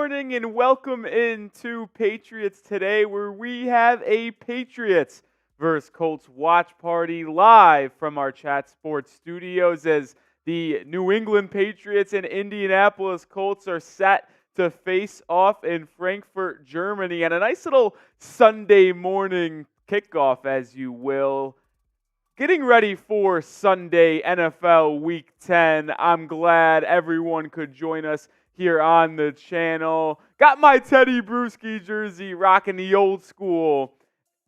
morning and welcome into Patriots Today, where we have a Patriots versus Colts watch party live from our Chat Sports studios as the New England Patriots and Indianapolis Colts are set to face off in Frankfurt, Germany, and a nice little Sunday morning kickoff, as you will. Getting ready for Sunday NFL Week 10. I'm glad everyone could join us here on the channel. Got my Teddy Bruschi jersey, rocking the old school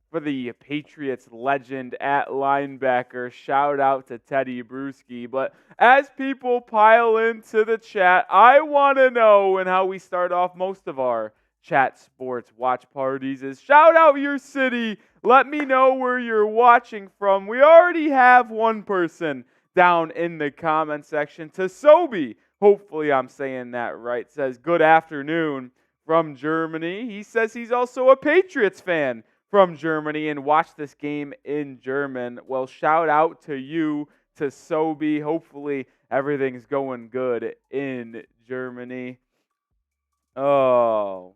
for the Patriots legend at linebacker. Shout out to Teddy Bruschi. But as people pile into the chat, I want to know, and how we start off most of our Chat Sports watch parties is shout out your city. Let me know where you're watching from. We already have one person down in the comment section. Tosobi, hopefully I'm saying that right, says good afternoon from Germany. He says he's also a Patriots fan from Germany and watched this game in German. Well, shout out to you, Tosobi. Hopefully everything's going good in Germany. Oh,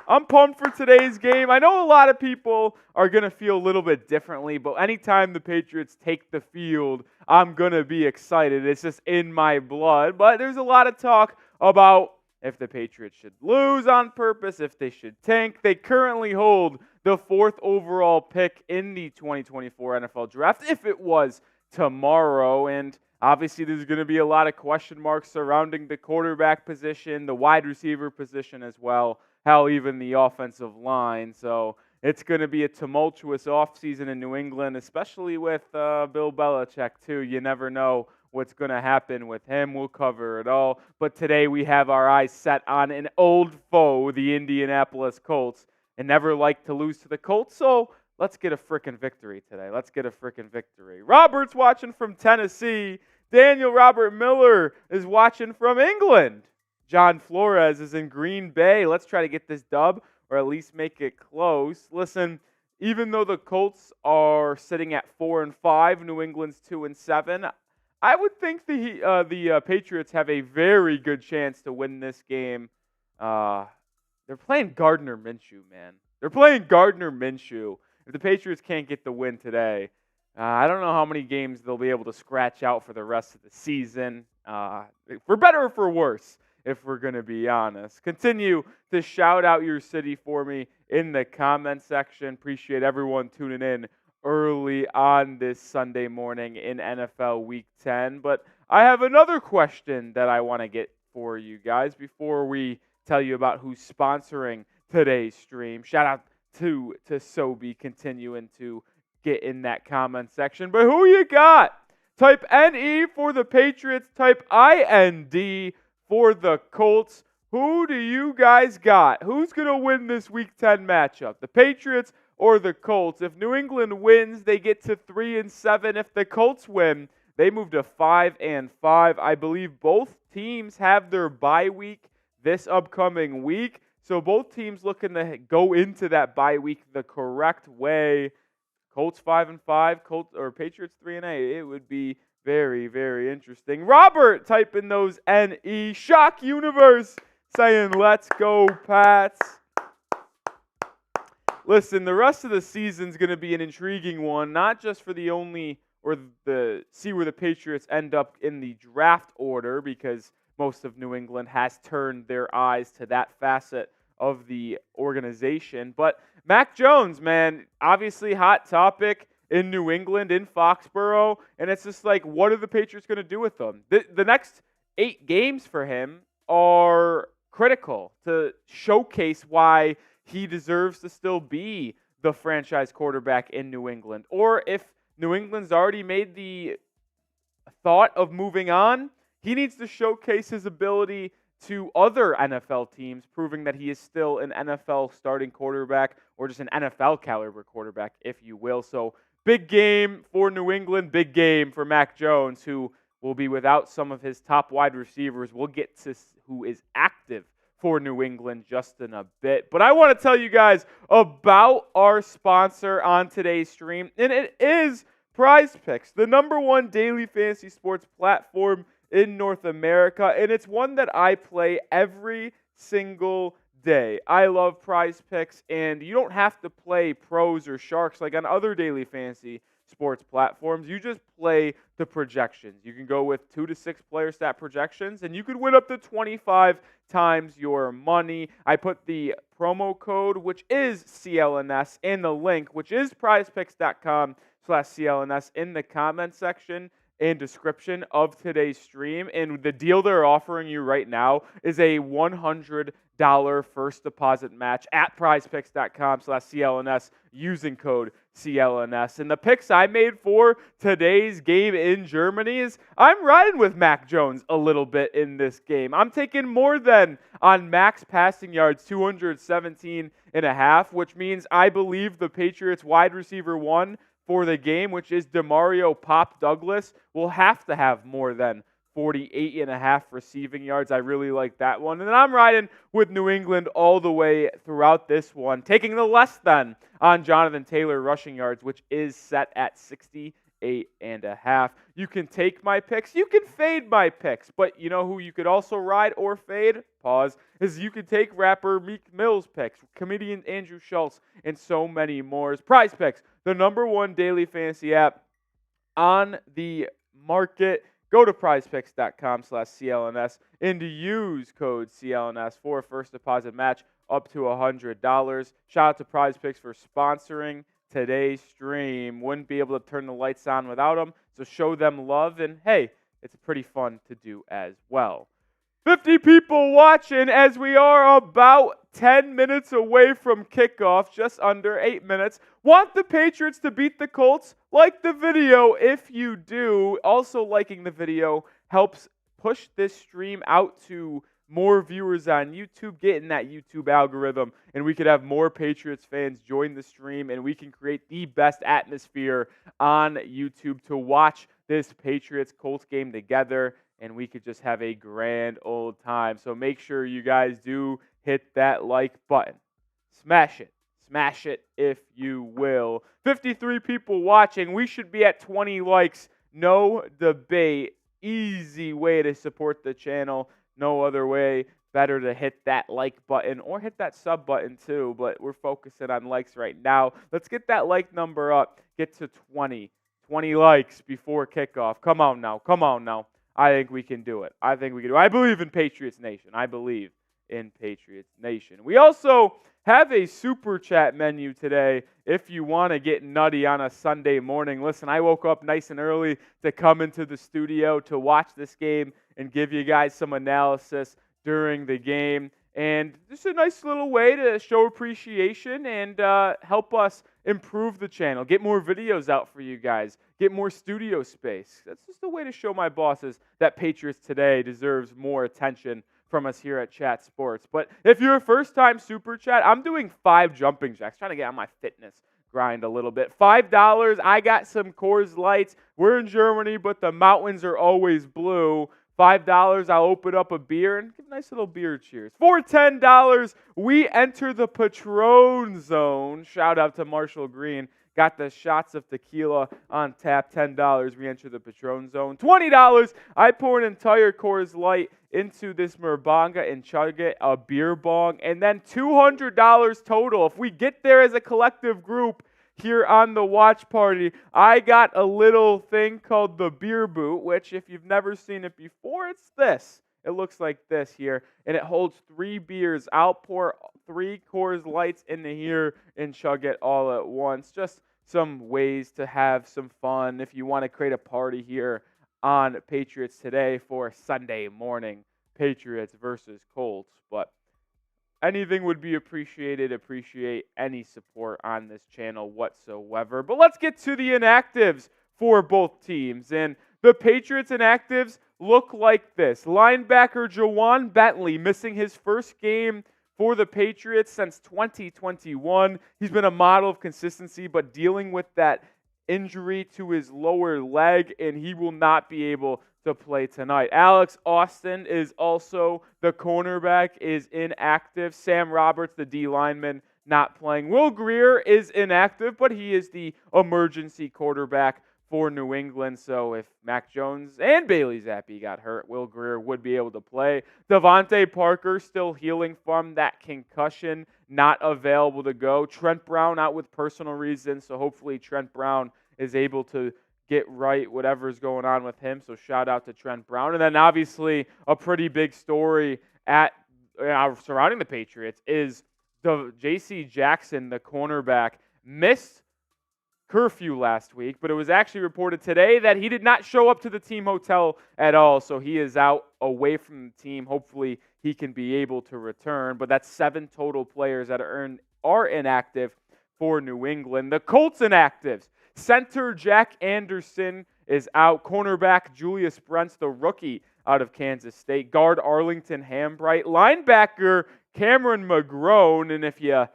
I'm pumped for today's game. I know a lot of people are going to feel a little bit differently, but anytime the Patriots take the field, I'm going to be excited. It's just in my blood. But there's a lot of talk about if the Patriots should lose on purpose, if they should tank. They currently hold the 4th overall pick in the 2024 NFL Draft, if it was tomorrow. And obviously there's going to be a lot of question marks surrounding the quarterback position, the wide receiver position as well. Hell, even the offensive line. So it's going to be a tumultuous offseason in New England, especially with Bill Belichick, too. You never know what's going to happen with him. We'll cover it all. But today we have our eyes set on an old foe, the Indianapolis Colts, and never like to lose to the Colts. So let's get a frickin' victory today. Let's get a frickin' victory. Robert's watching from Tennessee. Daniel Robert Miller is watching from England. John Flores is in Green Bay. Let's try to get this dub, or at least make it close. Listen, even though the Colts are sitting at 4-5, New England's 2-7, I would think the Patriots have a very good chance to win this game. They're playing Gardner Minshew, man. They're playing Gardner Minshew. If the Patriots can't get the win today, I don't know how many games they'll be able to scratch out for the rest of the season, for better or for worse, if we're going to be honest. Continue to shout out your city for me in the comment section. Appreciate everyone tuning in early on this Sunday morning in NFL Week 10. But I have another question that I want to get for you guys before we tell you about who's sponsoring today's stream. Shout out to Sobe continuing to get in that comment section. But who you got? Type NE for the Patriots. Type IND for the Colts. Who do you guys got? Who's going to win this Week 10 matchup? The Patriots or the Colts? If New England wins, they get to 3-7. If the Colts win, they move to 5-5. I believe both teams have their bye week this upcoming week. So both teams looking to go into that bye week the correct way. Colts 5-5, Colts or Patriots 3-8. It would be very, very interesting. Robert typing those NE. Shock Universe saying, let's go, Pats. Listen, the rest of the season's going to be an intriguing one, not just for see where the Patriots end up in the draft order, because most of New England has turned their eyes to that facet of the organization. But Mac Jones, man, obviously hot topic in New England, in Foxborough, and it's just like, what are the Patriots going to do with them? The next 8 games for him are critical to showcase why he deserves to still be the franchise quarterback in New England. Or if New England's already made the thought of moving on, he needs to showcase his ability to other NFL teams, proving that he is still an NFL starting quarterback, or just an NFL caliber quarterback, if you will. So big game for New England, big game for Mac Jones, who will be without some of his top wide receivers. We'll get to who is active for New England just in a bit. But I want to tell you guys about our sponsor on today's stream, and it is Prize Picks, the #1 daily fantasy sports platform in North America, and it's one that I play every single day. I love Prize Picks, and you don't have to play pros or sharks like on other daily fantasy sports platforms. You just play the projections. You can go with 2 to 6 player stat projections, and you could win up to 25 times your money. I put the promo code, which is CLNS, and the link, which is prizepicks.com/CLNS, in the comment section and description of today's stream. And the deal they're offering you right now is a $100 first deposit match at prizepicks.com/CLNS using code CLNS. And the picks I made for today's game in Germany is I'm riding with Mac Jones a little bit in this game. I'm taking more than on max passing yards, 217.5, which means I believe the Patriots wide receiver 1 for the game, which is Demario Pop Douglas, will have to have more than 48.5 receiving yards. I really like that one. And then I'm riding with New England all the way throughout this one, taking the less than on Jonathan Taylor rushing yards, which is set at 68.5. You can take my picks. You can fade my picks. But you know who you could also ride or fade? Pause. Is you could take rapper Meek Mill's picks, comedian Andrew Schultz, and so many more. Prize Picks, the #1 daily fantasy app on the market. Go to prizepicks.com/CLNS and use code CLNS for a first deposit match up to $100. Shout out to Prize Picks for sponsoring today's stream. Wouldn't be able to turn the lights on without them, so show them love. And hey, it's pretty fun to do as well. 50 people watching as we are about 10 minutes away from kickoff, just under 8 minutes. Want the Patriots to beat the Colts? Like the video if you do. Also, liking the video helps push this stream out to more viewers on YouTube, get in that YouTube algorithm, and we could have more Patriots fans join the stream, and we can create the best atmosphere on YouTube to watch this Patriots-Colts game together, and we could just have a grand old time. So make sure you guys do hit that like button. Smash it. Smash it if you will. 53 people watching. We should be at 20 likes. No debate. Easy way to support the channel. No other way better to hit that like button or hit that sub button too, but we're focusing on likes right now. Let's get that like number up. Get to 20. 20 likes before kickoff. Come on now. Come on now. I think we can do it. I think we can do it. I believe in Patriots Nation. I believe in Patriots Nation. We also have a super chat menu today if you want to get nutty on a Sunday morning. Listen, I woke up nice and early to come into the studio to watch this game and give you guys some analysis during the game. And just a nice little way to show appreciation and help us improve the channel, get more videos out for you guys, get more studio space. That's just a way to show my bosses that Patriots Today deserves more attention from us here at Chat Sports. But if you're a first-time Super Chat, I'm doing 5 jumping jacks, trying to get on my fitness grind a little bit. $5, I got some Coors Lights. We're in Germany, but the mountains are always blue. $5, I'll open up a beer and give a nice little beer cheers. For $10, we enter the Patron Zone. Shout out to Marshall Green. Got the shots of tequila on tap. $10, we enter the Patron Zone. $20, I pour an entire Coors Light into this Merbanga and chug it, a beer bong. And then $200 total. If we get there as a collective group here on the watch party, I got a little thing called the beer boot, which if you've never seen it before, it's this. It looks like this here, and it holds 3 beers. I'll pour 3 Coors Lights into here and chug it all at once. Just some ways to have some fun if you want to create a party here on Patriots Today for Sunday morning, Patriots versus Colts. But anything would be appreciated. Appreciate any support on this channel whatsoever. But let's get to the inactives for both teams. And the Patriots inactives look like this. Linebacker Jawan Bentley missing his first game for the Patriots since 2021. He's been a model of consistency, but dealing with that injury to his lower leg, and he will not be able to play tonight. Alex Austin is also the cornerback, is inactive. Sam Roberts, the D lineman, not playing. Will Grier is inactive, but he is the emergency quarterback for New England. So if Mac Jones and Bailey Zappe got hurt, Will Grier would be able to play. Devontae Parker still healing from that concussion, not available to go. Trent Brown out with personal reasons, so hopefully Trent Brown is able to get right whatever's going on with him. So shout out to Trent Brown. And then obviously a pretty big story surrounding the Patriots is the J.C. Jackson, the cornerback, missed curfew last week, but it was actually reported today that he did not show up to the team hotel at all, so he is out away from the team. Hopefully he can be able to return, but that's 7 total players that are inactive for New England. The Colts inactives. Center Jack Anderson is out. Cornerback Julius Brents, the rookie out of Kansas State. Guard Arlington Hambright. Linebacker Cameron McGrone, and if you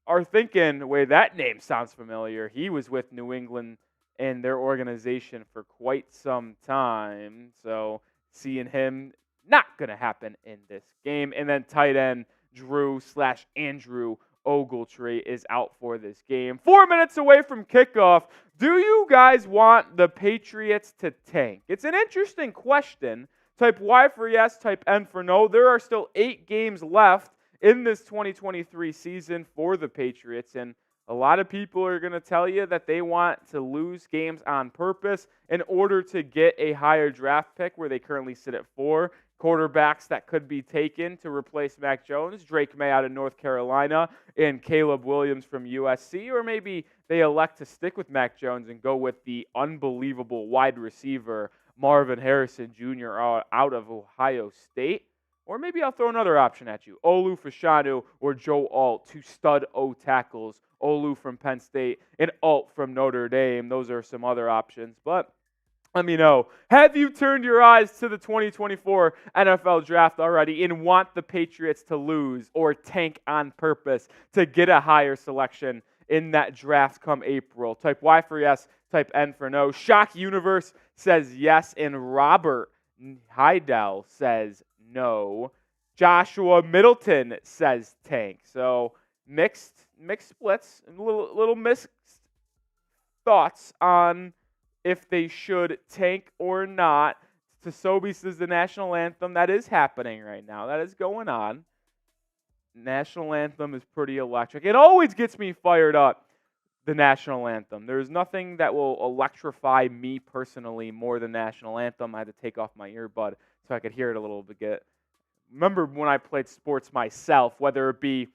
are thinking, wait, that name sounds familiar. He was with New England and their organization for quite some time. So seeing him not going to happen in this game. And then tight end Drew/Andrew Ogletree is out for this game. 4 minutes away from kickoff. Do you guys want the Patriots to tank? It's an interesting question. Type Y for yes, type N for no. There are still 8 games left in this 2023 season for the Patriots, and a lot of people are going to tell you that they want to lose games on purpose in order to get a higher draft pick where they currently sit at 4. Quarterbacks that could be taken to replace Mac Jones, Drake May out of North Carolina and Caleb Williams from USC, or maybe they elect to stick with Mac Jones and go with the unbelievable wide receiver Marvin Harrison Jr. out of Ohio State. Or maybe I'll throw another option at you. Olu Fashanu or Joe Alt, 2 stud O tackles. Olu from Penn State and Alt from Notre Dame. Those are some other options. But let me know. Have you turned your eyes to the 2024 NFL Draft already and want the Patriots to lose or tank on purpose to get a higher selection in that draft come April? Type Y for yes, type N for no. Shock Universe says yes, and Robert Heidel says no. Joshua Middleton says tank. So mixed splits, and little mixed thoughts on if they should tank or not. Tasobi says the national anthem. That is happening right now. That is going on. National anthem is pretty electric. It always gets me fired up, the national anthem. There's nothing that will electrify me personally more than national anthem. I had to take off my earbud so I could hear it a little bit. Remember when I played sports myself, whether it be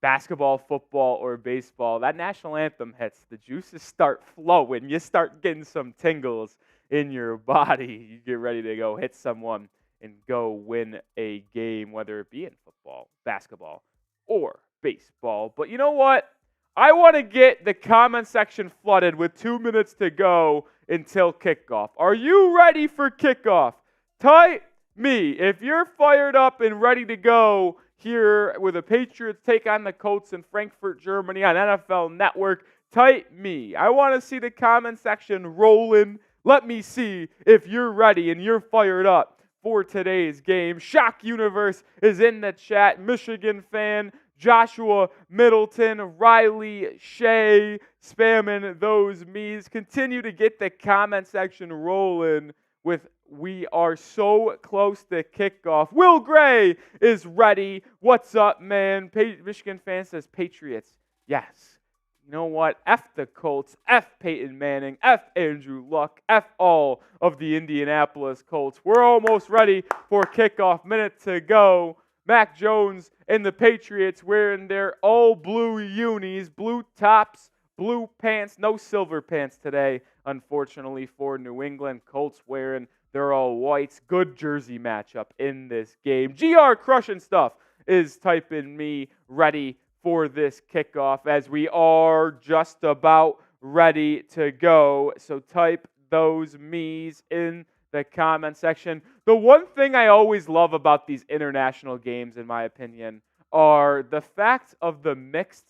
basketball, football, or baseball, that national anthem hits, the juices start flowing. You start getting some tingles in your body. You get ready to go hit someone and go win a game, whether it be in football, basketball, or baseball. But you know what? I want to get the comment section flooded with 2 minutes to go until kickoff. Are you ready for kickoff? Type me. If you're fired up and ready to go here with the Patriots take on the Colts in Frankfurt, Germany on NFL Network, type me. I want to see the comment section rolling. Let me see if you're ready and you're fired up for today's game. Shock Universe is in the chat. Michigan fan, Joshua Middleton, Riley Shea, spamming those me's. Continue to get the comment section rolling with we are so close to kickoff. Will Gray is ready. What's up, man? Michigan fan says Patriots. Yes. You know what? F the Colts. F Peyton Manning. F Andrew Luck. F all of the Indianapolis Colts. We're almost ready for kickoff. Minute to go. Mac Jones and the Patriots wearing their all blue unis, blue tops, blue pants, no silver pants today, unfortunately, for New England. Colts wearing their all whites. Good jersey matchup in this game. GR Crushing Stuff is typing me ready for this kickoff as we are just about ready to go. So type those me's in the comment section. The one thing I always love about these international games, in my opinion, are the fact of the mixed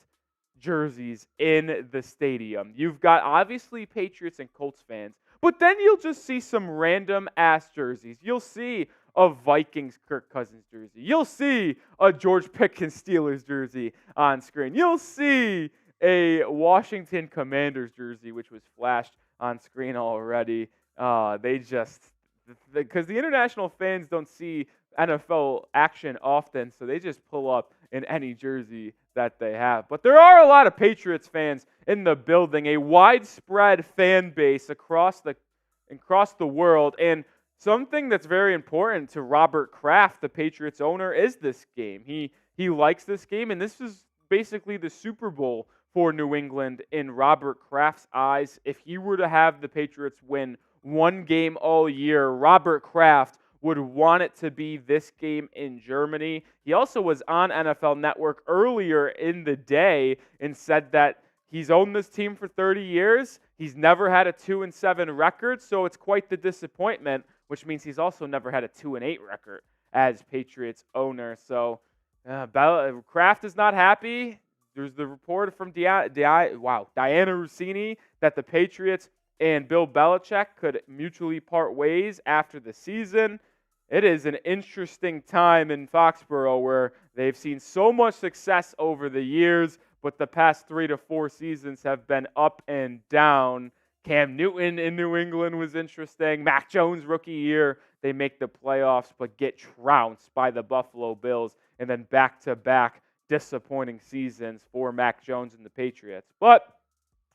jerseys in the stadium. You've got obviously Patriots and Colts fans, but then you'll just see some random ass jerseys. You'll see a Vikings Kirk Cousins jersey. You'll see a George Pickens Steelers jersey on screen. You'll see a Washington Commanders jersey, which was flashed on screen already. Because the international fans don't see NFL action often, so they just pull up in any jersey that they have. But there are a lot of Patriots fans in the building, a widespread fan base across the world, and something that's very important to Robert Kraft, the Patriots owner, is this game. He likes this game, and this is basically the Super Bowl for New England in Robert Kraft's eyes. If he were to have the Patriots win one game all year, Robert Kraft would want it to be this game in Germany. He also was on NFL Network earlier in the day and said that he's owned this team for 30 years. He's never had a 2-7 record, so it's quite the disappointment, which means he's also never had a 2-8 record as Patriots owner. So Kraft is not happy. There's the report from Diana Rossini that the Patriots and Bill Belichick could mutually part ways after the season. It is an interesting time in Foxborough where they've seen so much success over the years, but the past 3 to 4 seasons have been up and down. Cam Newton in New England was interesting. Mac Jones rookie year, they make the playoffs but get trounced by the Buffalo Bills, and then back-to-back disappointing seasons for Mac Jones and the Patriots. But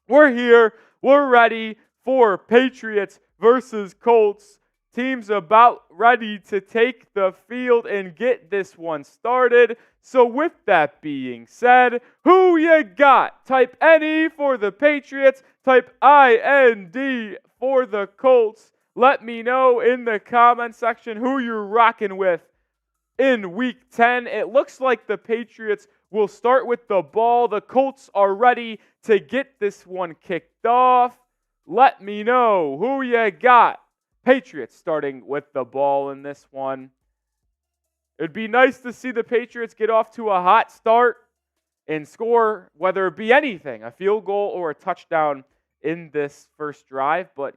we're here. We're ready for Patriots versus Colts. Teams about ready to take the field and get this one started. So with that being said, who you got? Type NE for the Patriots. Type IND for the Colts. Let me know in the comment section who you're rocking with in Week 10. It looks like the Patriots will start with the ball. The Colts are ready to get this one kicked off. Let me know who you got. Patriots starting with the ball in this one. It'd be nice to see the Patriots get off to a hot start and score, whether it be anything, a field goal or a touchdown in this first drive. But,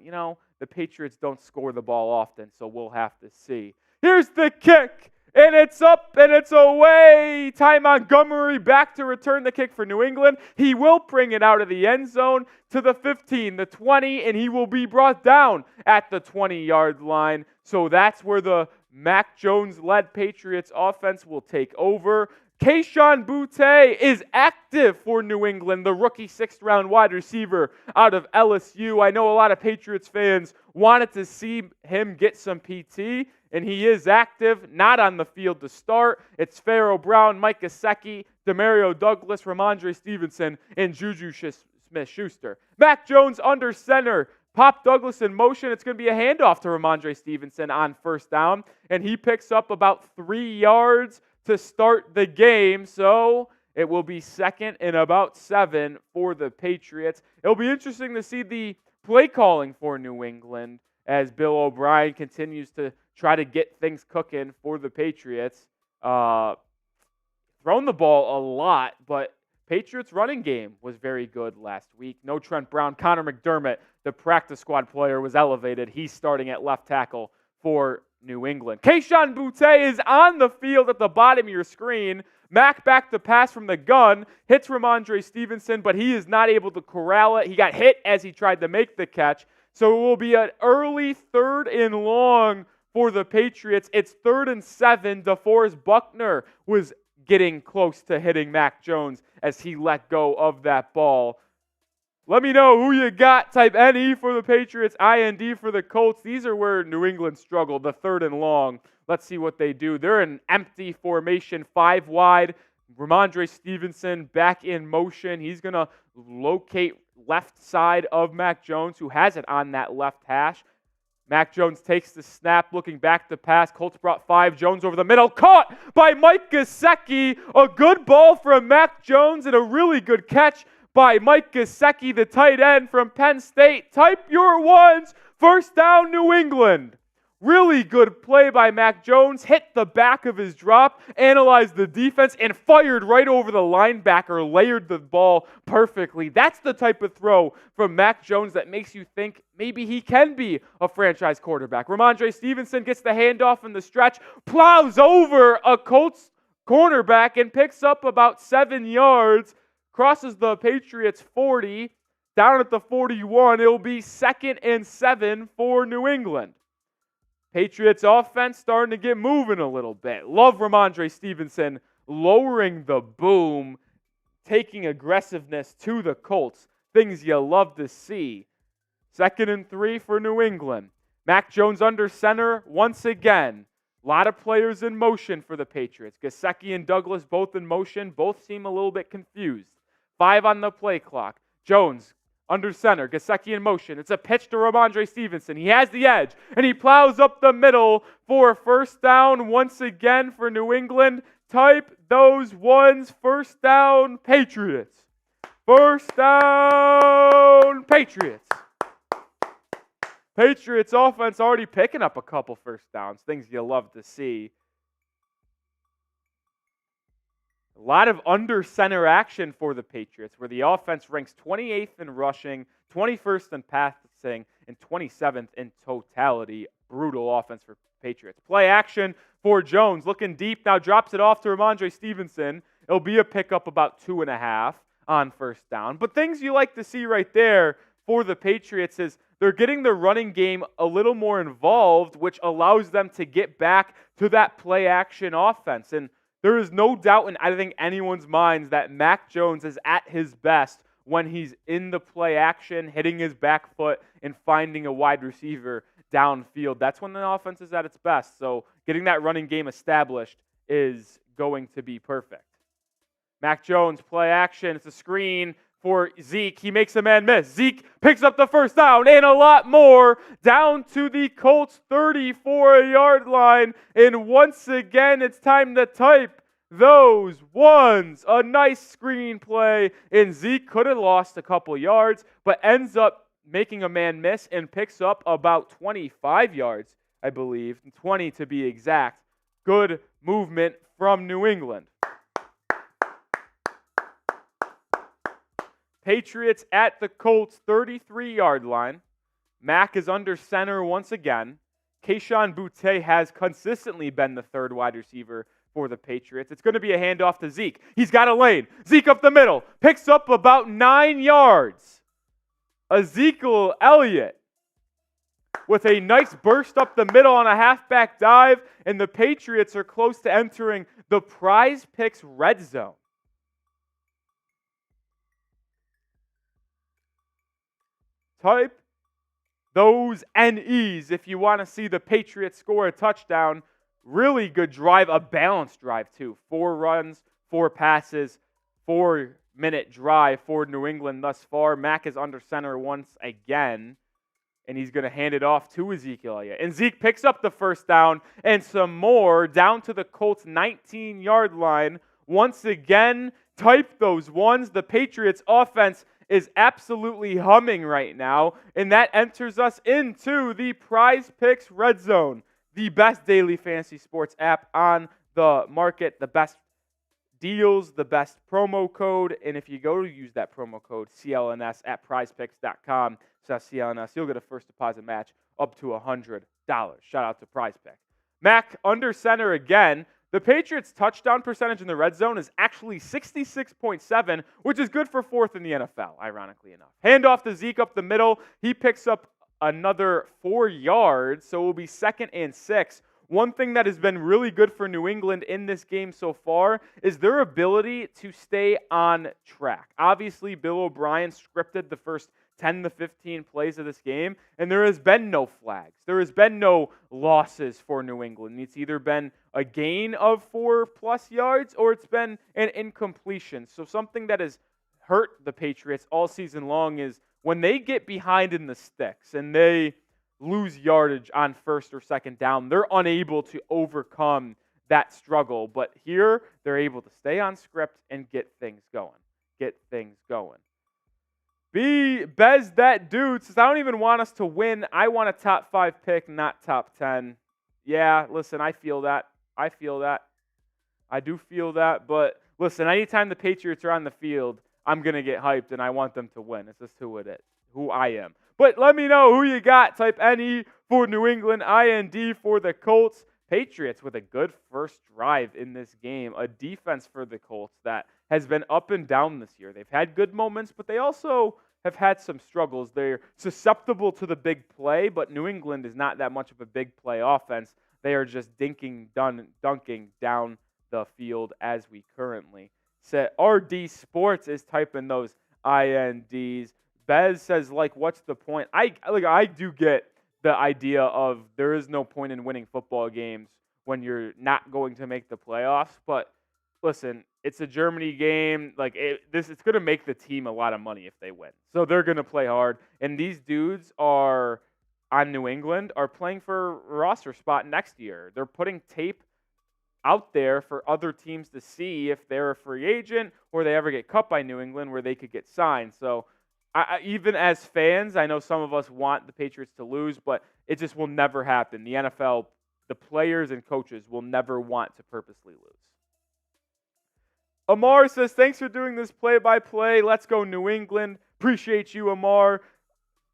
the Patriots don't score the ball often, so we'll have to see. Here's the kick, and it's up and it's away. Ty Montgomery back to return the kick for New England. He will bring it out of the end zone to the 15, the 20, and he will be brought down at the 20-yard line. So that's where the Mac Jones-led Patriots offense will take over. Kayshon Boutte is active for New England, the rookie 6th-round wide receiver out of LSU. I know a lot of Patriots fans wanted to see him get some PT, and he is active, not on the field to start. It's Pharaoh Brown, Mike Gesicki, Demario Douglas, Ramondre Stevenson, and Juju Smith-Schuster. Mac Jones under center. Pop Douglas in motion. It's going to be a handoff to Ramondre Stevenson on first down, and he picks up about 3 yards to start the game. So it will be 2nd and about 7 for the Patriots. It'll be interesting to see the play calling for New England as Bill O'Brien continues to try to get things cooking for the Patriots. Thrown the ball a lot, but Patriots running game was very good last week. No Trent Brown. Connor McDermott, the practice squad player, was elevated. He's starting at left tackle for New England. Kayshon Boutte is on the field at the bottom of your screen. Mac back to pass from the gun, hits Ramondre Stevenson, but he is not able to corral it. He got hit as he tried to make the catch. So it will be an early 3rd and long for the Patriots. It's 3rd and 7. DeForest Buckner was getting close to hitting Mac Jones as he let go of that ball. Let me know who you got. Type NE for the Patriots, IND for the Colts. These are where New England struggled, the 3rd and long. Let's see what they do. They're in empty formation, 5 wide. Ramondre Stevenson back in motion. He's going to locate left side of Mac Jones, who has it on that left hash. Mac Jones takes the snap, looking back to pass. Colts brought 5. Jones over the middle. Caught by Mike Gesicki. A good ball from Mac Jones and a really good catch by Mike Gesicki, the tight end from Penn State. Type your ones. First down, New England. Really good play by Mac Jones. Hit the back of his drop, analyzed the defense, and fired right over the linebacker, layered the ball perfectly. That's the type of throw from Mac Jones that makes you think maybe he can be a franchise quarterback. Ramondre Stevenson gets the handoff in the stretch, plows over a Colts cornerback, and picks up about 7 yards, crosses the Patriots 40, down at the 41. It'll be 2nd and 7 for New England. Patriots offense starting to get moving a little bit. Love Ramondre Stevenson lowering the boom, taking aggressiveness to the Colts. Things you love to see. 2nd and 3 for New England. Mac Jones under center once again. A lot of players in motion for the Patriots. Gesicki and Douglas both in motion. Both seem a little bit confused. 5 on the play clock. Jones under center. Gesicki in motion. It's a pitch to Ramondre Stevenson. He has the edge, and he plows up the middle for a first down once again for New England. Type those ones. First down, Patriots. First down, Patriots. Patriots offense already picking up a couple first downs. Things you love to see. A lot of under center action for the Patriots, where the offense ranks 28th in rushing, 21st in passing, and 27th in totality. Brutal offense for Patriots. Play action for Jones. Looking deep now, drops it off to Ramondre Stevenson. It'll be a pickup about 2.5 on first down. But things you like to see right there for the Patriots is they're getting the running game a little more involved, which allows them to get back to that play action offense. And there is no doubt in, I think, anyone's minds that Mac Jones is at his best when he's in the play action, hitting his back foot and finding a wide receiver downfield. That's when the offense is at its best. So getting that running game established is going to be perfect. Mac Jones, play action. It's a screen for Zeke. He makes a man miss. Zeke picks up the first down and a lot more down to the Colts 34-yard line. And once again, it's time to type those ones. A nice screen play, and Zeke could have lost a couple yards, but ends up making a man miss and picks up about 25 yards, I believe, 20 to be exact. Good movement from New England. Patriots at the Colts 33-yard line. Mac is under center once again. Kayshon Boutte has consistently been the third wide receiver for the Patriots. It's going to be a handoff to Zeke. He's got a lane. Zeke up the middle. Picks up about 9 yards. Ezekiel Elliott with a nice burst up the middle on a halfback dive, and the Patriots are close to entering the Prize Picks red zone. Type those NEs if you want to see the Patriots score a touchdown. Really good drive, a balanced drive too. 4 runs, 4 passes, 4-minute drive for New England thus far. Mac is under center once again, and he's going to hand it off to Ezekiel Elliott. And Zeke picks up the first down and some more down to the Colts 19-yard line. Once again, type those ones. The Patriots offense is absolutely humming right now, and that enters us into the Prize Picks Red Zone, the best daily fantasy sports app on the market, the best deals, the best promo code, and if you go to use that promo code CLNS at prizepicks.com/CLNS, you'll get a first deposit match up to $100. Shout out to Prize Picks. Mac under center again. The Patriots' touchdown percentage in the red zone is actually 66.7, which is good for 4th in the NFL, ironically enough. Handoff to Zeke up the middle. He picks up another 4 yards, so it will be 2nd and 6. One thing that has been really good for New England in this game so far is their ability to stay on track. Obviously, Bill O'Brien scripted the first 10 to 15 plays of this game, and there has been no flags. There has been no losses for New England. It's either been a gain of 4+ yards or it's been an incompletion. So something that has hurt the Patriots all season long is when they get behind in the sticks and they lose yardage on first or second down, they're unable to overcome that struggle. But here, they're able to stay on script and get things going. Bez that dude says, I don't even want us to win. I want a top 5 pick, not top 10. Yeah, listen, I feel that. I do feel that. But listen, anytime the Patriots are on the field, I'm going to get hyped and I want them to win. It's just who I am. But let me know who you got. Type NE for New England, IND for the Colts. Patriots with a good first drive in this game. A defense for the Colts that has been up and down this year. They've had good moments, but they also have had some struggles. They're susceptible to the big play, but New England is not that much of a big play offense. They are just dunking down the field as we currently sit. RD Sports is typing those INDs. Bez says, what's the point? I do get the idea of there is no point in winning football games when you're not going to make the playoffs. But listen, it's a Germany game. It's going to make the team a lot of money if they win. So they're going to play hard. And these dudes are on New England are playing for a roster spot next year. They're putting tape out there for other teams to see if they're a free agent or they ever get cut by New England where they could get signed. So even as fans, I know some of us want the Patriots to lose, but it just will never happen. The NFL, the players and coaches will never want to purposely lose. Amar says, thanks for doing this play-by-play. Let's go New England. Appreciate you, Amar.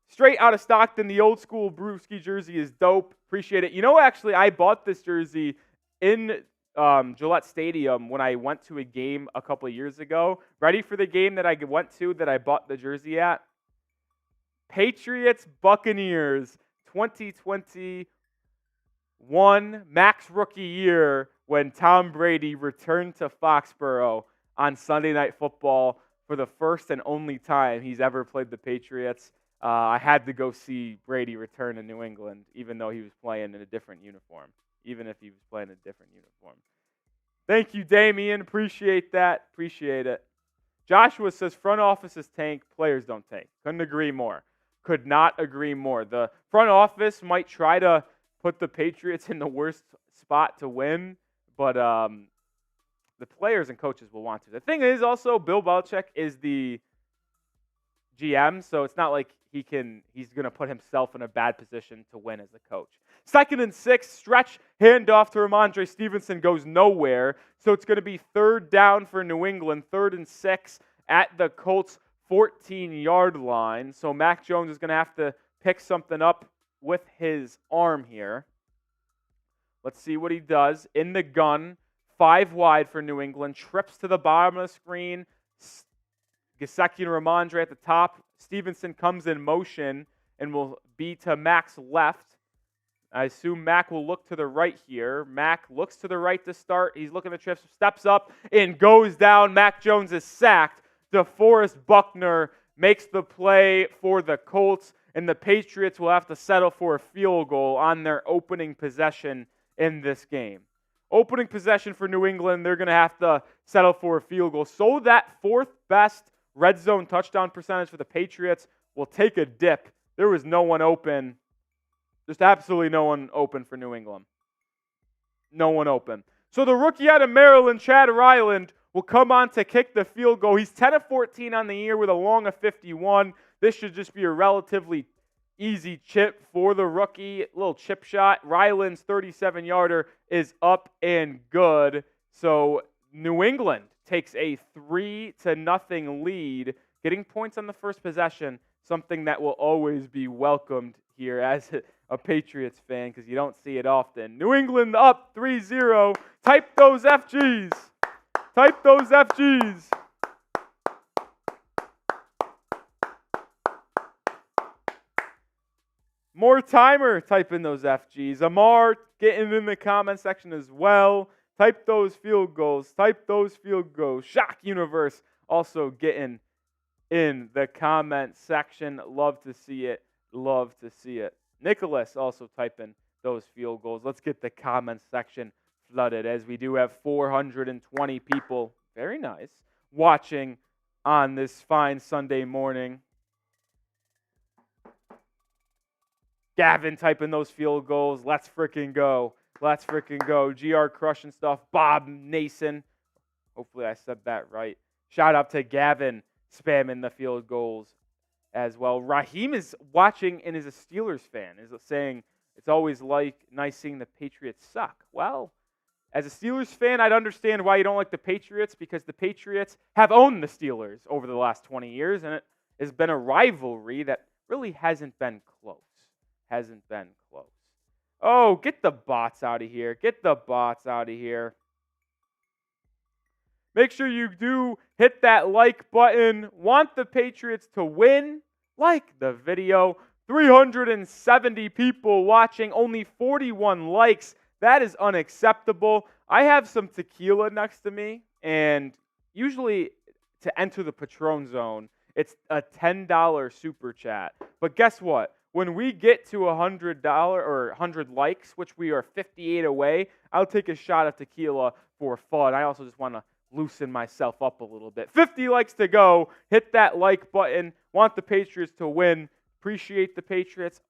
Straight out of Stockton, the old school Brewski jersey is dope. Appreciate it. Actually, I bought this jersey in Gillette Stadium when I went to a game a couple of years ago. Ready for the game that I went to that I bought the jersey at? Patriots Buccaneers 2021 Max rookie year when Tom Brady returned to Foxborough on Sunday Night Football for the first and only time he's ever played the Patriots. I had to go see Brady return to New England, even though he was playing in a different uniform. Even if he was playing a different uniform. Thank you, Damien. Appreciate that. Appreciate it. Joshua says, front offices tank, players don't tank. Couldn't agree more. Could not agree more. The front office might try to put the Patriots in the worst spot to win, but the players and coaches will want to. The thing is also, Bill Belichick is the GM, so it's not like he's going to put himself in a bad position to win as a coach. 2nd and 6, stretch handoff to Ramondre Stevenson goes nowhere, so it's going to be 3rd down for New England, 3rd and 6 at the Colts 14-yard line. So Mac Jones is going to have to pick something up with his arm here. Let's see what he does. In the gun, 5 wide for New England, trips to the bottom of the screen. Gesicki and Ramondre at the top. Stevenson comes in motion and will be to Mac's left. I assume Mac will look to the right here. Mac looks to the right to start. He's looking to trip, steps up, and goes down. Mac Jones is sacked. DeForest Buckner makes the play for the Colts, and the Patriots will have to settle for a field goal on their opening possession in this game. Opening possession for New England, they're going to have to settle for a field goal. So that 4th best red zone touchdown percentage for the Patriots will take a dip. There was no one open. Just absolutely no one open for New England. No one open. So the rookie out of Maryland, Chad Ryland, will come on to kick the field goal. He's 10 of 14 on the year with a long of 51. This should just be a relatively easy chip for the rookie. A little chip shot. Ryland's 37-yarder is up and good. So New England takes a 3-0 lead, getting points on the first possession, something that will always be welcomed here as a Patriots fan because you don't see it often. New England up 3-0. Type those FGs. Type those FGs. More timer, type in those FGs. Amar, getting in the comment section as well. Type those field goals. Type those field goals. Shock Universe also getting in the comment section. Love to see it. Love to see it. Nicholas also typing those field goals. Let's get the comment section flooded as we do have 420 people, very nice, watching on this fine Sunday morning. Gavin typing those field goals. Let's freaking go. Let's freaking go. GR crushing stuff. Bob Nason. Hopefully I said that right. Shout out to Gavin spamming the field goals as well. Raheem is watching and is a Steelers fan. Is saying it's always nice seeing the Patriots suck. Well, as a Steelers fan, I'd understand why you don't like the Patriots because the Patriots have owned the Steelers over the last 20 years, and it has been a rivalry that really hasn't been close. Hasn't been close. Oh, get the bots out of here. Get the bots out of here. Make sure you do hit that like button. Want the Patriots to win? Like the video. 370 people watching, only 41 likes. That is unacceptable. I have some tequila next to me, and usually to enter the Patron zone, it's a $10 super chat. But guess what? When we get to $100 or 100 likes, which we are 58 away, I'll take a shot of tequila for fun. I also just want to loosen myself up a little bit. 50 likes to go. Hit that like button. Want the Patriots to win. Appreciate the Patriots,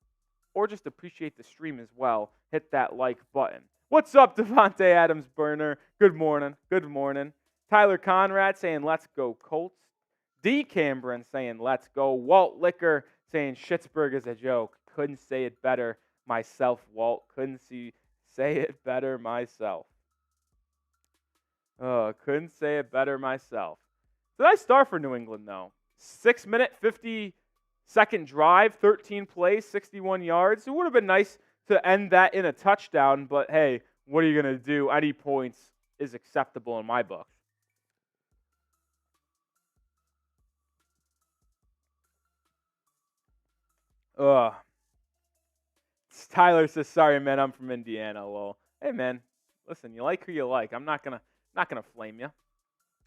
or just appreciate the stream as well. Hit that like button. What's up, Devontae Adams Burner? Good morning. Good morning. Tyler Conrad saying, let's go Colts. D. Cameron saying, let's go. Walt Licker saying, Schittsburg is a joke. Couldn't say it better myself, Walt. Couldn't say it better myself. Couldn't say it better myself. Did I start for New England, though? 6-minute, 50-second drive, 13 plays, 61 yards. It would have been nice to end that in a touchdown, but hey, what are you going to do? Any points is acceptable in my book. Tyler says, sorry, man, I'm from Indiana. Well, hey, man, listen, you like who you like. I'm not gonna flame you.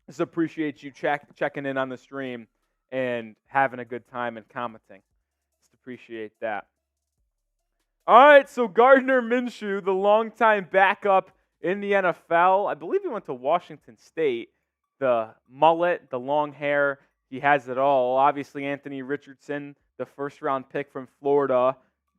Just appreciate you checking in on the stream and having a good time and commenting. Just appreciate that. All right, so Gardner Minshew, the longtime backup in the NFL. I believe he went to Washington State. The mullet, the long hair, he has it all. Obviously, Anthony Richardson, the first-round pick from Florida,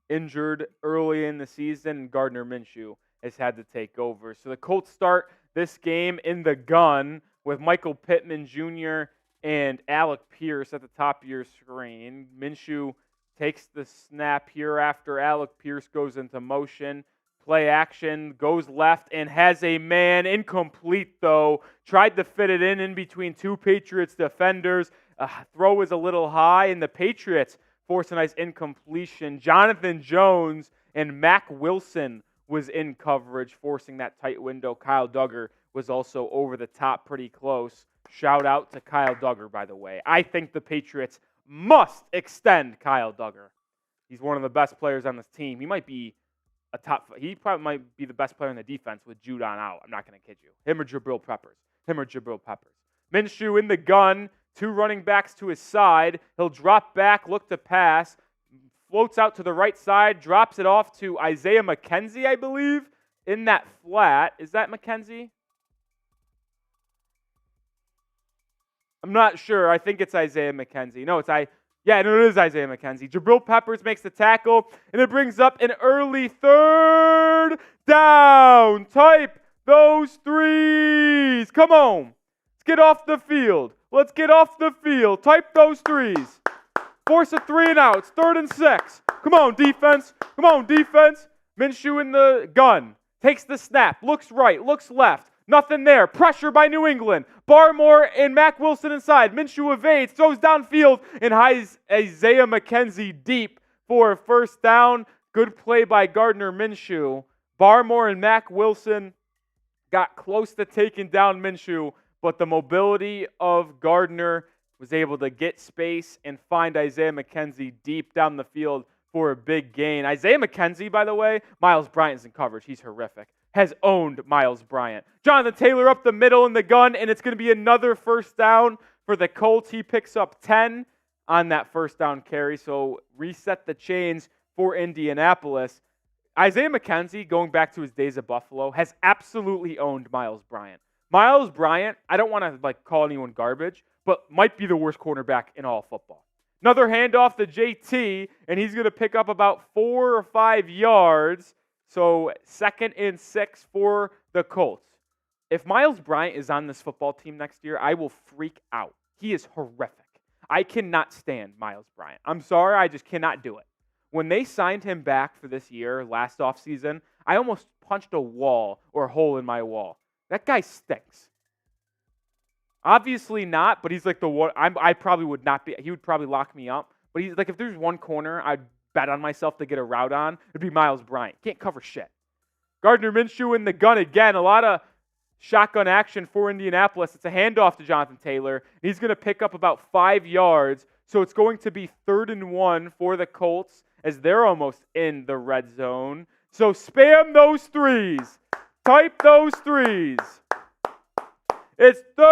injured early in the season, and Gardner Minshew has had to take over. So the Colts start this game in the gun with Michael Pittman Jr. and Alec Pierce at the top of your screen. Minshew takes the snap here after Alec Pierce goes into motion. Play action, goes left, and has a man. Incomplete, though. Tried to fit it in between two Patriots defenders. Throw was a little high, and the Patriots force a nice incompletion. Jonathan Jones and Mack Wilson was in coverage, forcing that tight window. Kyle Duggar was also over the top pretty close. Shout out to Kyle Duggar, by the way. I think the Patriots must extend Kyle Duggar. He's one of the best players on this team. He probably might be the best player in the defense with Judon out. I'm not going to kid you. Him or Jabril Peppers. Minshew in the gun. Two running backs to his side. He'll drop back, look to pass. Floats out to the right side. Drops it off to Isaiah McKenzie, I believe, in that flat. Is that McKenzie? I'm not sure. I think it's Isaiah McKenzie. It is Isaiah McKenzie. Jabril Peppers makes the tackle, and it brings up an early third down. Type those threes. Come on. Let's get off the field. Type those threes. Force a 3 and outs. 3rd and 6. Come on, defense. Minshew in the gun. Takes the snap. Looks right. Looks left. Nothing there. Pressure by New England. Barmore and Mack Wilson inside. Minshew evades. Throws downfield and hides Isaiah McKenzie deep for a first down. Good play by Gardner Minshew. Barmore and Mack Wilson got close to taking down Minshew, but the mobility of Gardner was able to get space and find Isaiah McKenzie deep down the field for a big gain. Isaiah McKenzie, by the way, Miles Bryant's in coverage. He's horrific. Has owned Miles Bryant. Jonathan Taylor up the middle in the gun, and it's going to be another first down for the Colts. He picks up 10 on that first down carry, so reset the chains for Indianapolis. Isaiah McKenzie, going back to his days at Buffalo, has absolutely owned Miles Bryant. Miles Bryant, I don't want to call anyone garbage, but might be the worst cornerback in all of football. Another handoff to JT, and he's going to pick up about 4 or 5 yards. So 2nd and 6 for the Colts. If Miles Bryant is on this football team next year, I will freak out. He is horrific. I cannot stand Miles Bryant. I'm sorry, I just cannot do it. When they signed him back for this year, last offseason, I almost punched a wall or a hole in my wall. That guy stinks. Obviously not, but he's like the one. I probably would not be. He would probably lock me up. But he's like, if there's one corner I'd bet on myself to get a route on, it'd be Miles Bryant. Can't cover shit. Gardner Minshew in the gun again. A lot of shotgun action for Indianapolis. It's a handoff to Jonathan Taylor. He's going to pick up about 5 yards. So it's going to be 3rd and 1 for the Colts as they're almost in the red zone. So spam those threes. Type those threes. It's 3rd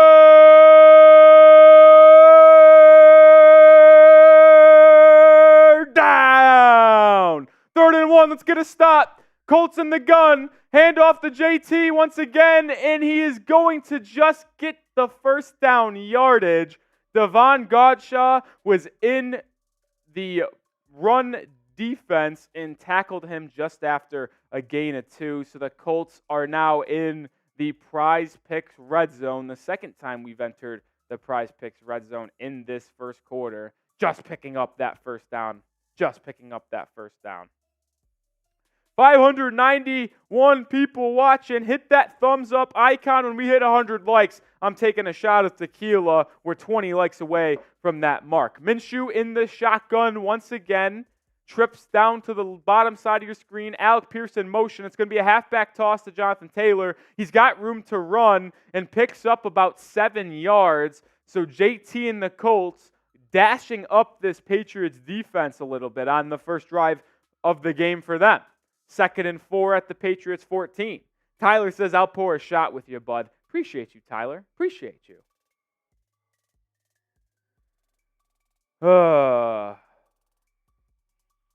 down. 3rd and 1. Let's get a stop. Colts in the gun. Hand off to JT once again, and he is going to just get the first down yardage. Davon Godchaux was in the run defense and tackled him just after a gain of 2. So the Colts are now in the Prize Picks red zone. The second time we've entered the Prize Picks red zone in this first quarter. Just picking up that first down. 591 people watching. Hit that thumbs up icon when we hit 100 likes. I'm taking a shot of tequila. We're 20 likes away from that mark. Minshew in the shotgun once again. Trips down to the bottom side of your screen. Alec Pierce in motion. It's going to be a halfback toss to Jonathan Taylor. He's got room to run and picks up about 7 yards. So JT and the Colts dashing up this Patriots defense a little bit on the first drive of the game for them. 2nd and 4 at the Patriots 14. Tyler says, I'll pour a shot with you, bud. Appreciate you, Tyler. Appreciate you.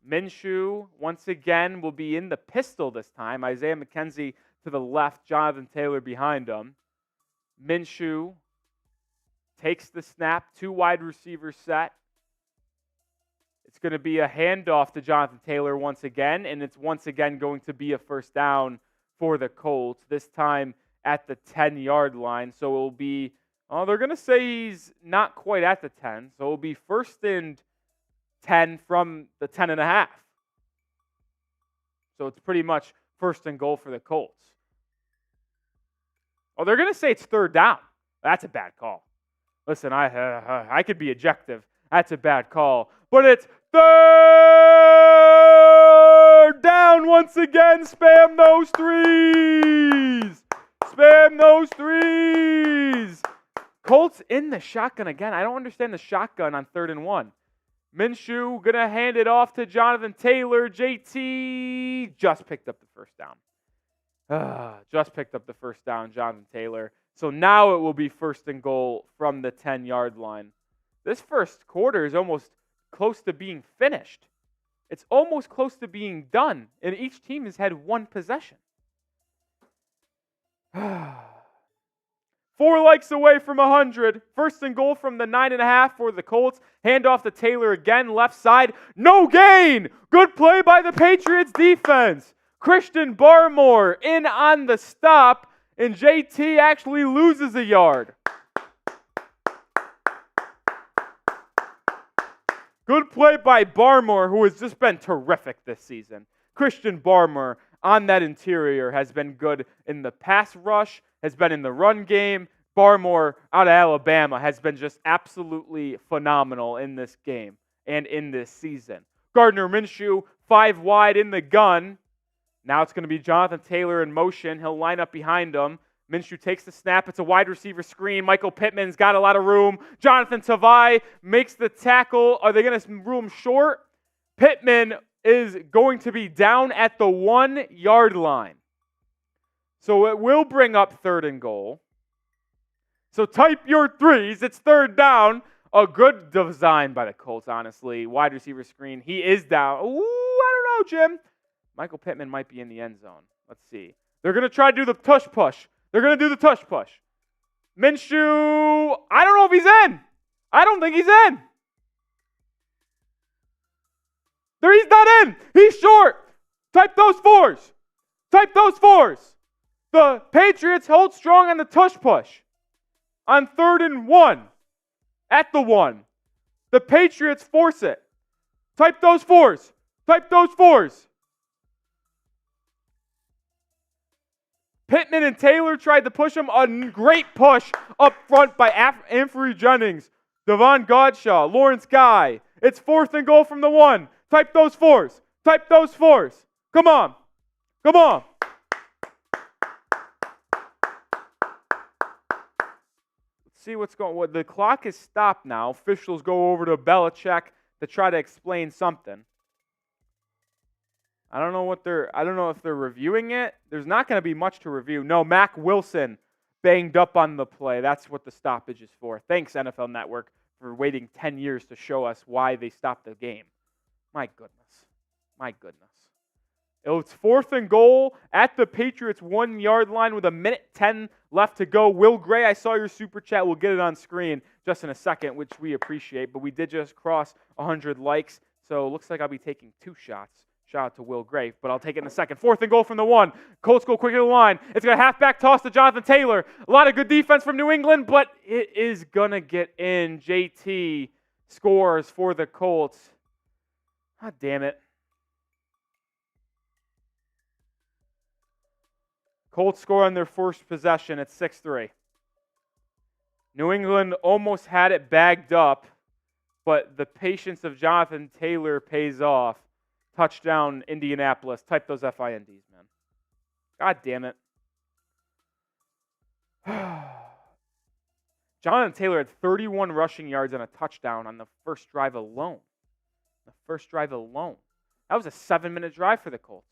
Minshew, once again, will be in the pistol this time. Isaiah McKenzie to the left, Jonathan Taylor behind him. Minshew takes the snap, 2 wide receivers set. It's going to be a handoff to Jonathan Taylor once again, and it's once again going to be a first down for the Colts, this time at the 10-yard line. So it will be, they're going to say he's not quite at the 10, so it will be 1st and 10 from the 10.5. So it's pretty much 1st and goal for the Colts. Oh, they're going to say it's 3rd down. That's a bad call. Listen, I could be objective. That's a bad call. But it's 3rd down once again. Spam those threes. Spam those threes. Colts in the shotgun again. I don't understand the shotgun on 3rd and 1. Minshew going to hand it off to Jonathan Taylor. JT just picked up the first down. Just picked up the first down, Jonathan Taylor. So now it will be 1st and goal from the 10-yard line. This first quarter is almost close to being finished. It's almost close to being done, and each team has had 1 possession. 4 likes away from 100. 1st and goal from the 9.5 for the Colts. Handoff to Taylor again, left side. No gain! Good play by the Patriots defense. Christian Barmore in on the stop, and JT actually loses a yard. Good play by Barmore, who has just been terrific this season. Christian Barmore on that interior has been good in the pass rush, has been in the run game. Barmore out of Alabama has been just absolutely phenomenal in this game and in this season. Gardner Minshew, 5 wide in the gun. Now it's going to be Jonathan Taylor in motion. He'll line up behind him. Minshew takes the snap. It's a wide receiver screen. Michael Pittman's got a lot of room. Jonathan Tavai makes the tackle. Are they going to rule him short? Pittman is going to be down at the 1-yard line. So it will bring up 3rd and goal. So type your threes. It's 3rd down. A good design by the Colts, honestly. Wide receiver screen. He is down. Ooh, I don't know, Jim. Michael Pittman might be in the end zone. Let's see. They're going to try to do the tush push. They're going to do the tush push. Minshew, I don't know if he's in. I don't think he's in. He's not in. He's short. Type those 4s. Type those 4s. The Patriots hold strong on the tush push. On 3rd and 1. At the 1. The Patriots force it. Type those 4s. Type those 4s. Pittman and Taylor tried to push him. A great push up front by Anthony Jennings, Davon Godchaux, Lawrence Guy. It's 4th and goal from the 1. Type those 4s. Type those 4s. Come on. Come on. see what's going on. The clock is stopped now. Officials go over to Belichick to try to explain something. I don't know if they're reviewing it. There's not going to be much to review. No, Mac Wilson banged up on the play. That's what the stoppage is for. Thanks, NFL Network, for waiting 10 years to show us why they stopped the game. My goodness. My goodness. It was 4th and goal at the Patriots 1-yard line with 1:10 left to go. Will Gray, I saw your super chat. We'll get it on screen just in a second, which we appreciate. But we did just cross 100 likes, so it looks like I'll be taking 2 shots. Shout out to Will Gray, but I'll take it in a second. 4th and goal from the 1. Colts go quick to the line. It's got a halfback toss to Jonathan Taylor. A lot of good defense from New England, but it is going to get in. JT scores for the Colts. God damn it. Colts score on their first possession at 6-3. New England almost had it bagged up, but the patience of Jonathan Taylor pays off. Touchdown, Indianapolis. Type those FINDs, man. God damn it. Jonathan Taylor had 31 rushing yards and a touchdown on the first drive alone. That was a 7-minute drive for the Colts.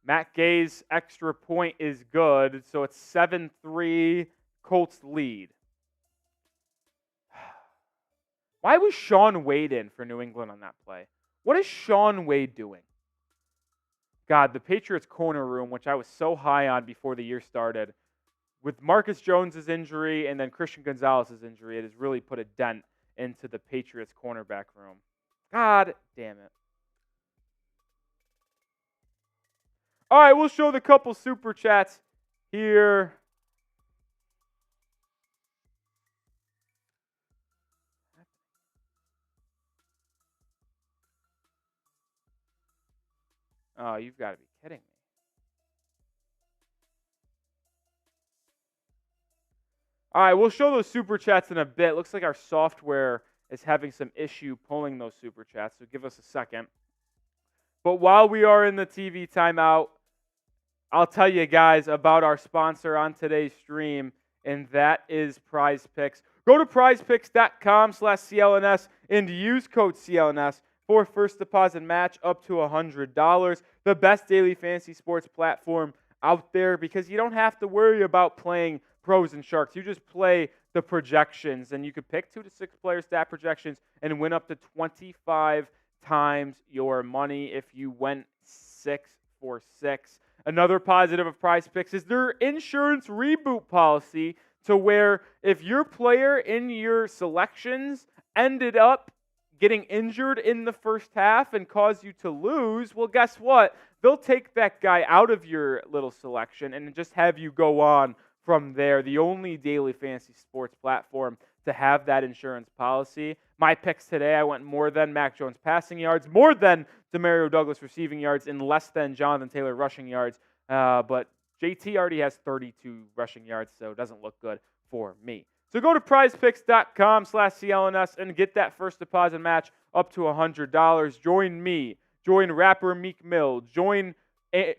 Matt Gay's extra point is good, so it's 7-3, Colts lead. Why was Sean Wade in for New England on that play? What is Sean Wade doing? God, the Patriots corner room, which I was so high on before the year started, with Marcus Jones' injury and then Christian Gonzalez's injury, it has really put a dent into the Patriots cornerback room. God damn it. All right, we'll show the couple super chats here. Oh, you've got to be kidding me. All right, we'll show those super chats in a bit. Looks like our software is having some issue pulling those super chats, so give us a second. But while we are in the TV timeout, I'll tell you guys about our sponsor on today's stream, and that is Prize Picks. Go to prizepicks.com/CLNS and use code CLNS for first deposit match up to $100. The best daily fantasy sports platform out there because you don't have to worry about playing pros and sharks. You just play the projections, and you could pick 2 to 6 player stat projections and win up to 25 times your money if you went 6 for 6. Another positive of Prize Picks is their insurance reboot policy, to where if your player in your selections ended up getting injured in the first half and caused you to lose, well, guess what? They'll take that guy out of your little selection and just have you go on from there. The only daily fantasy sports platform to have that insurance policy. My picks today, I went more than Mac Jones passing yards, more than Demario Douglas receiving yards, and less than Jonathan Taylor rushing yards. But JT already has 32 rushing yards, so it doesn't look good for me. So go to prizepicks.com/CLNS and get that first deposit match up to $100. Join me, join rapper Meek Mill, join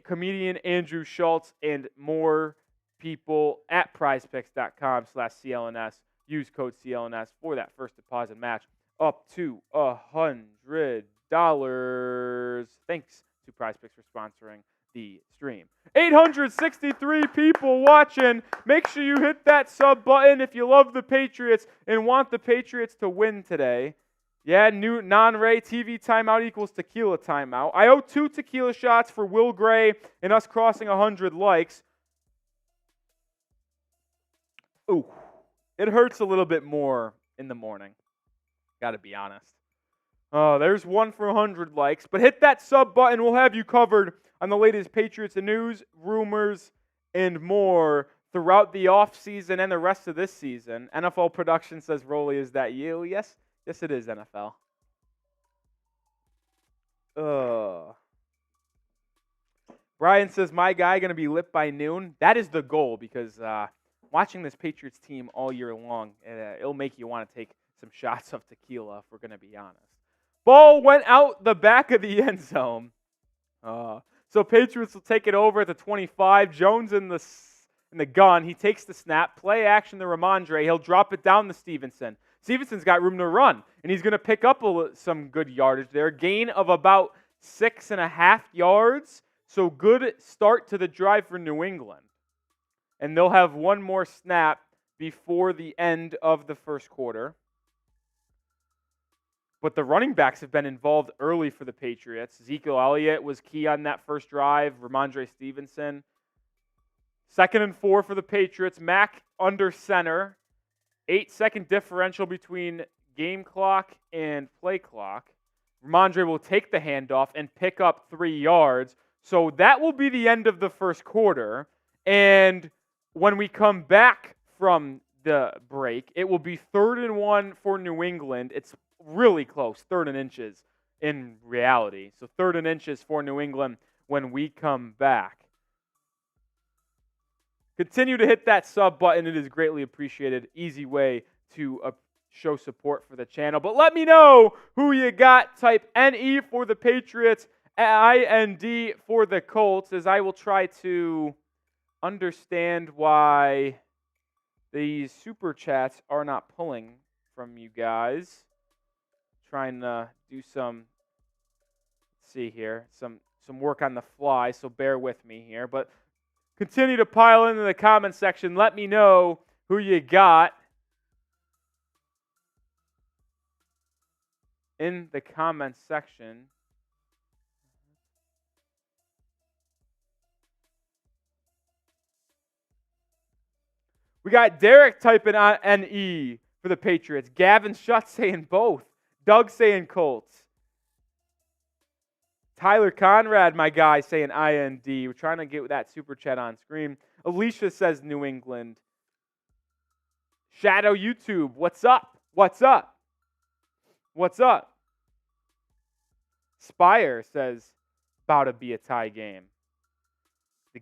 comedian Andrew Schultz, and more people at prizepicks.com/CLNS. Use code CLNS for that first deposit match up to $100. Thanks to Prize Picks for sponsoring the stream. 863 people watching. Make sure you hit that sub button if you love the Patriots and want the Patriots to win today. Yeah, new non-Ray TV timeout equals tequila timeout. I owe 2 tequila shots for Will Gray and us crossing 100 likes. Ooh. It hurts a little bit more in the morning. Got to be honest. Oh, there's 1 for 100 likes. But hit that sub button. We'll have you covered on the latest Patriots news, rumors, and more throughout the offseason and the rest of this season. NFL Production says, Rolly, is that you? Yes, it is, NFL. Brian says, my guy going to be lit by noon. That is the goal because watching this Patriots team all year long, it'll make you want to take some shots of tequila, if we're going to be honest. Ball went out the back of the end zone. So Patriots will take it over at the 25. Jones in the in the gun. He takes the snap, play action to Ramondre. He'll drop it down to Stevenson. Stevenson's got room to run, and he's going to pick up some good yardage there. Gain of about 6.5 yards. So good start to the drive for New England. And they'll have one more snap before the end of the first quarter. But the running backs have been involved early for the Patriots. Ezekiel Elliott was key on that first drive. Ramondre Stevenson. 2nd and 4 for the Patriots. Mack under center. 8-second differential between game clock and play clock. Ramondre will take the handoff and pick up 3 yards. So that will be the end of the first quarter. And when we come back from the break, it will be 3rd and 1 for New England. It's really close, 3rd and inches in reality. So 3rd and inches for New England when we come back. Continue to hit that sub button. It is greatly appreciated. Easy way to show support for the channel. But let me know who you got. Type NE for the Patriots, IND for the Colts, as I will try to understand why these super chats are not pulling from you guys. Trying to do some, let's see here, some work on the fly, so bear with me here. But continue to pile into the comment section. Let me know who you got in the comment section. We got Derek typing on NE for the Patriots. Gavin Schutt saying both. Doug saying Colts. Tyler Conrad, my guy, saying IND. We're trying to get that super chat on screen. Alicia says New England. Shadow YouTube, what's up? What's up? What's up? Spire says, about to be a tie game.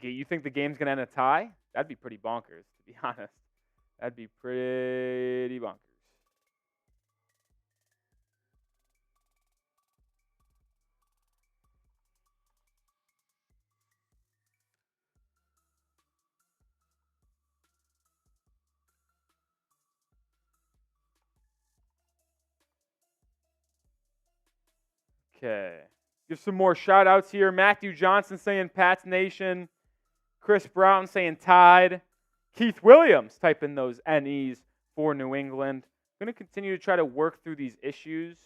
You think the game's going to end a tie? That'd be pretty bonkers, to be honest. That'd be pretty bonkers. Okay. Give some more shout-outs here. Matthew Johnson saying Pats Nation. Chris Brown saying Tide. Keith Williams typing those NEs for New England. I'm going to continue to try to work through these issues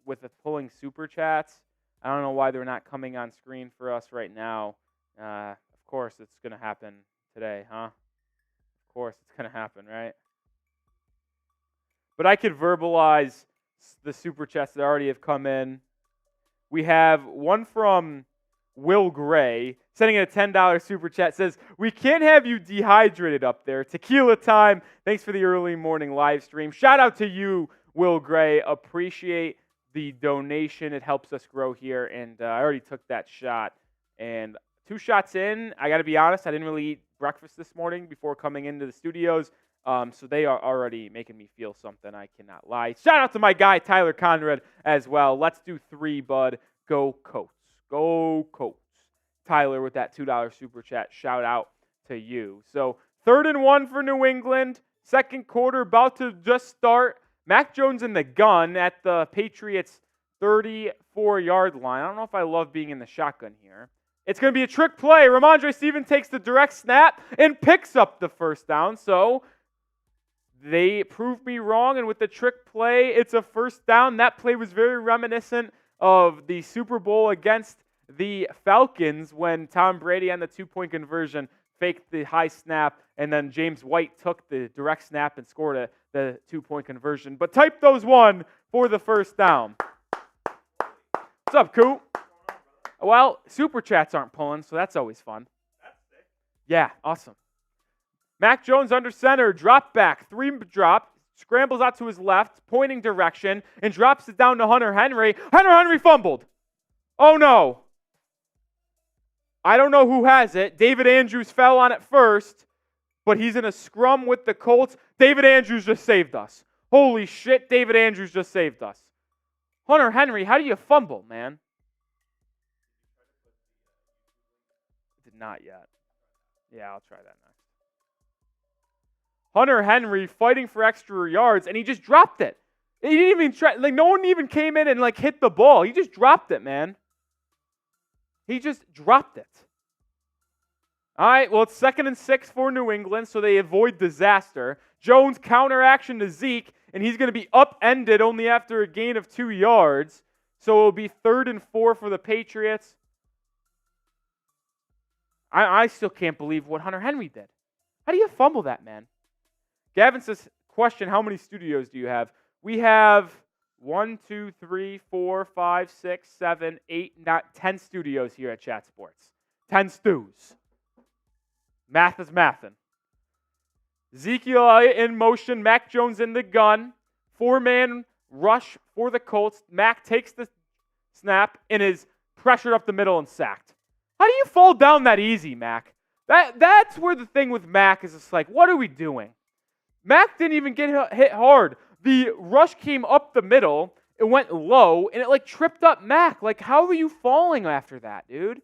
with the pulling super chats. I don't know why they're not coming on screen for us right now. Of course, it's going to happen today, huh? Of course, it's going to happen, right? But I could verbalize the super chats that already have come in. We have one from Will Gray sending in a $10 super chat. Says, we can't have you dehydrated up there. Tequila time. Thanks for the early morning live stream. Shout out to you, Will Gray. Appreciate the donation. It helps us grow here. And I already took that shot. And 2 shots in, I got to be honest, I didn't really eat breakfast this morning before coming into the studios. So they are already making me feel something. I cannot lie. Shout out to my guy, Tyler Conrad, as well. Let's do 3, bud. Go Colts. Go Colts. Tyler with that $2 super chat. Shout out to you. So 3rd and 1 for New England. 2nd quarter about to just start. Mac Jones in the gun at the Patriots' 34-yard line. I don't know if I love being in the shotgun here. It's going to be a trick play. Ramondre Stevenson takes the direct snap and picks up the first down. So they proved me wrong, and with the trick play, it's a first down. That play was very reminiscent of the Super Bowl against the Falcons when Tom Brady on the 2-point conversion faked the high snap, and then James White took the direct snap and scored the 2-point conversion. But type those 1 for the first down. What's up, Coop? Well, super chats aren't pulling, so that's always fun. Yeah, awesome. Mac Jones under center, drop back, 3 drop, scrambles out to his left, pointing direction, and drops it down to Hunter Henry. Hunter Henry fumbled. Oh, no. I don't know who has it. David Andrews fell on it first, but he's in a scrum with the Colts. David Andrews just saved us. Holy shit, David Andrews just saved us. Hunter Henry, how do you fumble, man? Did not yet. Yeah, I'll try that next. Hunter Henry fighting for extra yards, and he just dropped it. He didn't even try. Like, no one even came in and, like, hit the ball. He just dropped it, man. He just dropped it. All right, well, it's 2nd and 6 for New England, so they avoid disaster. Jones counter action to Zeke, and he's going to be upended only after a gain of 2 yards. So it'll be 3rd and 4 for the Patriots. I still can't believe what Hunter Henry did. How do you fumble that, man? Gavin says, question, how many studios do you have? We have 1, 2, 3, 4, 5, 6, 7, 8, 10 studios here at Chat Sports. 10 stews. Math is mathin'. Ezekiel in motion. Mac Jones in the gun. 4-man rush for the Colts. Mac takes the snap and is pressured up the middle and sacked. How do you fall down that easy, Mac? That's where the thing with Mac is just like, what are we doing? Mac didn't even get hit hard. The rush came up the middle. It went low, and it, like, tripped up Mac. Like, how are you falling after that, dude?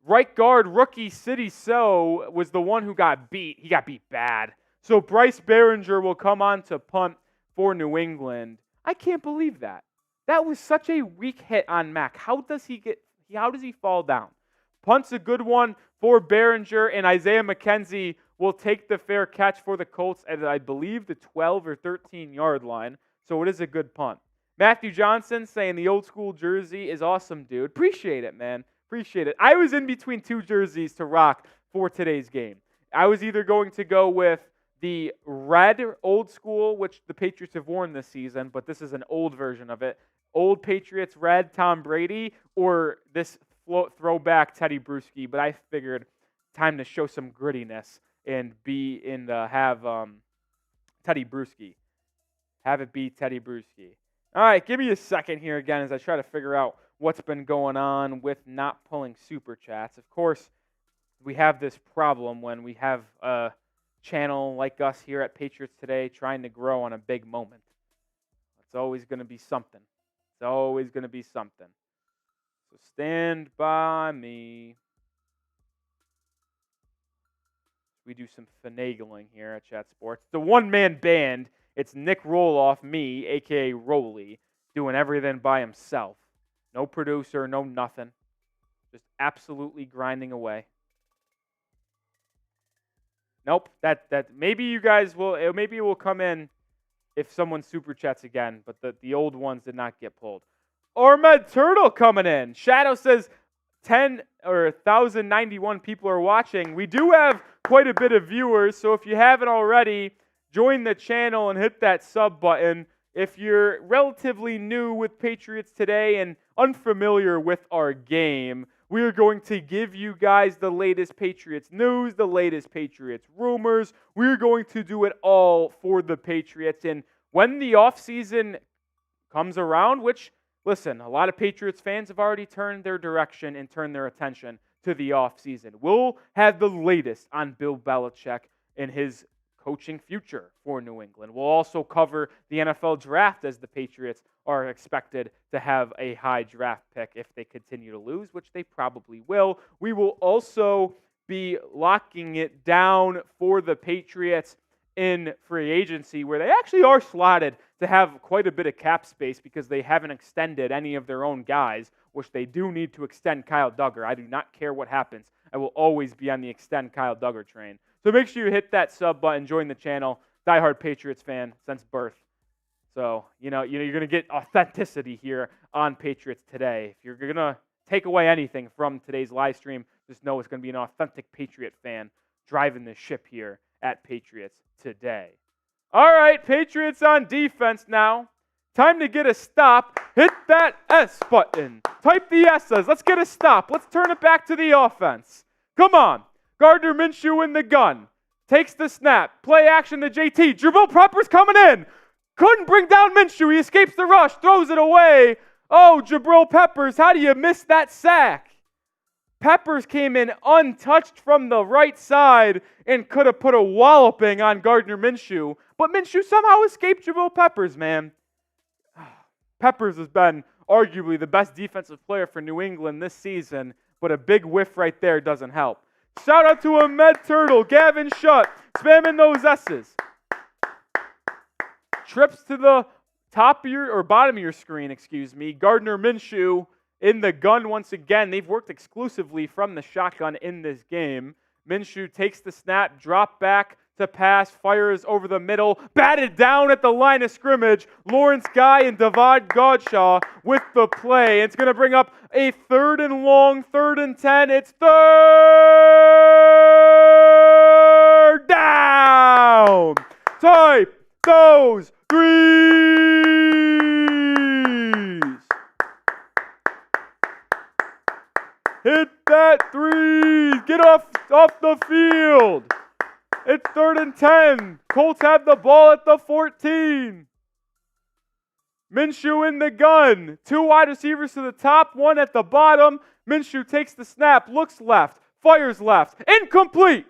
Right guard, rookie City So was the one who got beat. He got beat bad. So Bryce Behringer will come on to punt for New England. I can't believe that. That was such a weak hit on Mac. How does he fall down? Punt's a good one for Behringer, and Isaiah McKenzie will take the fair catch for the Colts at, I believe, the 12 or 13-yard line. So it is a good punt. Matthew Johnson saying the old school jersey is awesome, dude. Appreciate it, man. Appreciate it. I was in between 2 jerseys to rock for today's game. I was either going to go with the red old school, which the Patriots have worn this season, but this is an old version of it. Old Patriots red Tom Brady, or this throwback Teddy Bruschi. But I figured time to show some grittiness and have Teddy Bruschi. Have it be Teddy Bruschi. All right, give me a second here again as I try to figure out what's been going on with not pulling super chats. Of course, we have this problem when we have a channel like us here at Patriots Today trying to grow on a big moment. It's always going to be something. It's always going to be something. So stand by me. We do some finagling here at Chat Sports. The one-man band. It's Nic Rohloff, me, a.k.a. Roly, doing everything by himself. No producer, no nothing. Just absolutely grinding away. Nope. That maybe you guys will. Maybe it will come in if someone super chats again. But the old ones did not get pulled. Ahmed Turtle coming in. Shadow says 1,091 people are watching. We do have quite a bit of viewers. So if you haven't already, join the channel and hit that sub button. If you're relatively new with Patriots Today and unfamiliar with our game, we are going to give you guys the latest Patriots news, the latest Patriots rumors. We're going to do it all for the Patriots. And when the offseason comes around, which, listen, a lot of Patriots fans have already turned their direction and turned their attention to the offseason. We'll have the latest on Bill Belichick and his coaching future for New England. We'll also cover the NFL draft as the Patriots are expected to have a high draft pick if they continue to lose, which they probably will. We will also be locking it down for the Patriots in free agency, where they actually are slotted to have quite a bit of cap space because they haven't extended any of their own guys, which they do need to extend Kyle Duggar. I do not care what happens. I will always be on the extend Kyle Duggar train. So make sure you hit that sub button, join the channel. Diehard Patriots fan since birth. So, you're going to get authenticity here on Patriots Today. If you're going to take away anything from today's live stream, just know it's going to be an authentic Patriot fan driving the ship here at Patriots Today. All right, Patriots on defense now. Time to get a stop. Hit that S button. Type the S's. Let's get a stop. Let's turn it back to the offense. Come on. Gardner Minshew in the gun. Takes the snap. Play action to JT. Jabril Peppers coming in. Couldn't bring down Minshew. He escapes the rush. Throws it away. Oh, Jabril Peppers, how do you miss that sack? Peppers came in untouched from the right side and could have put a walloping on Gardner Minshew. But Minshew somehow escaped Jabril Peppers, man. Peppers has been arguably the best defensive player for New England this season, but a big whiff right there doesn't help. Shout out to Ahmed Turtle, Gavin Shutt, spamming those S's. trips to the top of your, or bottom of your screen, Gardner Minshew in the gun once again. They've worked exclusively from the shotgun in this game. Minshew takes the snap, drop back to pass, fires over the middle, batted down at the line of scrimmage. Lawrence Guy and Davad Godshaw with the play. It's going to bring up a 3rd and long, 3rd and 10. It's 3rd down. Type those threes. Hit that three. Get off the field. It's 3rd and 10. Colts have the ball at the 14. Minshew in the gun. 2 wide receivers to the top, 1 at the bottom. Minshew takes the snap, looks left, fires left. Incomplete.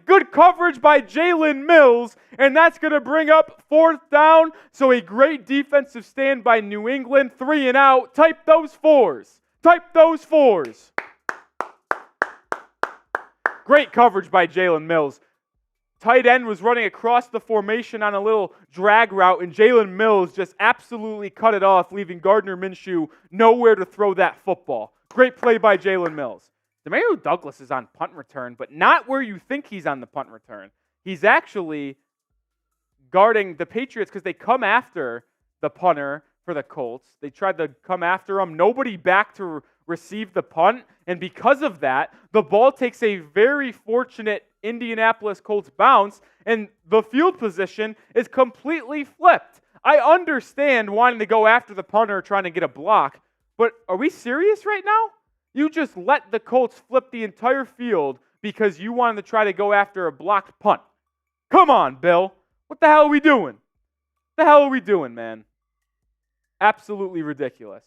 Good coverage by Jalen Mills, and that's going to bring up 4th down. So a great defensive stand by New England. 3 and out. Type those fours. Great coverage by Jalen Mills. Tight end was running across the formation on a little drag route, and Jalen Mills just absolutely cut it off, leaving Gardner Minshew nowhere to throw that football. Great play by Jalen Mills. Demario Douglas is on punt return, but not where you think he's on the punt return. He's actually guarding the Patriots because they come after the punter for the Colts. They tried to come after him. Nobody back to receive the punt, and because of that, the ball takes a very fortunate Indianapolis Colts bounce, and the field position is completely flipped. I understand wanting to go after the punter trying to get a block, but are we serious right now? You just let the Colts flip the entire field because you wanted to try to go after a blocked punt. Come on, Bill. What the hell are we doing? What the hell are we doing, man? Absolutely ridiculous.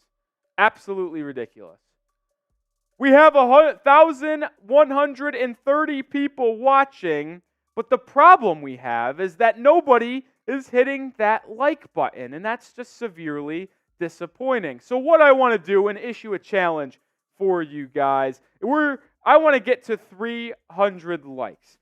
We have 1,130 people watching, but the problem we have is that nobody is hitting that like button, and that's just severely disappointing. So what I want to do and issue a challenge for you guys, I want to get to 300 likes,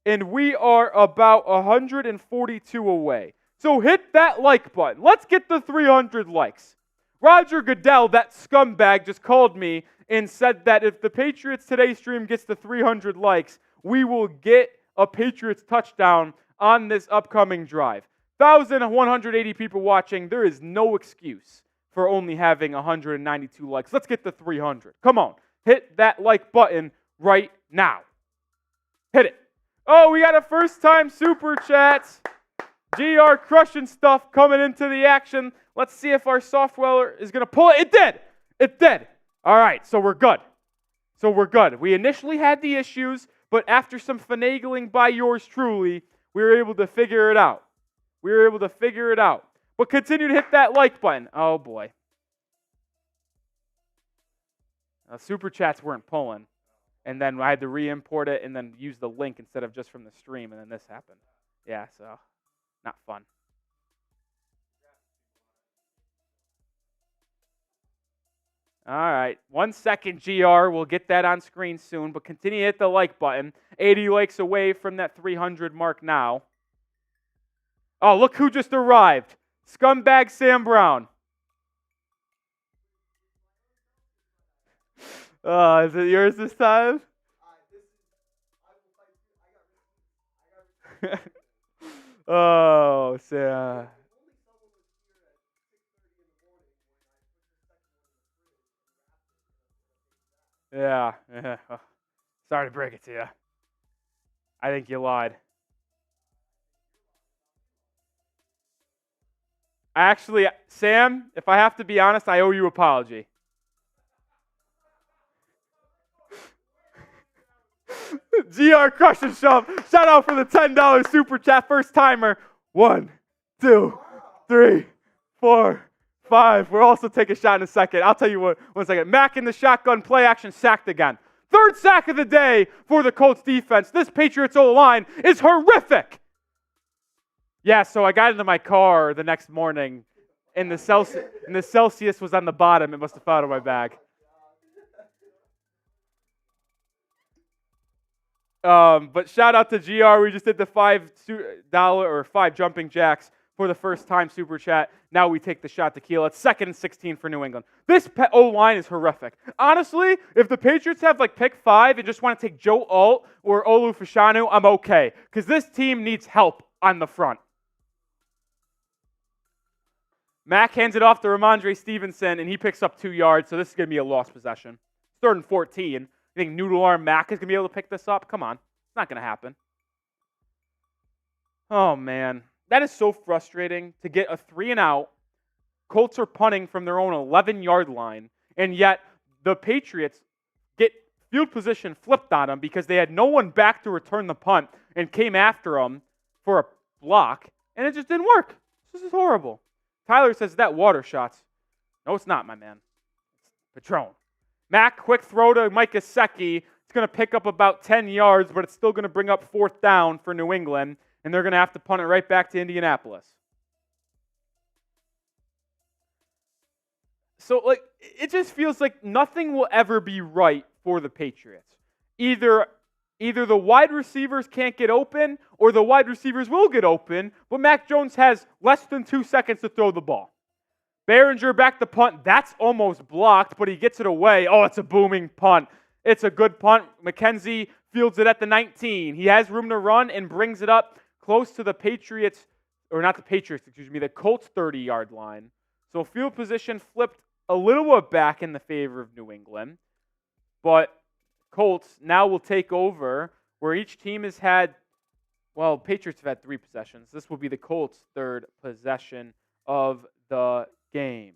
and we are about 142 away. So hit that like button. Let's get the 300 likes. Roger Goodell, that scumbag, just called me and said that if the Patriots Today stream gets to 300 likes, we will get a Patriots touchdown on this upcoming drive. 1,180 people watching. There is no excuse for only having 192 likes. Let's get to 300. Come on. Hit that like button right now. Hit it. Oh, we got a first-time super chat. GR crushing stuff coming into the action. Let's see if our software is going to pull it. It did. All right, so we're good. We initially had the issues, but after some finagling by yours truly, we were able to figure it out. But continue to hit that like button. Oh, boy. Super chats weren't pulling. And then I had to re-import it and then use the link instead of just from the stream, and then this happened. Yeah, so not fun. All right, 1 second, GR. We'll get that on screen soon, but continue to hit the like button. 80 likes away from that 300 mark now. Oh, look who just arrived. Scumbag Sam Brown. Is it yours this time? Oh, Sam. Yeah. Sorry to break it to you. I think you lied. Actually, Sam, if I have to be honest, I owe you an apology. GR Crush and Shove. Shout out for the $10 super chat first timer. 1, 2, 3, 4, 5. We'll also take a shot in a second. I'll tell you what, 1 second. Mack in the shotgun play action, sacked again. 3rd sack of the day for the Colts defense. This Patriots O-line is horrific. Yeah, so I got into my car the next morning, and the Celsius was on the bottom. It must have fell out of my bag. But shout out to GR. We just did the $5 or 5 jumping jacks for the first time super chat. Now we take the shot tequila. It's 2nd and 16 for New England. This O-line is horrific. Honestly, if the Patriots have like pick 5 and just want to take Joe Alt or Olu Fashanu, I'm okay. Because this team needs help on the front. Mack hands it off to Ramondre Stevenson, and he picks up 2 yards, so this is going to be a lost possession. 3rd and 14. You think Noodle Arm Mack is going to be able to pick this up? Come on. It's not going to happen. Oh, man. That is so frustrating to get a 3 and out. Colts are punting from their own 11-yard line, and yet the Patriots get field position flipped on them because they had no one back to return the punt and came after them for a block, and it just didn't work. This is horrible. Tyler says that water shots. No, it's not, my man. It's Patron. Mack, quick throw to Mike Gesicki. It's going to pick up about 10 yards, but it's still going to bring up 4th down for New England, and they're going to have to punt it right back to Indianapolis. So, it just feels like nothing will ever be right for the Patriots. Either the wide receivers can't get open or the wide receivers will get open, but Mac Jones has less than 2 seconds to throw the ball. Behringer back to punt. That's almost blocked, but he gets it away. Oh, it's a booming punt. It's a good punt. McKenzie fields it at the 19. He has room to run and brings it up close to the Patriots, or not the Patriots, excuse me, the Colts 30-yard line. So field position flipped a little bit back in the favor of New England, but Colts now will take over where each team has had, well, Patriots have had 3 possessions. This will be the Colts' 3rd possession of the game.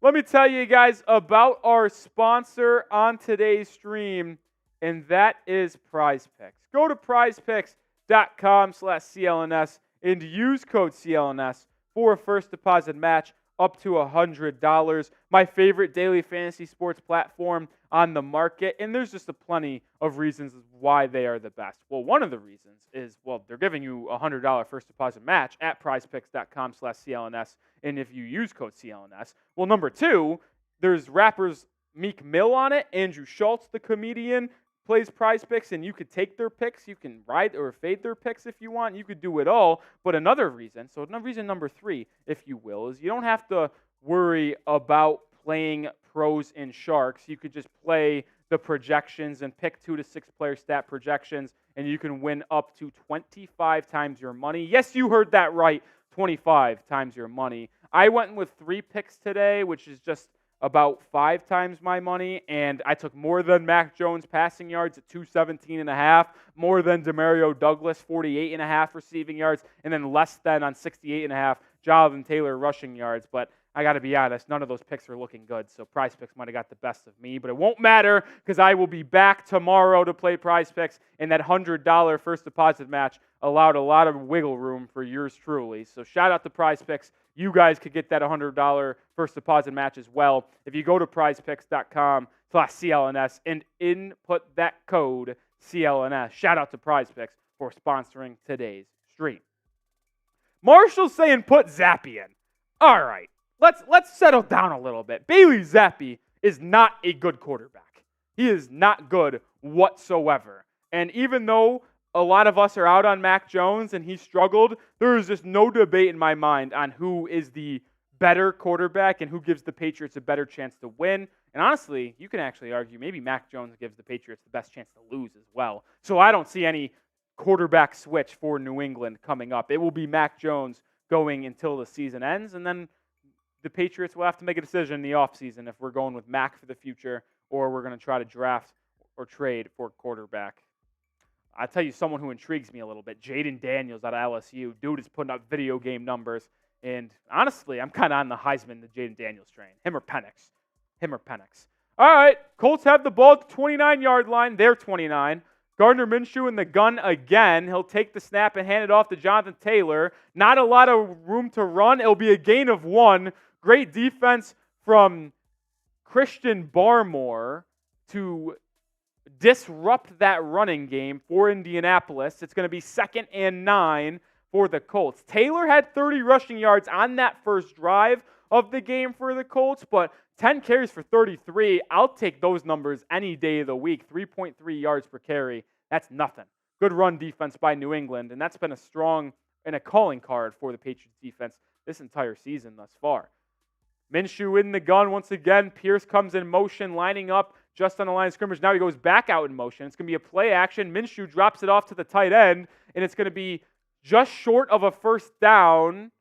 Let me tell you guys about our sponsor on today's stream, and that is Prize Picks. Go to prizepicks.com/CLNS and use code CLNS for a first deposit match up to $100. My favorite daily fantasy sports platform on the market, and there's just a plenty of reasons why they are the best. Well, one of the reasons is, well, they're giving you a $100 first deposit match at prizepicks.com/CLNS, and if you use code CLNS. Well, number 2, there's rappers Meek Mill on it. Andrew Schultz, the comedian, plays Prize Picks, and you could take their picks. You can ride or fade their picks if you want. You could do it all. But another reason, so reason number 3, if you will, is you don't have to worry about playing pros and sharks. You could just play the projections and pick 2 to 6 player stat projections, and you can win up to 25 times your money. Yes, you heard that right, 25 times your money. I went with 3 picks today, which is just about 5 times my money, and I took more than Mac Jones passing yards at 217.5, more than Demario Douglas 48.5 receiving yards, and then less than on 68.5 Jonathan Taylor rushing yards. But I got to be honest, none of those picks are looking good, so Prize Picks might have got the best of me, but it won't matter because I will be back tomorrow to play Prize Picks, and that $100 first deposit match allowed a lot of wiggle room for yours truly. So shout out to Prize Picks. You guys could get that $100 first deposit match as well if you go to prizepicks.com/CLNS and input that code CLNS. Shout out to Prize Picks for sponsoring today's stream. Marshall's saying put Zappe in. All right, let's settle down a little bit. Bailey Zappe is not a good quarterback. He is not good whatsoever. And even though a lot of us are out on Mac Jones and he struggled, there is just no debate in my mind on who is the better quarterback and who gives the Patriots a better chance to win. And honestly, you can actually argue maybe Mac Jones gives the Patriots the best chance to lose as well. So I don't see any quarterback switch for New England coming up. It will be Mac Jones going until the season ends, and then the Patriots will have to make a decision in the offseason if we're going with Mac for the future or we're going to try to draft or trade for a quarterback. I'll tell you someone who intrigues me a little bit, Jaden Daniels out of LSU. Dude is putting up video game numbers, and honestly, I'm kind of on the Heisman, the Jaden Daniels train. Him or Penix. All right, Colts have the ball at the 29-yard line. They're 29. Gardner Minshew in the gun again. He'll take the snap and hand it off to Jonathan Taylor. Not a lot of room to run. It'll be a gain of 1. Great defense from Christian Barmore to disrupt that running game for Indianapolis. It's going to be 2nd and 9 for the Colts. Taylor had 30 rushing yards on that first drive of the game for the Colts, but 10 carries for 33. I'll take those numbers any day of the week. 3.3 yards per carry. That's nothing. Good run defense by New England, and that's been a strong and a calling card for the Patriots defense this entire season thus far. Minshew in the gun once again. Pierce comes in motion, lining up just on the line of scrimmage. Now he goes back out in motion. It's going to be a play action. Minshew drops it off to the tight end, and it's going to be just short of a first down.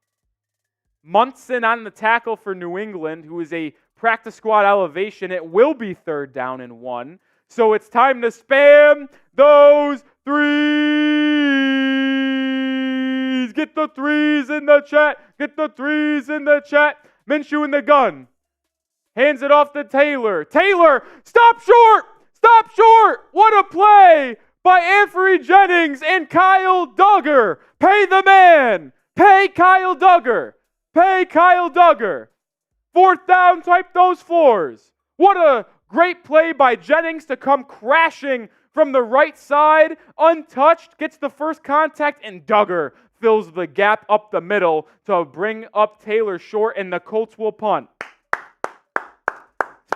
Munson on the tackle for New England, who is a practice squad elevation. It will be 3rd down and 1. So it's time to spam those threes. Get the threes in the chat. Get the threes in the chat. Minshew in the gun. Hands it off to Taylor. Taylor, stop short. Stop short. What a play by Anthony Jennings and Kyle Duggar. Pay the man. Pay Kyle Duggar. Pay Kyle Duggar. 4th down, type those floors. What a great play by Jennings to come crashing from the right side, untouched, gets the first contact, and Duggar fills the gap up the middle to bring up Taylor short, and the Colts will punt.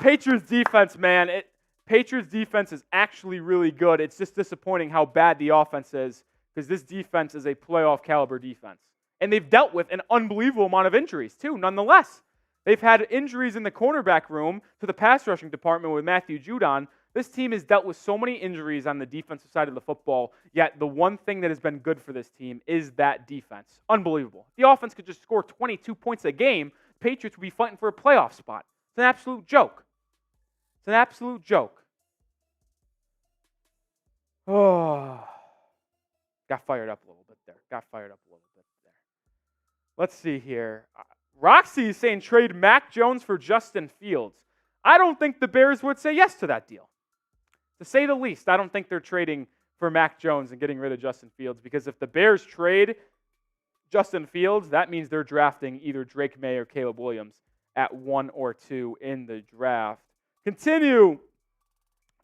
Patriots defense, man. Patriots defense is actually really good. It's just disappointing how bad the offense is, because this defense is a playoff caliber defense. And they've dealt with an unbelievable amount of injuries, too, nonetheless. They've had injuries in the cornerback room to the pass rushing department with Matthew Judon. This team has dealt with so many injuries on the defensive side of the football, yet the one thing that has been good for this team is that defense. Unbelievable. If the offense could just score 22 points a game, the Patriots would be fighting for a playoff spot. It's an absolute joke. It's an absolute joke. Oh, got fired up a little bit there. Let's see here. Roxy is saying trade Mac Jones for Justin Fields. I don't think the Bears would say yes to that deal. To say the least, I don't think they're trading for Mac Jones and getting rid of Justin Fields, because if the Bears trade Justin Fields, that means they're drafting either Drake May or Caleb Williams at 1 or 2 in the draft. Continue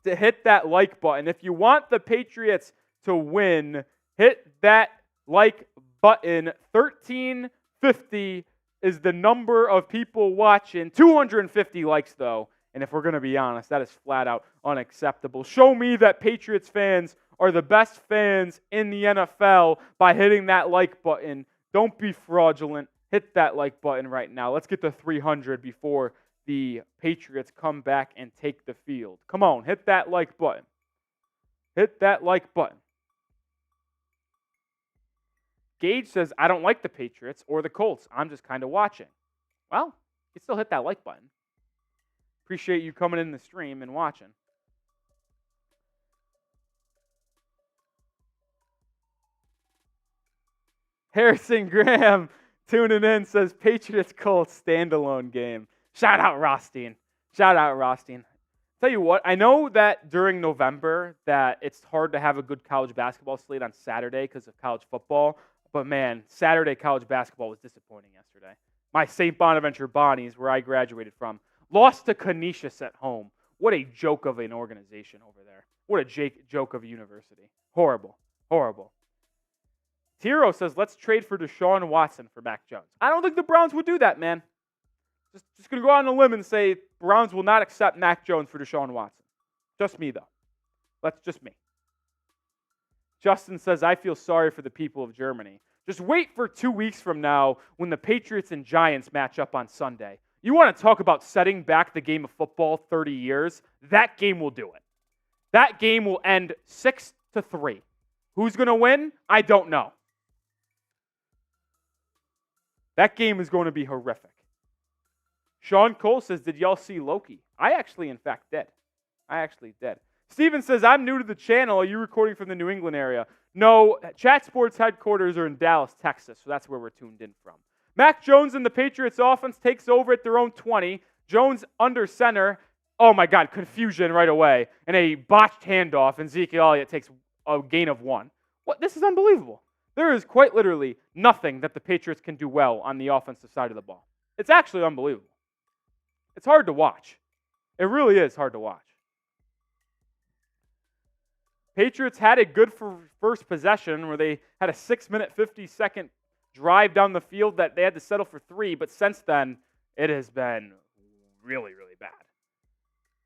to hit that like button. If you want the Patriots to win, hit that like button. 1350 is the number of people watching. 250 likes, though. And if we're going to be honest, that is flat out unacceptable. Show me that Patriots fans are the best fans in the NFL by hitting that like button. Don't be fraudulent. Hit that like button right now. Let's get to 300 before the Patriots come back and take the field. Come on, hit that like button. Hit that like button. Gage says, I don't like the Patriots or the Colts. I'm just kind of watching. Well, you can still hit that like button. Appreciate you coming in the stream and watching. Harrison Graham tuning in says, Patriots Colts standalone game. Shout out Rothstein. Shout out Rothstein. Tell you what, I know that during November that it's hard to have a good college basketball slate on Saturday because of college football. But man, Saturday college basketball was disappointing yesterday. My St. Bonaventure Bonnies, where I graduated from, lost to Canisius at home. What a joke of an organization over there. What a joke of a university. Horrible. Horrible. Tiro says, let's trade for Deshaun Watson for Mac Jones. I don't think the Browns would do that, man. Just going to go out on a limb and say Browns will not accept Mac Jones for Deshaun Watson. Just me, though. That's just me. Justin says, I feel sorry for the people of Germany. Just wait for 2 weeks from now when the Patriots and Giants match up on Sunday. You want to talk about setting back the game of football 30 years? That game will do it. That game will end 6-3. Who's going to win? I don't know. That game is going to be horrific. Sean Cole says, did y'all see Loki? I actually, in fact, did. Steven says, I'm new to the channel. Are you recording from the New England area? No, Chat Sports headquarters are in Dallas, Texas, so that's where we're tuned in from. Mac Jones and the Patriots offense takes over at their own 20. Jones under center. Oh, my God, confusion right away. And a botched handoff, and Zeke Elliott takes a gain of 1. What? This is unbelievable. There is quite literally nothing that the Patriots can do well on the offensive side of the ball. It's actually unbelievable. It's hard to watch. It really is hard to watch. Patriots had a good first possession where they had a 6-minute, 50-second drive down the field that they had to settle for 3, but since then, it has been really, really bad.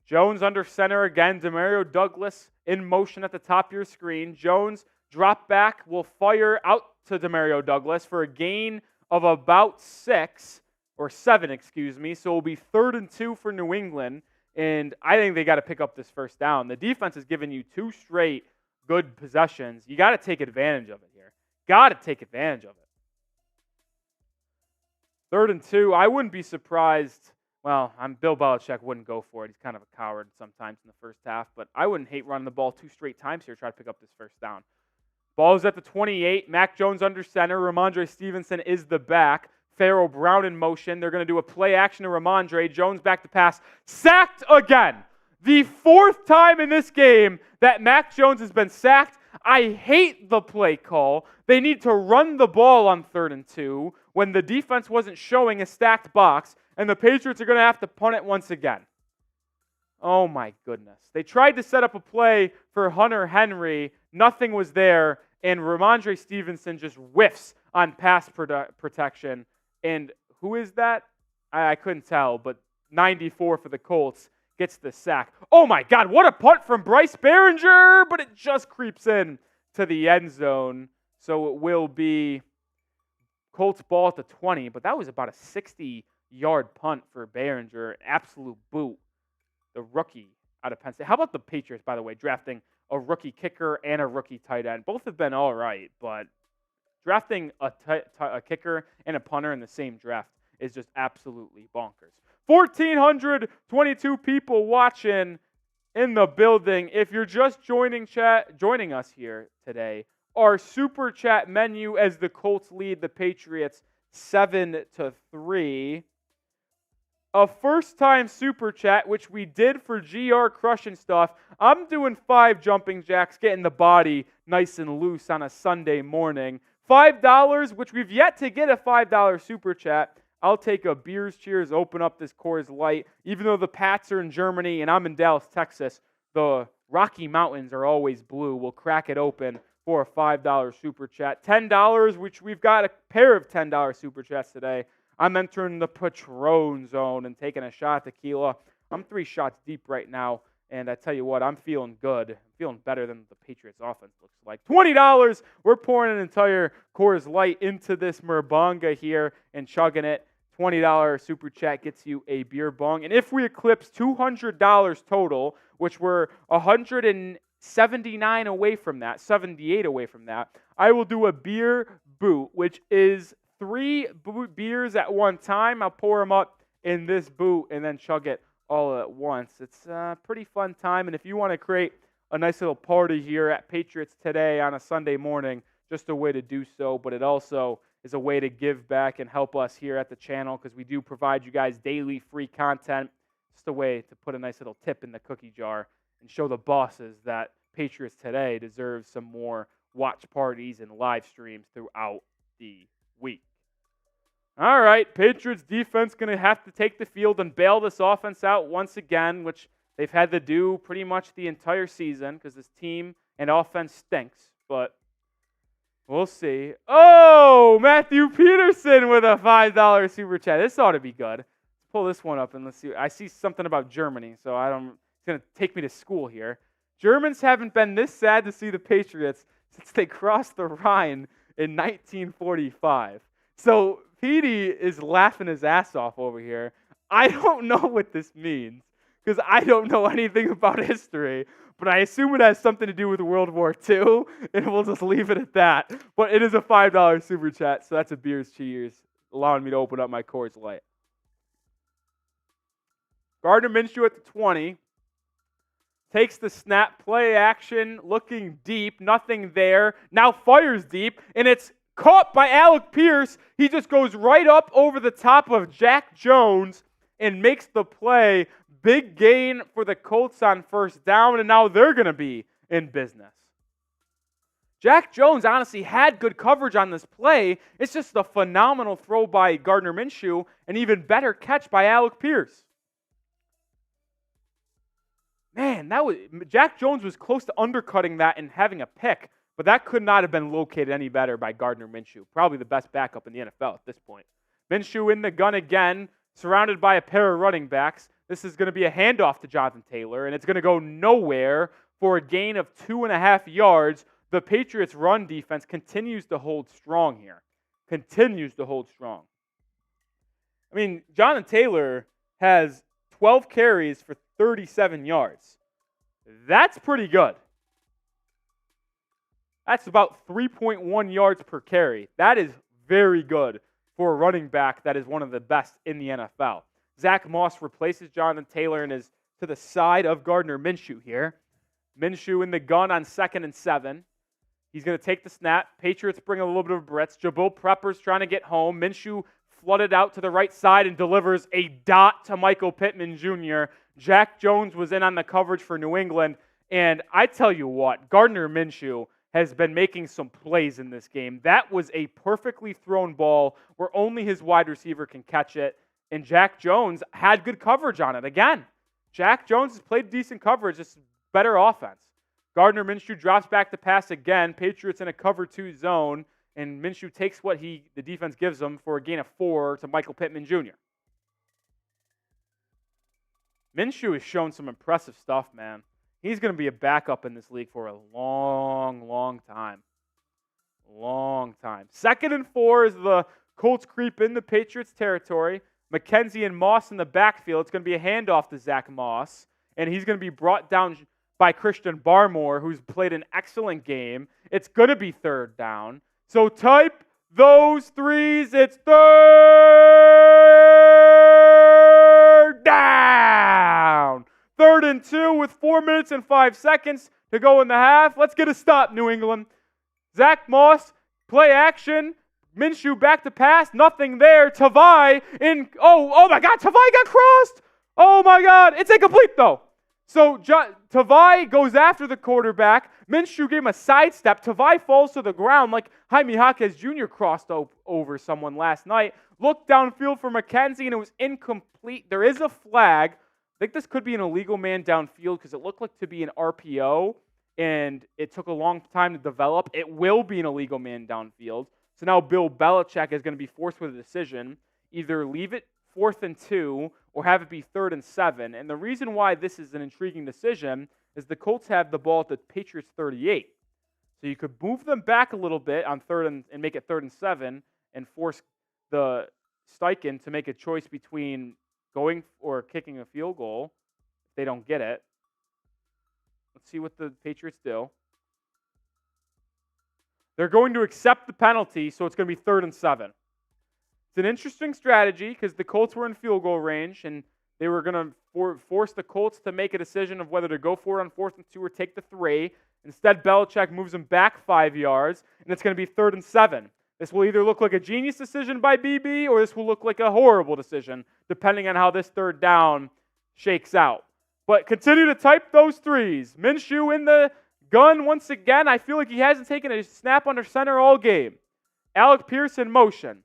Jones under center again. Demario Douglas in motion at the top of your screen. Jones Drop back will fire out to Demario Douglas for a gain of about 7, so it'll be 3rd and 2 for New England, and I think they got to pick up this first down. The defense has given you 2 straight good possessions. You got to take advantage of it here. Got to take advantage of it. 3rd and 2, I wouldn't be surprised. Well, Bill Belichick wouldn't go for it. He's kind of a coward sometimes in the first half, but I wouldn't hate running the ball 2 straight times here to try to pick up this first down. Ball's at the 28. Mac Jones under center. Ramondre Stevenson is the back. Pharaoh Brown in motion. They're going to do a play action to Ramondre. Jones back to pass. Sacked again. The 4th time in this game that Mac Jones has been sacked. I hate the play call. They need to run the ball on 3rd and 2 when the defense wasn't showing a stacked box, and the Patriots are going to have to punt it once again. Oh my goodness. They tried to set up a play for Hunter Henry. Nothing was there, and Ramondre Stevenson just whiffs on pass protection. And who is that? I couldn't tell, but 94 for the Colts gets the sack. Oh my God, what a punt from Bryce Behringer, but it just creeps in to the end zone. So it will be Colts ball at the 20, but that was about a 60-yard punt for Behringer, an absolute boot. The rookie out of Penn State. How about the Patriots, by the way, drafting a rookie kicker and a rookie tight end? Both have been all right, but drafting a kicker and a punter in the same draft is just absolutely bonkers. 1,422 people watching in the building. If you're just joining us here today, our Super Chat menu as the Colts lead the Patriots 7-3. A first-time Super Chat, which we did for GR Crushing Stuff. I'm doing 5 jumping jacks, getting the body nice and loose on a Sunday morning. $5, which we've yet to get a $5 Super Chat. I'll take a beers cheers, open up this Coors Light. Even though the Pats are in Germany and I'm in Dallas, Texas, the Rocky Mountains are always blue. We'll crack it open for a $5 Super Chat. $10, which we've got a pair of $10 Super Chats today. I'm entering the Patron zone and taking a shot of tequila. I'm 3 shots deep right now, and I tell you what, I'm feeling good. I'm feeling better than the Patriots offense looks like. $20, we're pouring an entire Coors Light into this Merbonga here and chugging it. $20 Super Chat gets you a beer bong. And if we eclipse $200 total, which we're 179 away from that, 78 away from that, I will do a beer boot, which is 3 beers at one time. I'll pour them up in this boot and then chug it all at once. It's a pretty fun time, and if you want to create a nice little party here at Patriots Today on a Sunday morning, just a way to do so, but it also is a way to give back and help us here at the channel because we do provide you guys daily free content. Just a way to put a nice little tip in the cookie jar and show the bosses that Patriots Today deserves some more watch parties and live streams throughout the week. All right, Patriots defense going to have to take the field and bail this offense out once again, which they've had to do pretty much the entire season because this team and offense stinks, but we'll see. Oh, Matthew Peterson with a $5 Super Chat. This ought to be good. Let's pull this one up and let's see. I see something about Germany, so it's going to take me to school here. Germans haven't been this sad to see the Patriots since they crossed the Rhine in 1945. So Petey is laughing his ass off over here. I don't know what this means because I don't know anything about history, but I assume it has something to do with World War II, and we'll just leave it at that. But it is a $5 Super Chat, so that's a beers cheers, allowing me to open up my Coors Light. Gardner Minshew at the 20. Takes the snap, play action, looking deep, nothing there. Now fires deep, and it's caught by Alec Pierce. He just goes right up over the top of Jack Jones and makes the play. Big gain for the Colts on first down, and now they're going to be in business. Jack Jones honestly had good coverage on this play. It's just a phenomenal throw by Gardner Minshew, an even better catch by Alec Pierce. Man, Jack Jones was close to undercutting that and having a pick, but that could not have been located any better by Gardner Minshew. Probably the best backup in the NFL at this point. Minshew in the gun again, surrounded by a pair of running backs. This is going to be a handoff to Jonathan Taylor, and it's going to go nowhere for a gain of 2.5 yards. the Patriots' run defense continues to hold strong here. Continues to hold strong. I mean, Jonathan Taylor has 12 carries for 37 yards. That's pretty good. That's about 3.1 yards per carry. That is very good for a running back that is one of the best in the NFL. Zach Moss replaces Jonathan Taylor and is to the side of Gardner Minshew here. Minshew in the gun on 2nd and 7. He's going to take the snap. Patriots bring a little bit of blitz. Jabril Peppers trying to get home. Minshew flooded out to the right side and delivers a dot to Michael Pittman Jr. Jack Jones was in on the coverage for New England. And I tell you what, Gardner Minshew has been making some plays in this game. That was a perfectly thrown ball where only his wide receiver can catch it. And Jack Jones had good coverage on it. Again, Jack Jones has played decent coverage, just better offense. Gardner Minshew drops back to pass again. Patriots in a cover 2 zone, and Minshew takes what the defense gives him for a gain of 4 to Michael Pittman Jr. Minshew has shown some impressive stuff, man. He's going to be a backup in this league for a long, long time. Long time. 2nd and 4 as the Colts creep in the Patriots territory. McKenzie and Moss in the backfield. It's going to be a handoff to Zach Moss, and he's going to be brought down by Christian Barmore, who's played an excellent game. It's going to be 3rd down. So type those threes. It's 3rd down. 3rd and 2 with 4 minutes and 5 seconds to go in the half. Let's get a stop, New England. Zach Moss, play action. Minshew back to pass. Nothing there. Tavai in. Oh my God. Tavai got crossed. Oh my God. It's incomplete though. So Tavai goes after the quarterback. Minshew gave him a sidestep. Tavai falls to the ground like Jaime Jaquez Jr. crossed over someone last night. Looked downfield for McKenzie, and it was incomplete. There is a flag. I think this could be an illegal man downfield because it looked like to be an RPO, and it took a long time to develop. It will be an illegal man downfield. So now Bill Belichick is going to be forced with a decision. Either leave it 4th and 2 or have it be 3rd and 7. And the reason why this is an intriguing decision is the Colts have the ball at the Patriots 38. So you could move them back a little bit on 3rd and make it 3rd and 7 and force the Steichen to make a choice between going or kicking a field goal if they don't get it. Let's see what the Patriots do. They're going to accept the penalty, so it's going to be 3rd and 7. It's an interesting strategy because the Colts were in field goal range, and they were going to force the Colts to make a decision of whether to go for it on 4th and 2 or take the 3. Instead, Belichick moves them back 5 yards, and it's going to be 3rd and 7. This will either look like a genius decision by BB, or this will look like a horrible decision, depending on how this 3rd down shakes out. But continue to type those threes. Minshew in the gun once again. I feel like he hasn't taken a snap under center all game. Alec Pierce in motion.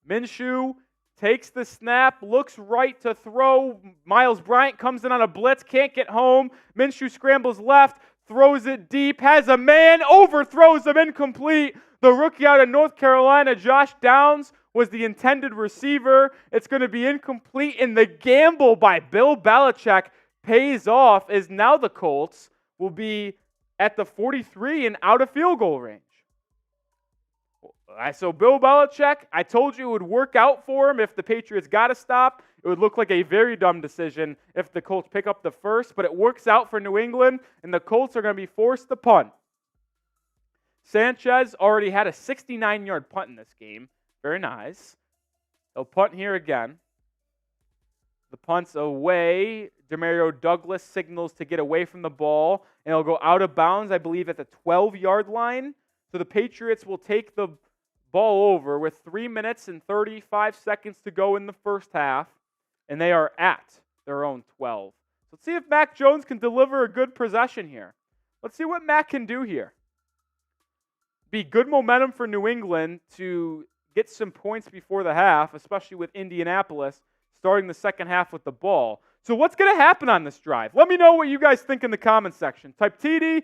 Minshew takes the snap, looks right to throw. Miles Bryant comes in on a blitz, can't get home. Minshew scrambles left, throws it deep, has a man, overthrows him, incomplete. The rookie out of North Carolina, Josh Downs, was the intended receiver. It's going to be incomplete, and the gamble by Bill Belichick pays off as now the Colts will be at the 43 and out of field goal range. So Bill Belichick, I told you it would work out for him if the Patriots got to stop. It would look like a very dumb decision if the Colts pick up the first, but it works out for New England, and the Colts are going to be forced to punt. Sanchez already had a 69-yard punt in this game. Very nice. They'll punt here again. The punt's away. Demario Douglas signals to get away from the ball, and it'll go out of bounds, I believe, at the 12-yard line. So the Patriots will take the ball over with 3 minutes and 35 seconds to go in the first half, and they are at their own 12. Let's see if Mac Jones can deliver a good possession here. Let's see what Mac can do here. Be good momentum for New England to get some points before the half, especially with Indianapolis starting the second half with the ball. So what's going to happen on this drive? Let me know what you guys think in the comments section. Type TD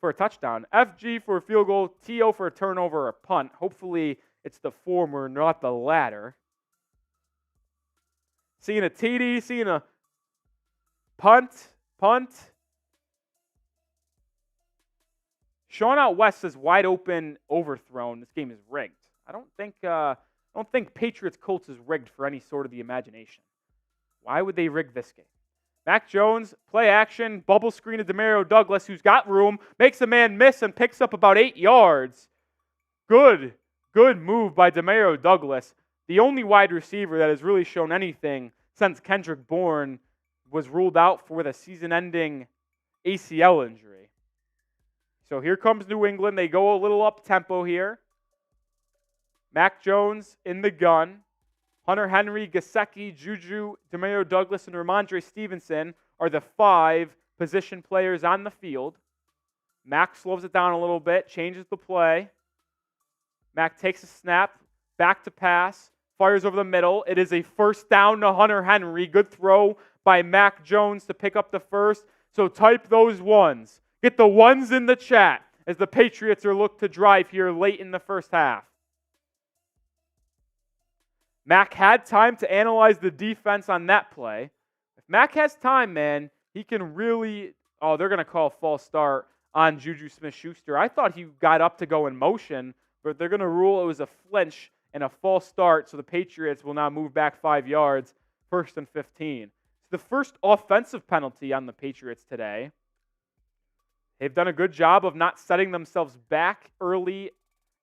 for a touchdown, FG for a field goal, TO for a turnover or a punt. Hopefully it's the former, not the latter. Seeing a TD, seeing a punt. Sean out west says wide open overthrown. This game is rigged. I don't think Patriots Colts is rigged for any sort of the imagination. Why would they rig this game? Mac Jones, play action, bubble screen to Demario Douglas, who's got room, makes a man miss and picks up about 8 yards. Good move by Demario Douglas. The only wide receiver that has really shown anything since Kendrick Bourne was ruled out for the season-ending ACL injury. So here comes New England. They go a little up-tempo here. Mac Jones in the gun. Hunter Henry, Gesicki, Juju, Demario Douglas, and Ramondre Stevenson are the 5 position players on the field. Mac slows it down a little bit, changes the play. Mac takes a snap, back to pass, fires over the middle. It is a first down to Hunter Henry. Good throw by Mac Jones to pick up the first. So type those ones. Get the ones in the chat as the Patriots are looked to drive here late in the first half. Mac had time to analyze the defense on that play. If Mac has time, man, he can really... Oh, they're going to call a false start on Juju Smith-Schuster. I thought he got up to go in motion, but they're going to rule it was a flinch and a false start, so the Patriots will now move back 5 yards, 1st and 15. It's the first offensive penalty on the Patriots today. They've done a good job of not setting themselves back early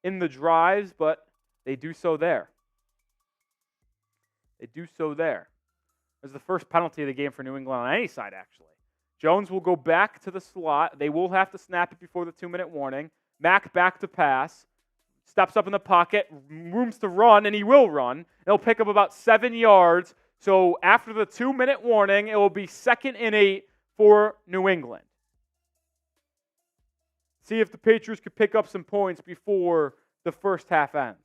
in the drives, but they do so there. They do so there. This is the first penalty of the game for New England on any side, actually. Jones will go back to the slot. They will have to snap it before the 2-minute warning. Mac back to pass. Steps up in the pocket, rooms to run, and he will run. He'll pick up about 7 yards. So after the 2-minute warning, it will be 2nd and 8 for New England. See if the Patriots could pick up some points before the first half ends.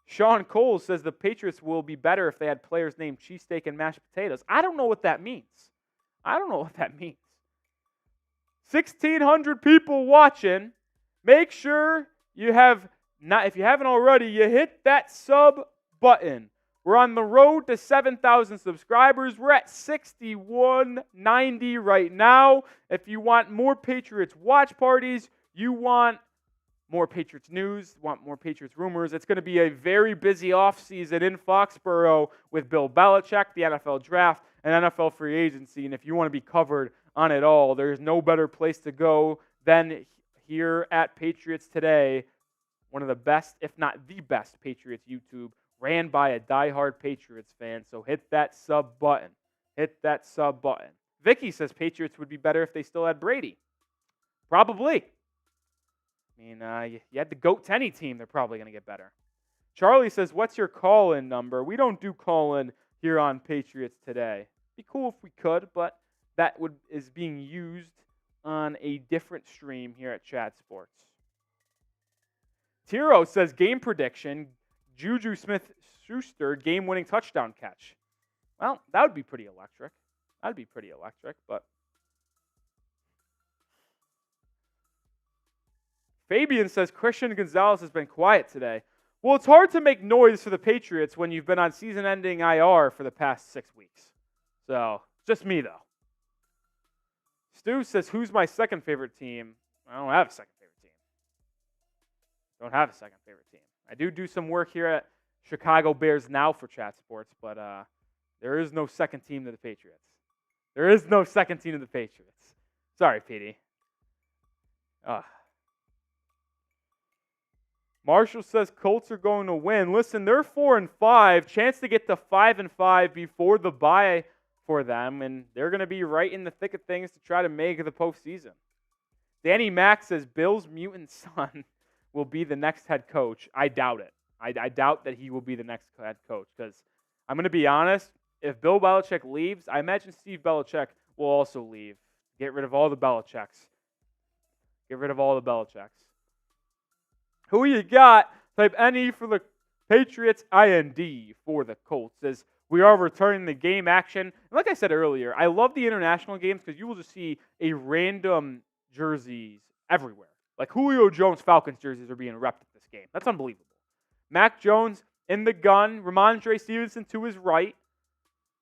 Sean Cole says the Patriots will be better if they had players named cheesesteak and mashed potatoes. I don't know what that means. 1,600 people watching. Make sure you have, if you haven't already, you hit that sub button. We're on the road to 7,000 subscribers. We're at 6,190 right now. If you want more Patriots watch parties, you want more Patriots news, want more Patriots rumors. It's going to be a very busy offseason in Foxborough with Bill Belichick, the NFL draft, and NFL free agency. And if you want to be covered on it all, there's no better place to go than here at Patriots Today, one of the best, if not the best, Patriots YouTube, ran by a diehard Patriots fan. So hit that sub button. Vicky says Patriots would be better if they still had Brady. Probably. I mean, you had the GOAT to any team, they're probably going to get better. Charlie says, what's your call-in number? We don't do call-in here on Patriots Today. Be cool if we could, but that is being used on a different stream here at Chat Sports. Tiro says, game prediction, Juju Smith-Schuster game-winning touchdown catch. Well, that would be pretty electric. But Fabian says Christian Gonzalez has been quiet today. Well, it's hard to make noise for the Patriots when you've been on season-ending IR for the past 6 weeks. So, just me, though. Stu says, who's my second favorite team? I don't have a second favorite team. I do some work here at Chicago Bears Now for Chat Sports, but there is no second team to the Patriots. Sorry, Petey. Marshall says Colts are going to win. Listen, they're 4-5. Chance to get to 5-5 before the bye for them, and they're going to be right in the thick of things to try to make the postseason. Danny Mack says Bill's mutant son will be the next head coach. I doubt it. I doubt that he will be the next head coach because I'm going to be honest, if Bill Belichick leaves, I imagine Steve Belichick will also leave. Get rid of all the Belichicks. Who you got? Type NE for the Patriots, IND for the Colts. Says we are returning the game action. And like I said earlier, I love the international games because you will just see a random jerseys everywhere. Like Julio Jones Falcons jerseys are being repped at this game. That's unbelievable. Mac Jones in the gun. Ramondre Stevenson to his right.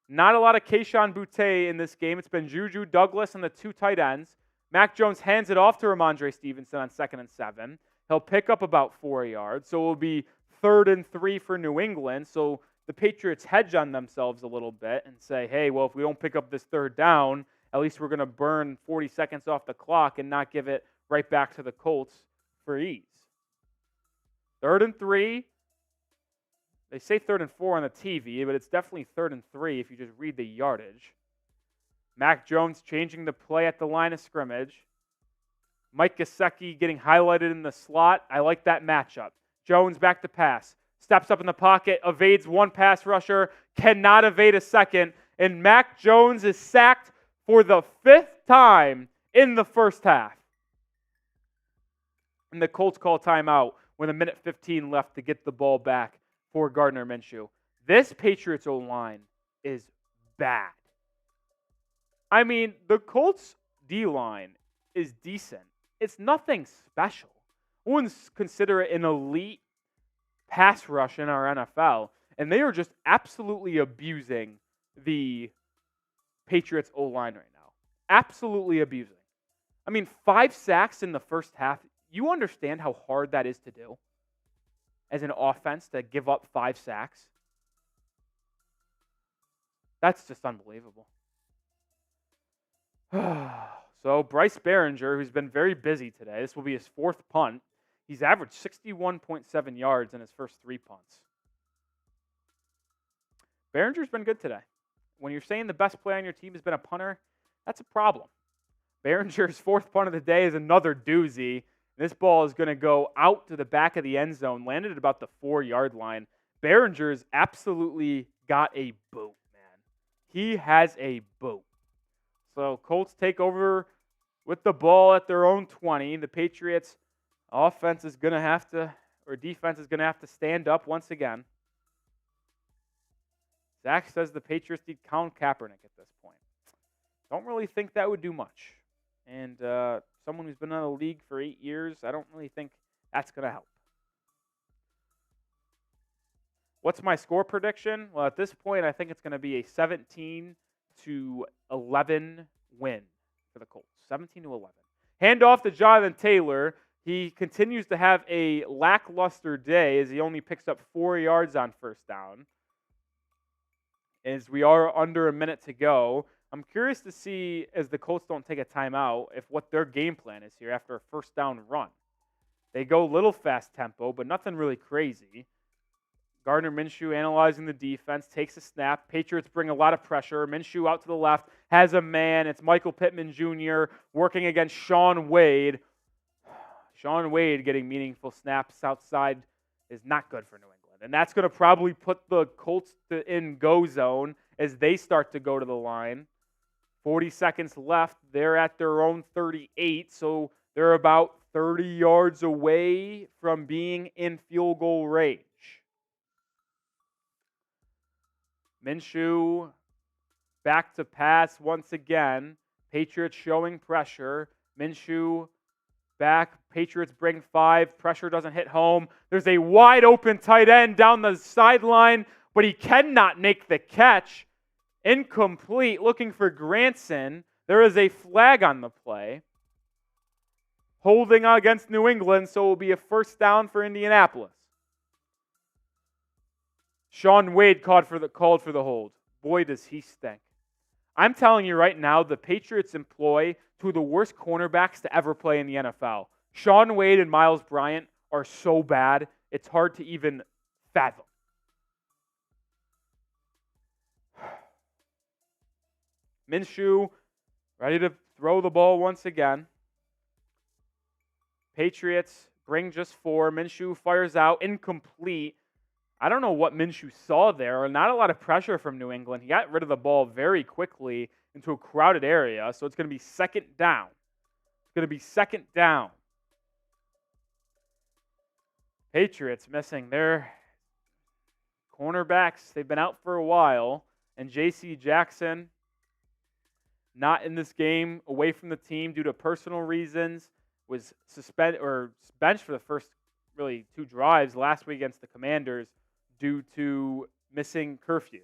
Not a lot of Kayshon Boutte in this game. It's been Juju, Douglas, and the 2 tight ends. Mac Jones hands it off to Ramondre Stevenson on 2nd and 7. He'll pick up about 4 yards, so it will be 3rd and 3 for New England. So the Patriots hedge on themselves a little bit and say, hey, well, if we don't pick up this 3rd down, at least we're going to burn 40 seconds off the clock and not give it right back to the Colts for ease. 3rd and 3. They say 3rd and 4 on the TV, but it's definitely 3rd and 3 if you just read the yardage. Mac Jones changing the play at the line of scrimmage. Mike Gesicki getting highlighted in the slot. I like that matchup. Jones back to pass. Steps up in the pocket, evades one pass rusher, cannot evade a second, and Mac Jones is sacked for the 5th time in the first half. And the Colts call timeout with 1:15 left to get the ball back for Gardner Minshew. This Patriots O-line is bad. I mean, the Colts D-line is decent. It's nothing special. I wouldn't consider it an elite pass rush in our NFL, and they are just absolutely abusing the Patriots O-line right now. Absolutely abusing. I mean, 5 sacks in the first half. You understand how hard that is to do as an offense to give up 5 sacks? That's just unbelievable. So Bryce Behringer, who's been very busy today, this will be his 4th punt. He's averaged 61.7 yards in his first 3 punts. Behringer's been good today. When you're saying the best player on your team has been a punter, that's a problem. Behringer's 4th punt of the day is another doozy. This ball is going to go out to the back of the end zone, landed at about the 4-yard line. Behringer's absolutely got a boot, man. He has a boot. So Colts take over with the ball at their own 20. The Patriots offense is going to have to, or defense is going to have to stand up once again. Zach says the Patriots need Colin Kaepernick at this point. Don't really think that would do much. And someone who's been in the league for 8 years, I don't really think that's going to help. What's my score prediction? Well, at this point, I think it's going to be a 17-11 win for the Colts. 17-11. Hand off to Jonathan Taylor. He continues to have a lackluster day as he only picks up 4 yards on first down. As we are under a minute to go, I'm curious to see, as the Colts don't take a timeout, if what their game plan is here after a first down run. They go a little fast tempo, but nothing really crazy. Gardner Minshew analyzing the defense, takes a snap. Patriots bring a lot of pressure. Minshew out to the left, has a man. It's Michael Pittman Jr. working against Shaun Wade. Shaun Wade getting meaningful snaps outside is not good for New England. And that's going to probably put the Colts in go zone as they start to go to the line. 40 seconds left. They're at their own 38, so they're about 30 yards away from being in field goal range. Minshew back to pass once again. Patriots showing pressure. Minshew back. Patriots bring 5. Pressure doesn't hit home. There's a wide open tight end down the sideline, but he cannot make the catch. Incomplete. Looking for Granson. There is a flag on the play. Holding against New England, so it will be a first down for Indianapolis. Shaun Wade called for the hold. Boy, does he stink. I'm telling you right now, the Patriots employ two of the worst cornerbacks to ever play in the NFL. Shaun Wade and Miles Bryant are so bad, it's hard to even fathom. Minshew ready to throw the ball once again. Patriots bring just 4. Minshew fires out, incomplete. I don't know what Minshew saw there. Not a lot of pressure from New England. He got rid of the ball very quickly into a crowded area, so it's going to be second down. It's going to be second down. Patriots missing their cornerbacks. They've been out for a while, and J.C. Jackson not in this game, away from the team due to personal reasons, was suspended or benched for the first really 2 drives last week against the Commanders due to missing curfew.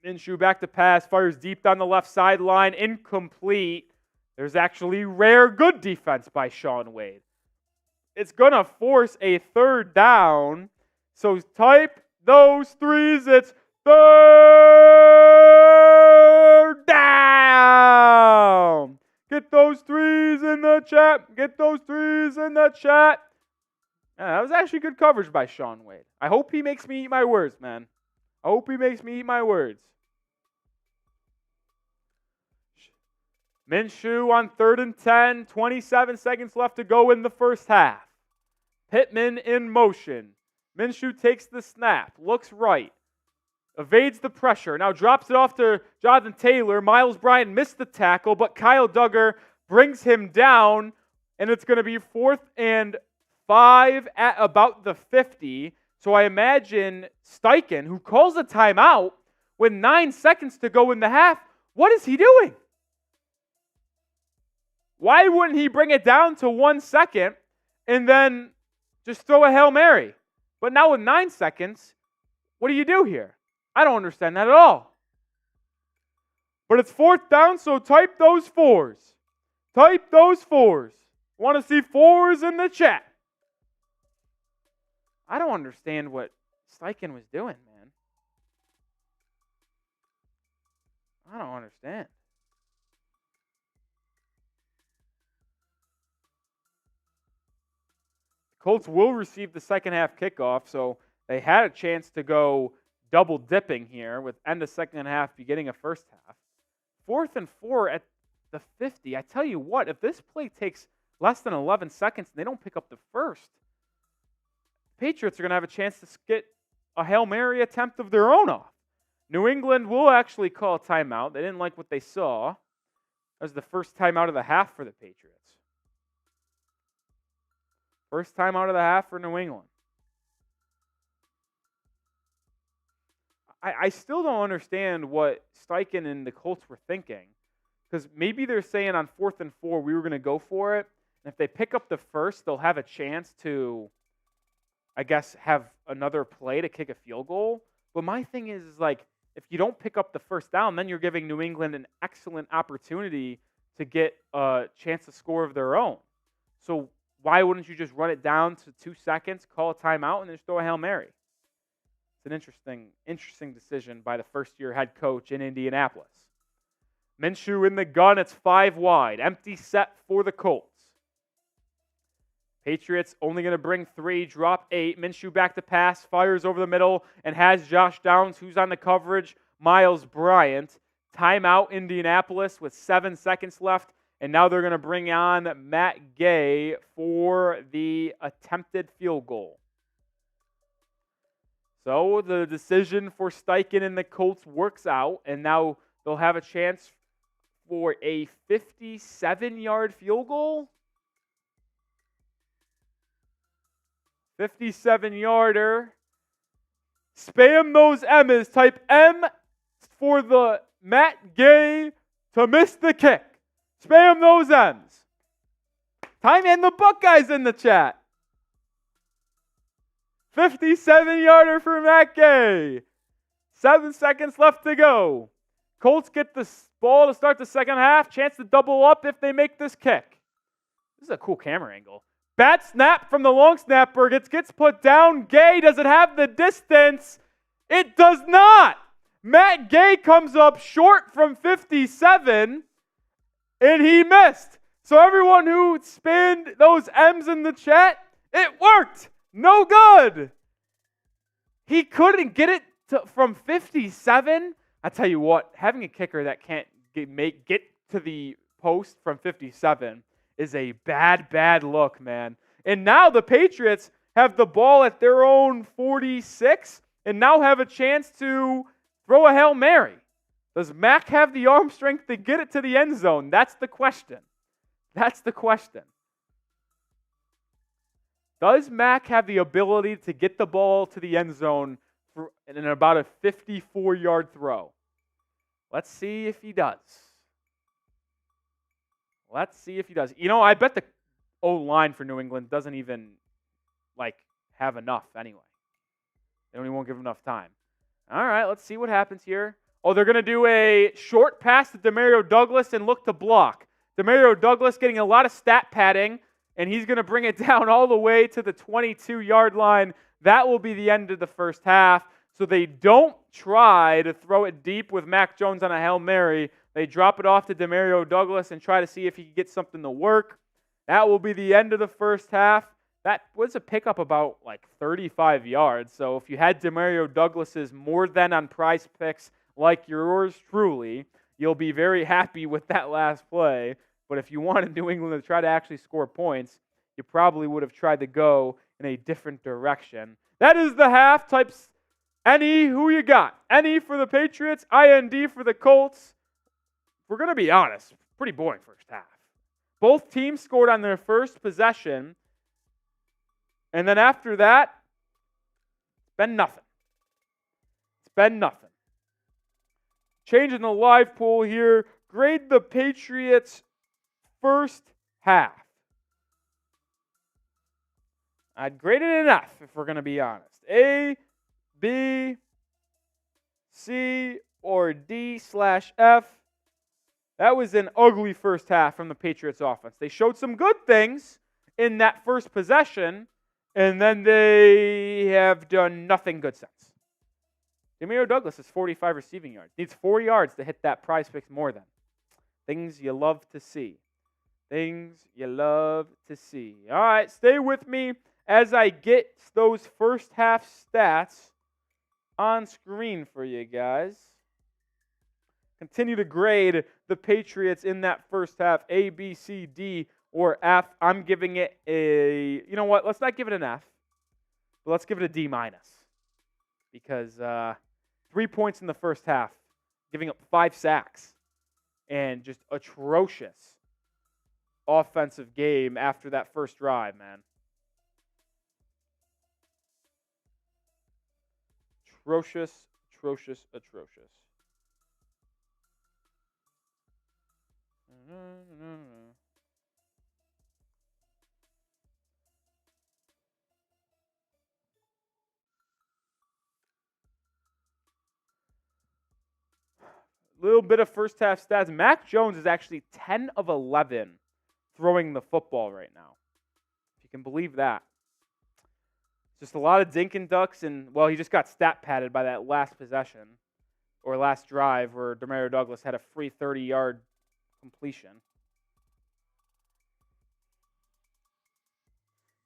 Minshew back to pass, fires deep down the left sideline, incomplete. There's actually rare good defense by Shaun Wade. It's going to force a third down. So type those threes. It's third down. Get those threes in the chat. Get those threes in the chat. That was actually good coverage by Shaun Wade. I hope he makes me eat my words, man. I hope he makes me eat my words. Minshew on 3rd and 10, 27 seconds left to go in the first half. Pittman in motion. Minshew takes the snap, looks right, evades the pressure, now drops it off to Jonathan Taylor. Miles Bryant missed the tackle, but Kyle Duggar brings him down, and it's going to be 4th and 5 at about the 50. So I imagine Steichen, who calls a timeout with 9 seconds to go in the half, what is he doing? Why wouldn't he bring it down to 1 second and then just throw a Hail Mary? But now with 9 seconds, what do you do here? I don't understand that at all. But it's 4th down, so type those 4s. Type those 4s. Want to see 4s in the chat? I don't understand what Steichen was doing, man. I don't understand. Colts will receive the second half kickoff, so they had a chance to go double dipping here with end of second half, beginning of first half. 4th and 4 at the 50. I tell you what, if this play takes less than 11 seconds and they don't pick up the first, Patriots are going to have a chance to get a Hail Mary attempt of their own off. New England will actually call a timeout. They didn't like what they saw. That was the first timeout of the half for the Patriots. First time out of the half for New England. I still don't understand what Steichen and the Colts were thinking. Because maybe they're saying on 4th and 4, we were going to go for it. And if they pick up the first, they'll have a chance to, I guess, have another play to kick a field goal. But my thing is like, if you don't pick up the first down, then you're giving New England an excellent opportunity to get a chance to score of their own. So why wouldn't you just run it down to 2 seconds, call a timeout, and then just throw a Hail Mary? It's an interesting decision by the first-year head coach in Indianapolis. Minshew in the gun. It's 5 wide. Empty set for the Colts. Patriots only going to bring 3, drop 8. Minshew back to pass, fires over the middle, and has Josh Downs, who's on the coverage, Miles Bryant. Timeout Indianapolis with 7 seconds left. And now they're going to bring on Matt Gay for the attempted field goal. So the decision for Steichen and the Colts works out, and now they'll have a chance for a 57-yard field goal. 57-yarder. Spam those M's. Type M for the Matt Gay to miss the kick. Spam those M's. Time and the Buckeyes in the chat. 57-yarder for Matt Gay. 7 seconds left to go. Colts get the ball to start the second half. Chance to double up if they make this kick. This is a cool camera angle. Bat snap from the long snapper. Gets put down. Gay, does it have the distance? It does not. Matt Gay comes up short from 57, and he missed. So everyone who spammed those M's in the chat, it worked. No good. He couldn't get it from 57. I tell you what, having a kicker that can't get to the post from 57 is a bad look, man. And now the Patriots have the ball at their own 46 and now have a chance to throw a Hail Mary. Does Mac have the arm strength to get it to the end zone? That's the question. That's the question. Does Mac have the ability to get the ball to the end zone in about a 54-yard throw? Let's see if he does. Let's see if he does. You know, I bet the O-line for New England doesn't even, have enough anyway. They won't give him enough time. All right, let's see what happens here. Oh, they're going to do a short pass to Demario Douglas and look to block. Demario Douglas getting a lot of stat padding, and he's going to bring it down all the way to the 22-yard line. That will be the end of the first half. So they don't try to throw it deep with Mac Jones on a Hail Mary. They drop it off to Demario Douglas and try to see if he can get something to work. That will be the end of the first half. That was a pickup about like 35 yards. So if you had Demario Douglas's more than on Prize Picks like yours truly, you'll be very happy with that last play. But if you wanted New England to try to actually score points, you probably would have tried to go in a different direction. That is the half. Types any, who you got? Any for the Patriots, IND for the Colts. We're going to be honest, pretty boring first half. Both teams scored on their first possession, and then after that, it's been nothing. It's been nothing. Changing the live poll here, grade the Patriots' first half. I'd grade it an F if we're going to be honest. A, B, C, or D/F. That was an ugly first half from the Patriots offense. They showed some good things in that first possession, and then they have done nothing good since. Demario Douglas has 45 receiving yards. Needs 4 yards to hit that Prize Picks more than. Things you love to see. Things you love to see. All right, stay with me as I get those first half stats on screen for you guys. Continue to grade the Patriots in that first half, A, B, C, D, or F. I'm giving it a, you know what, let's not give it an F, but let's give it a D-, because 3 points in the first half, giving up 5 sacks, and just atrocious offensive game after that first drive, man. Atrocious. Little bit of first half stats. Mac Jones is actually 10 of 11 throwing the football right now. If you can believe that. Just a lot of dink and ducks, and, well, he just got stat padded by that last possession or last drive where Demario Douglas had a free 30-yard completion.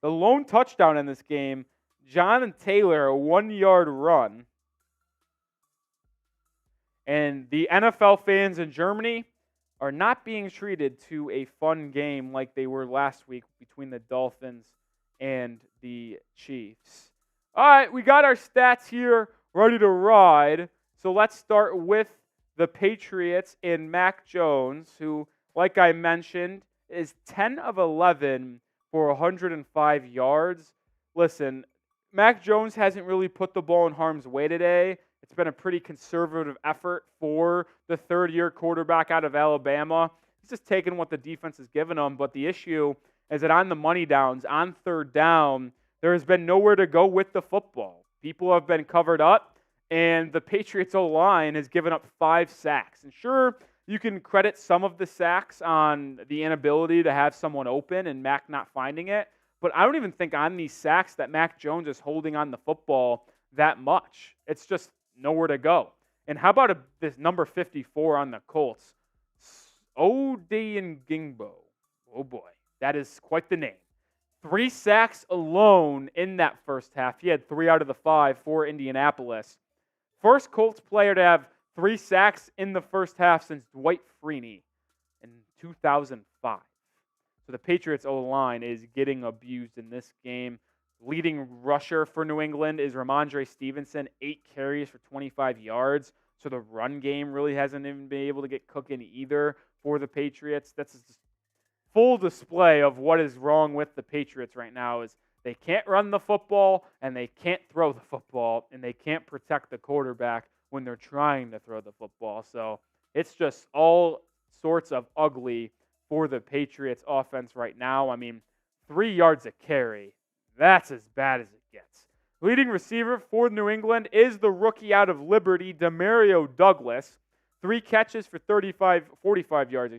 The lone touchdown in this game, Jonathan Taylor, a 1-yard run. And the NFL fans in Germany are not being treated to a fun game like they were last week between the Dolphins and the Chiefs. All right, we got our stats here ready to ride. So let's start with the Patriots and Mac Jones, who, like I mentioned, is 10 of 11 for 105 yards. Listen, Mac Jones hasn't really put the ball in harm's way today. It's been a pretty conservative effort for the third-year quarterback out of Alabama. He's just taking what the defense has given him. But the issue is that on the money downs, on third down, there has been nowhere to go with the football. People have been covered up, and the Patriots O-line has given up 5 sacks. And sure, you can credit some of the sacks on the inability to have someone open and Mac not finding it. But I don't even think on these sacks that Mac Jones is holding on the football that much. It's just nowhere to go. And how about this number 54 on the Colts? Odeyingbo. Oh boy, that is quite the name. 3 sacks alone in that first half. He had 3 out of the 5 for Indianapolis. First Colts player to have 3 sacks in the first half since Dwight Freeney in 2005. So the Patriots O-line is getting abused in this game. Leading rusher for New England is Ramondre Stevenson, 8 carries for 25 yards. So the run game really hasn't even been able to get cooking either for the Patriots. That's a full display of what is wrong with the Patriots right now is they can't run the football and they can't throw the football and they can't protect the quarterback when they're trying to throw the football. So it's just all sorts of ugly for the Patriots offense right now. I mean, 3 yards a carry. That's as bad as it gets. Leading receiver for New England is the rookie out of Liberty, Demario Douglas. 3 catches for 45 yards,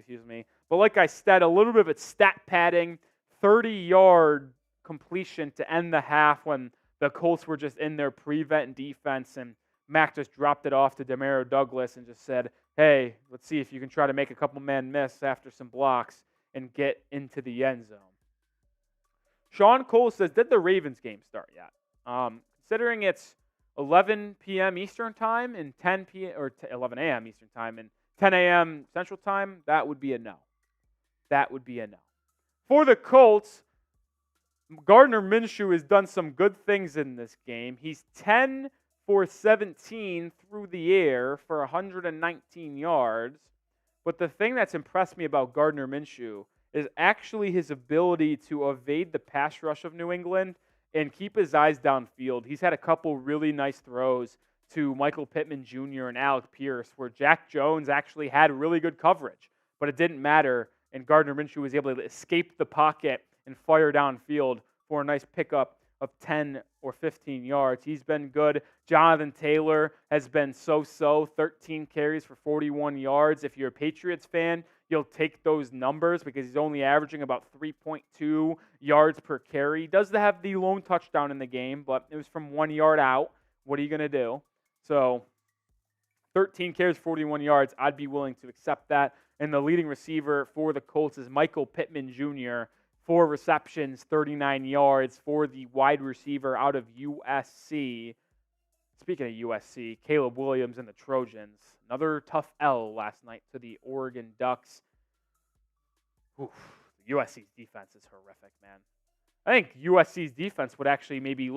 But like I said, a little bit of it's stat padding, 30-yard completion to end the half when the Colts were just in their prevent defense, and Mac just dropped it off to Demario Douglas and just said, hey, let's see if you can try to make a couple men miss after some blocks and get into the end zone. Sean Cole says, did the Ravens game start yet? Considering it's 11 p.m. Eastern time and 10 p.m. or 11 a.m. Eastern time and 10 a.m. Central time, that would be a no. That would be a no. For the Colts, Gardner Minshew has done some good things in this game. He's 10 for 17 through the air for 119 yards. But the thing that's impressed me about Gardner Minshew is actually his ability to evade the pass rush of New England and keep his eyes downfield. He's had a couple really nice throws to Michael Pittman Jr. and Alec Pierce where Jack Jones actually had really good coverage, but it didn't matter, and Gardner Minshew was able to escape the pocket and fire downfield for a nice pickup of 10 or 15 yards. He's been good. Jonathan Taylor has been so-so, 13 carries for 41 yards. If you're a Patriots fan, you'll take those numbers because he's only averaging about 3.2 yards per carry. He does have the lone touchdown in the game, but it was from 1 yard out. What are you going to do? So 13 carries, 41 yards, I'd be willing to accept that. And the leading receiver for the Colts is Michael Pittman Jr., 4 receptions, 39 yards for the wide receiver out of USC. Speaking of USC, Caleb Williams and the Trojans. Another tough L last night to the Oregon Ducks. Oof, USC's defense is horrific, man. I think USC's defense would actually maybe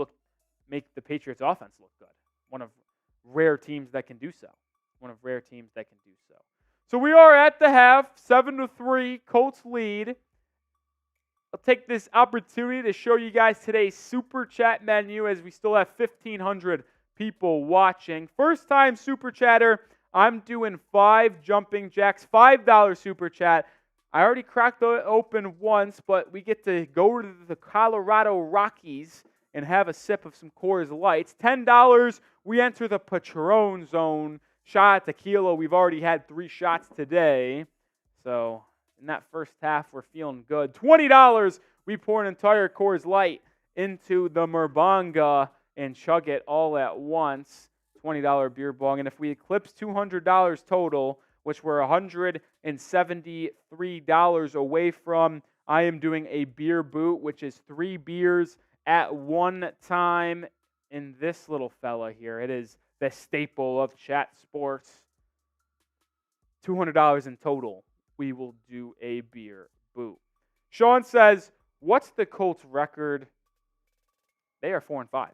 make the Patriots' offense look good. One of rare teams that can do so. So we are at the half, 7-3, Colts lead. I'll take this opportunity to show you guys today's Super Chat menu as we still have 1,500 people watching. First time Super Chatter, I'm doing 5 jumping jacks, $5 Super Chat. I already cracked it open once, but we get to go to the Colorado Rockies and have a sip of some Coors Lights. $10, we enter the Patron zone. Shot at tequila, we've already had 3 shots today. So in that first half, we're feeling good. $20, we pour an entire Coors Light into the Merbanga and chug it all at once. $20 beer bong. And if we eclipse $200 total, which we're $173 away from, I am doing a beer boot, which is 3 beers at one time in this little fella here. It is the staple of chat sports. $200 in total. We will do a beer boot. Sean says, what's the Colts record? They are 4-5.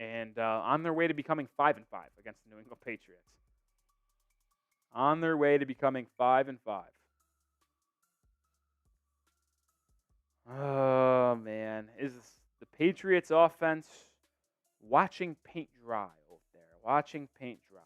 And on their way to becoming 5-5 against the New England Patriots. On their way to becoming 5-5. Oh, man. Is the Patriots offense watching paint dry over there? Watching paint dry.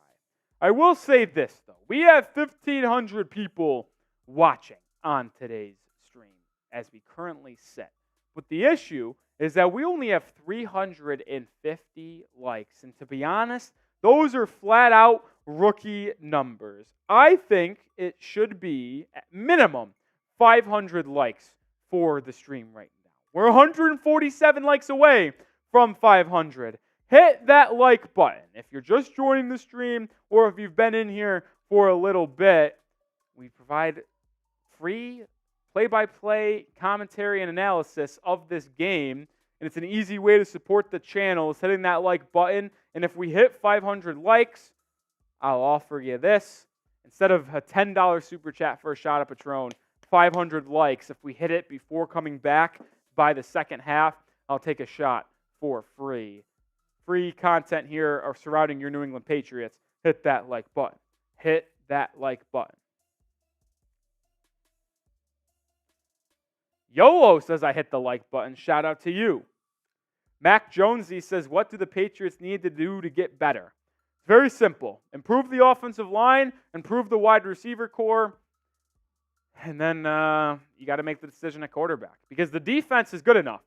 I will say this, though. We have 1,500 people watching on today's stream as we currently sit. But the issue is that we only have 350 likes. And to be honest, those are flat out rookie numbers. I think it should be at minimum 500 likes for the stream right now. We're 147 likes away from 500. Hit that like button. If you're just joining the stream or if you've been in here for a little bit, we provide free play-by-play commentary and analysis of this game, and it's an easy way to support the channel is hitting that like button. And if we hit 500 likes, I'll offer you this. Instead of a $10 super chat for a shot of Patron, 500 likes. If we hit it before coming back by the second half, I'll take a shot for free. Free content here are surrounding your New England Patriots. Hit that like button. Hit that like button. YOLO says I hit the like button. Shout out to you. Mac Jonesy says, what do the Patriots need to do to get better? Very simple. Improve the offensive line, improve the wide receiver core, and then you got to make the decision at quarterback because the defense is good enough.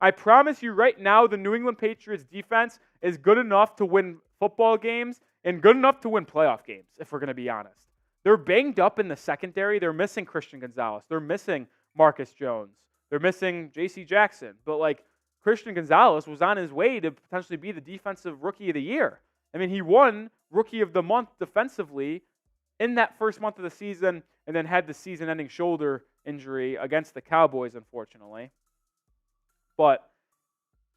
I promise you right now, the New England Patriots defense is good enough to win football games and good enough to win playoff games, if we're going to be honest. They're banged up in the secondary. They're missing Christian Gonzalez. They're missing Marcus Jones. They're missing J.C. Jackson. But, like, Christian Gonzalez was on his way to potentially be the defensive rookie of the year. I mean, he won rookie of the month defensively in that first month of the season and then had the season-ending shoulder injury against the Cowboys, unfortunately. But,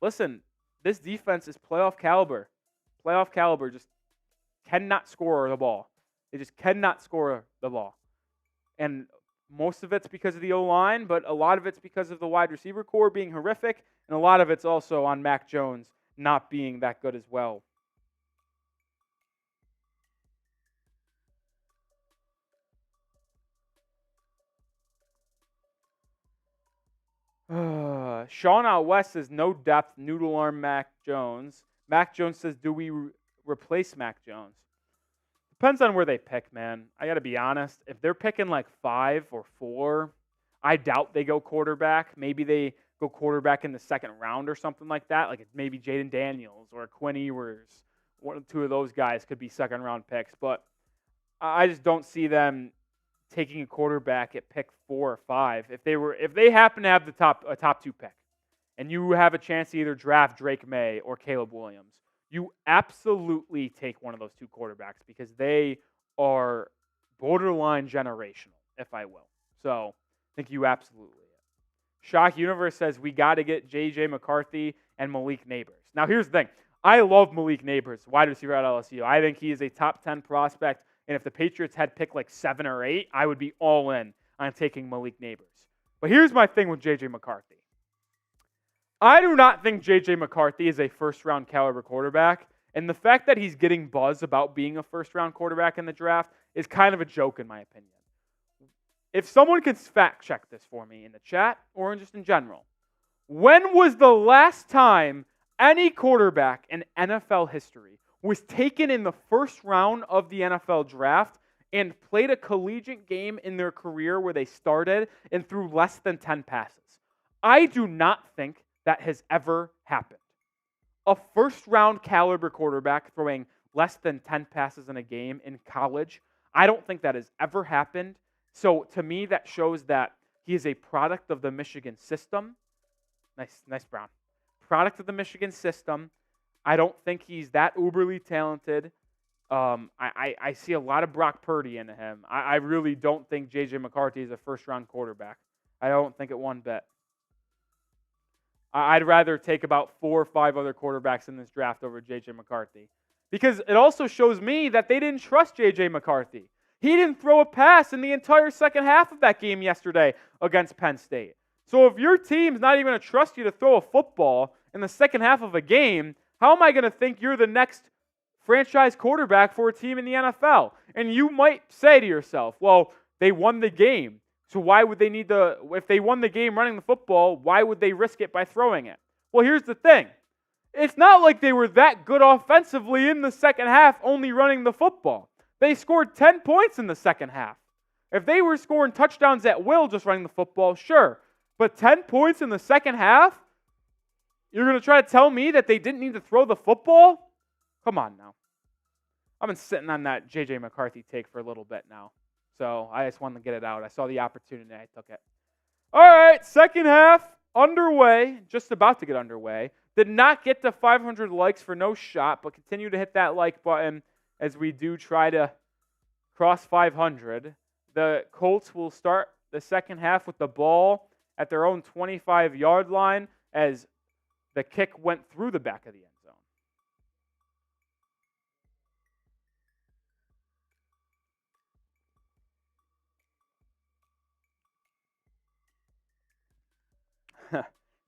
listen, this defense is playoff caliber. Playoff caliber, just cannot score the ball. They just cannot score the ball. And most of it's because of the O-line, but a lot of it's because of the wide receiver core being horrific, and a lot of it's also on Mac Jones not being that good as well. Sean out west says no depth, noodle arm Mac Jones. Mac Jones says, do we replace Mac Jones? Depends on where they pick, man. I got to be honest. If they're picking like 5 or 4, I doubt they go quarterback. Maybe they go quarterback in the second round or something like that. Like maybe Jaden Daniels or Quinn Ewers. One or two of those guys could be second round picks. But I just don't see them taking a quarterback at pick 4 or 5. If they happen to have a top 2 pick, and you have a chance to either draft Drake May or Caleb Williams, you absolutely take one of those 2 quarterbacks because they are borderline generational, if I will. So I think you absolutely. Shock Universe says we got to get J.J. McCarthy and Malik Neighbors. Now here's the thing. I love Malik Neighbors, wide receiver at LSU. I think he is a top 10 prospect, and if the Patriots had picked like 7 or 8, I would be all in on taking Malik Neighbors. But here's my thing with J.J. McCarthy. I do not think J.J. McCarthy is a first-round caliber quarterback, and the fact that he's getting buzz about being a first-round quarterback in the draft is kind of a joke in my opinion. If someone could fact-check this for me in the chat or just in general, when was the last time any quarterback in NFL history was taken in the first round of the NFL draft and played a collegiate game in their career where they started and threw less than 10 passes? I do not think that has ever happened. A first-round caliber quarterback throwing less than 10 passes in a game in college, I don't think that has ever happened. So to me, that shows that he is a product of the Michigan system. Nice Brown. Product of the Michigan system. I don't think he's that uberly talented. I see a lot of Brock Purdy in him. I really don't think J.J. McCarthy is a first-round quarterback. I don't think it one bit. I'd rather take about 4 or 5 other quarterbacks in this draft over J.J. McCarthy. Because it also shows me that they didn't trust J.J. McCarthy. He didn't throw a pass in the entire second half of that game yesterday against Penn State. So if your team's not even going to trust you to throw a football in the second half of a game, how am I going to think you're the next franchise quarterback for a team in the NFL? And you might say to yourself, well, they won the game. So why would they need to, if they won the game running the football, why would they risk it by throwing it? Well, here's the thing. It's not like they were that good offensively in the second half only running the football. They scored 10 points in the second half. If they were scoring touchdowns at will just running the football, sure. But 10 points in the second half? You're going to try to tell me that they didn't need to throw the football? Come on now. I've been sitting on that J.J. McCarthy take for a little bit now. So I just wanted to get it out. I saw the opportunity. I took it. All right, second half underway. Just about to get underway. Did not get to 500 likes for no shot, but continue to hit that like button as we do try to cross 500. The Colts will start the second half with the ball at their own 25-yard line as the kick went through the back of the end zone.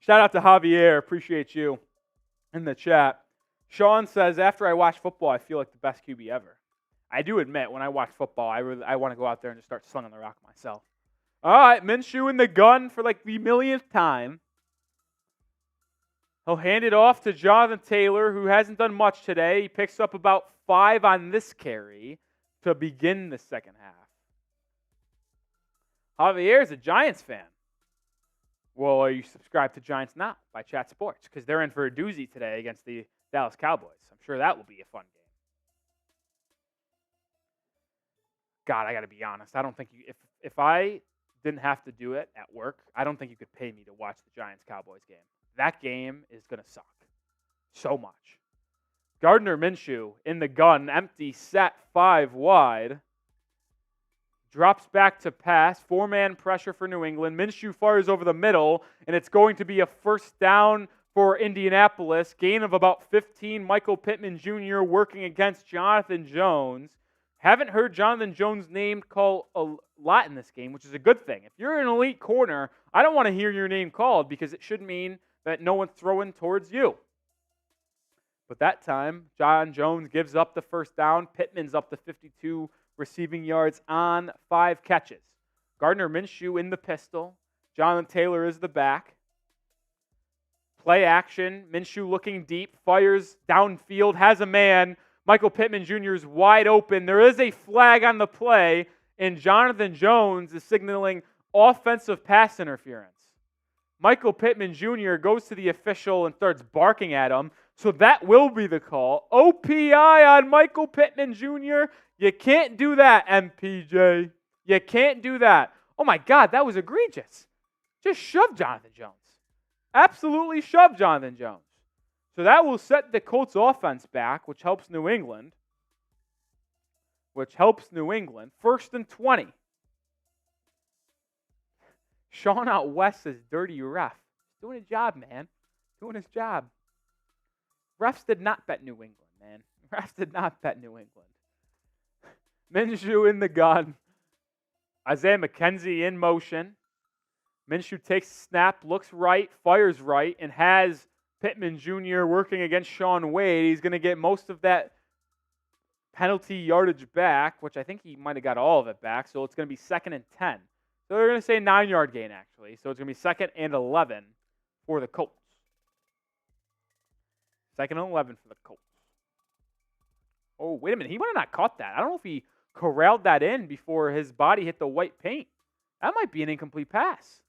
Shout out to Javier. Appreciate you in the chat. Sean says, after I watch football, I feel like the best QB ever. I do admit, when I watch football, I want to go out there and just start slinging the rock myself. All right, Minshew in the gun for like the millionth time. He'll hand it off to Jonathan Taylor, who hasn't done much today. He picks up about 5 on this carry to begin the second half. Javier's a Giants fan. Well, are you subscribed to Giants Now by Chat Sports? Because they're in for a doozy today against the Dallas Cowboys. I'm sure that will be a fun game. God, I got to be honest. I don't think if I didn't have to do it at work, I don't think you could pay me to watch the Giants-Cowboys game. That game is going to suck so much. Gardner Minshew in the gun, empty set, 5 wide. Drops back to pass, 4-man pressure for New England. Minshew fires over the middle, and it's going to be a first down for Indianapolis. Gain of about 15. Michael Pittman Jr. working against Jonathan Jones. Haven't heard Jonathan Jones' name called a lot in this game, which is a good thing. If you're an elite corner, I don't want to hear your name called because it should mean that no one's throwing towards you. But that time, John Jones gives up the first down. Pittman's up to 52 receiving yards on 5 catches. Gardner Minshew in the pistol. Jonathan Taylor is the back. Play action. Minshew looking deep. Fires downfield. Has a man. Michael Pittman Jr. is wide open. There is a flag on the play, and Jonathan Jones is signaling offensive pass interference. Michael Pittman Jr. goes to the official and starts barking at him, so that will be the call. OPI on Michael Pittman Jr. You can't do that, MPJ. You can't do that. Oh my God, that was egregious. Just shove Jonathan Jones. Absolutely shove Jonathan Jones. So that will set the Colts offense back, which helps New England. First and 20. Sean out west says dirty ref. Doing a job, man. Doing his job. Refs did not bet New England, man. Refs did not bet New England. Minshew in the gun. Isaiah McKenzie in motion. Minshew takes a snap, looks right, fires right, and has Pittman Jr. working against Sean Wade. He's going to get most of that penalty yardage back, which I think he might have got all of it back, so it's going to be 2nd and 10. So they're going to say 9-yard gain, actually. So it's going to be 2nd and 11 for the Colts. 2nd and 11 for the Colts. Oh, wait a minute. He might have not caught that. I don't know if he corralled that in before his body hit the white paint. That might be an incomplete pass.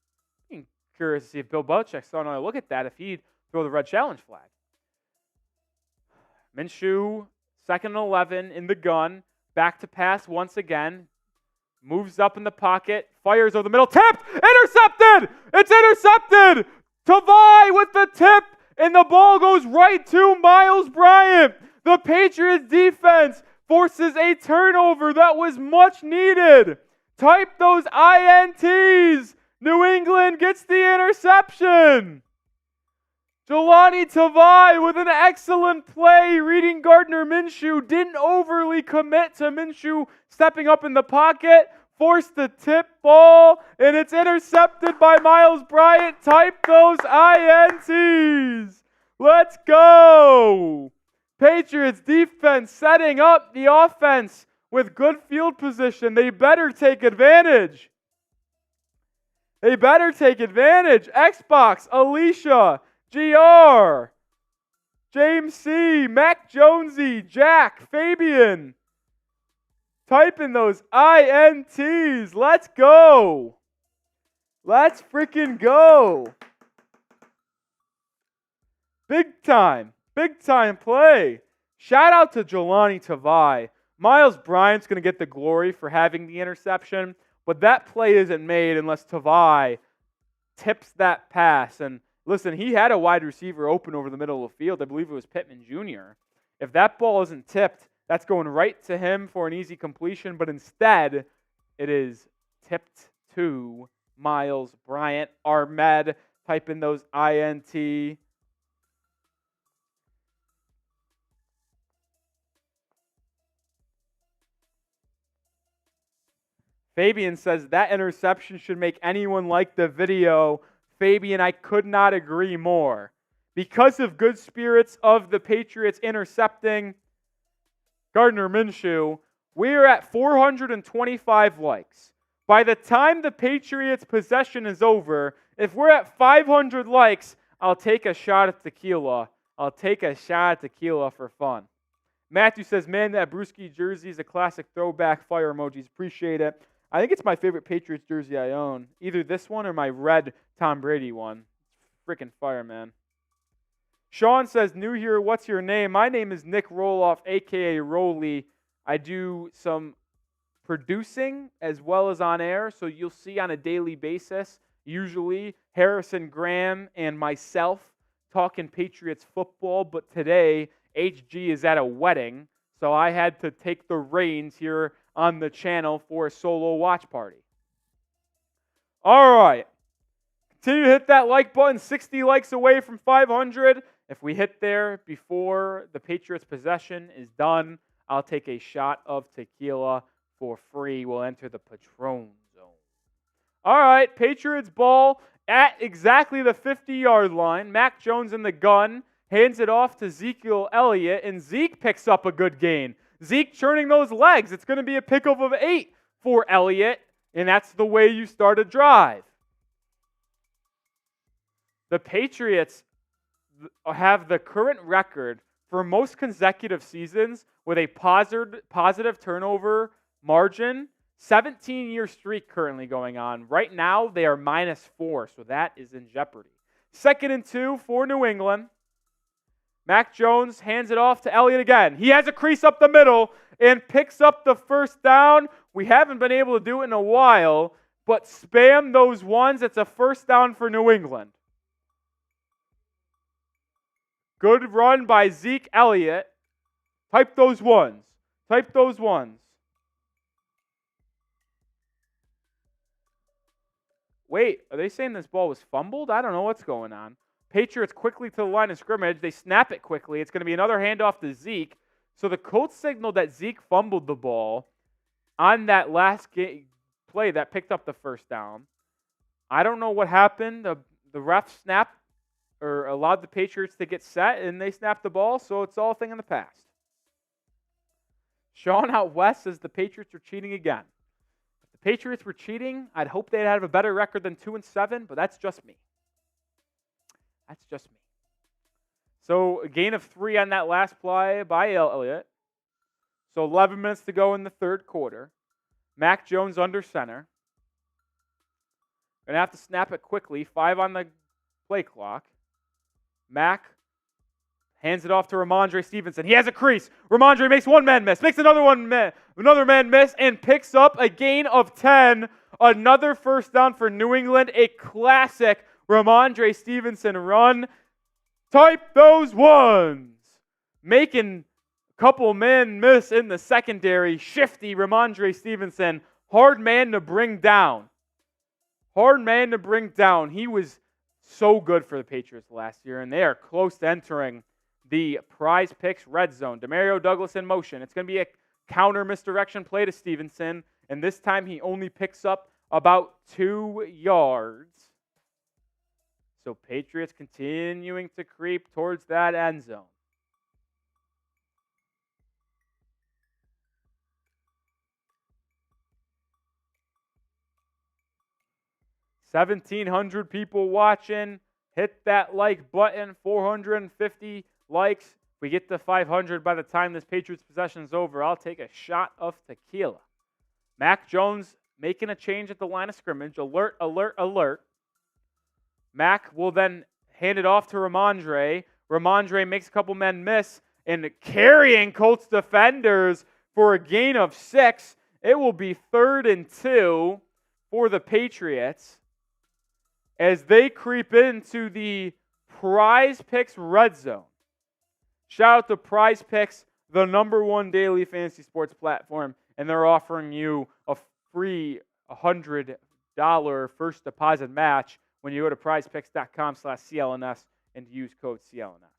I'm curious to see if Bill Belichick saw another look at that, if he'd throw the red challenge flag. Minshew, 2nd and 11 in the gun. Back to pass once again. Moves up in the pocket. Fires over the middle. Tipped! Intercepted! It's intercepted! Tavai with the tip. And the ball goes right to Miles Bryant. The Patriots defense forces a turnover that was much needed. Type those INTs. New England gets the interception. Jelani Tavai with an excellent play, reading Gardner Minshew, didn't overly commit to Minshew stepping up in the pocket, forced the tip ball, and it's intercepted by Miles Bryant. Type those INTs. Let's go. Patriots defense setting up the offense with good field position. They better take advantage. Xbox, Alicia, GR, James C, Mac Jonesy, Jack, Fabian. Type in those INTs. Let's go. Let's freaking go. Big time play. Shout out to Jelani Tavai. Miles Bryant's going to get the glory for having the interception, but that play isn't made unless Tavai tips that pass. And listen, he had a wide receiver open over the middle of the field. I believe it was Pittman Jr. If that ball isn't tipped, that's going right to him for an easy completion, but instead, it is tipped to Miles Bryant. Ahmed, type in those INT. Fabian says that interception should make anyone like the video. Fabian, I could not agree more. Because of good spirits of the Patriots intercepting Gardner Minshew, we're at 425 likes. By the time the Patriots' possession is over, if we're at 500 likes, I'll take a shot at tequila. For fun. Matthew says, man, that Brewski jersey is a classic throwback. Fire emojis. Appreciate it. I think it's my favorite Patriots jersey I own. Either this one or my red Tom Brady one. Freaking fire, man. Sean says, new here, what's your name? My name is Nic Rohloff, a.k.a. Rolly. I do some producing as well as on air, so you'll see on a daily basis, usually Harrison Graham and myself talking Patriots football, but today HG is at a wedding, so I had to take the reins here on the channel for a solo watch party. All right. Continue to hit that like button, 60 likes away from 500. If we hit there before the Patriots' possession is done, I'll take a shot of tequila for free. We'll enter the Patron zone. All right, Patriots ball at exactly the 50-yard line. Mac Jones in the gun, hands it off to Ezekiel Elliott, and Zeke picks up a good gain. Zeke churning those legs. It's going to be a pickup of 8 for Elliott, and that's the way you start a drive. The Patriots have the current record for most consecutive seasons with a positive turnover margin. 17-year streak currently going on. Right now, they are -4, so that is in jeopardy. 2nd and 2 for New England. Mac Jones hands it off to Elliott again. He has a crease up the middle and picks up the first down. We haven't been able to do it in a while, but spam those ones. It's a first down for New England. Good run by Zeke Elliott. Type those ones. Type those ones. Wait, are they saying this ball was fumbled? I don't know what's going on. Patriots quickly to the line of scrimmage. They snap it quickly. It's going to be another handoff to Zeke. So the Colts signaled that Zeke fumbled the ball on that last play that picked up the first down. I don't know what happened. The ref snapped or allowed the Patriots to get set, and they snapped the ball, so it's all a thing in the past. Sean out west says the Patriots are cheating again. If the Patriots were cheating, I'd hope they'd have a better record than 2-7, but that's just me. That's just me. So a gain of 3 on that last play by Elliott. So 11 minutes to go in the third quarter. Mac Jones under center. Going to have to snap it quickly. 5 on the play clock. Mac hands it off to Ramondre Stevenson. He has a crease. Ramondre makes one man miss, makes another man miss, and picks up a gain of 10. Another first down for New England. A classic Ramondre Stevenson run. Type those ones. Making a couple men miss in the secondary. Shifty Ramondre Stevenson. Hard man to bring down. Hard man to bring down. He was so good for the Patriots last year, and they are close to entering the Prize Picks red zone. Demario Douglas in motion. It's going to be a counter misdirection play to Stevenson, and this time he only picks up about 2 yards. So Patriots continuing to creep towards that end zone. $1,700 people watching. Hit that like button. 450 likes. If we get to 500 by the time this Patriots possession is over, I'll take a shot of tequila. Mac Jones making a change at the line of scrimmage. Alert, alert, alert. Mac will then hand it off to Ramondre. Ramondre makes a couple men miss, and carrying Colts defenders for a gain of 6. It will be 3rd and 2 for the Patriots as they creep into the Prize Picks red zone. Shout out to Prize Picks, the #1 daily fantasy sports platform, and they're offering you a free $100 first deposit match when you go to prizepicks.com/CLNS and use code CLNS.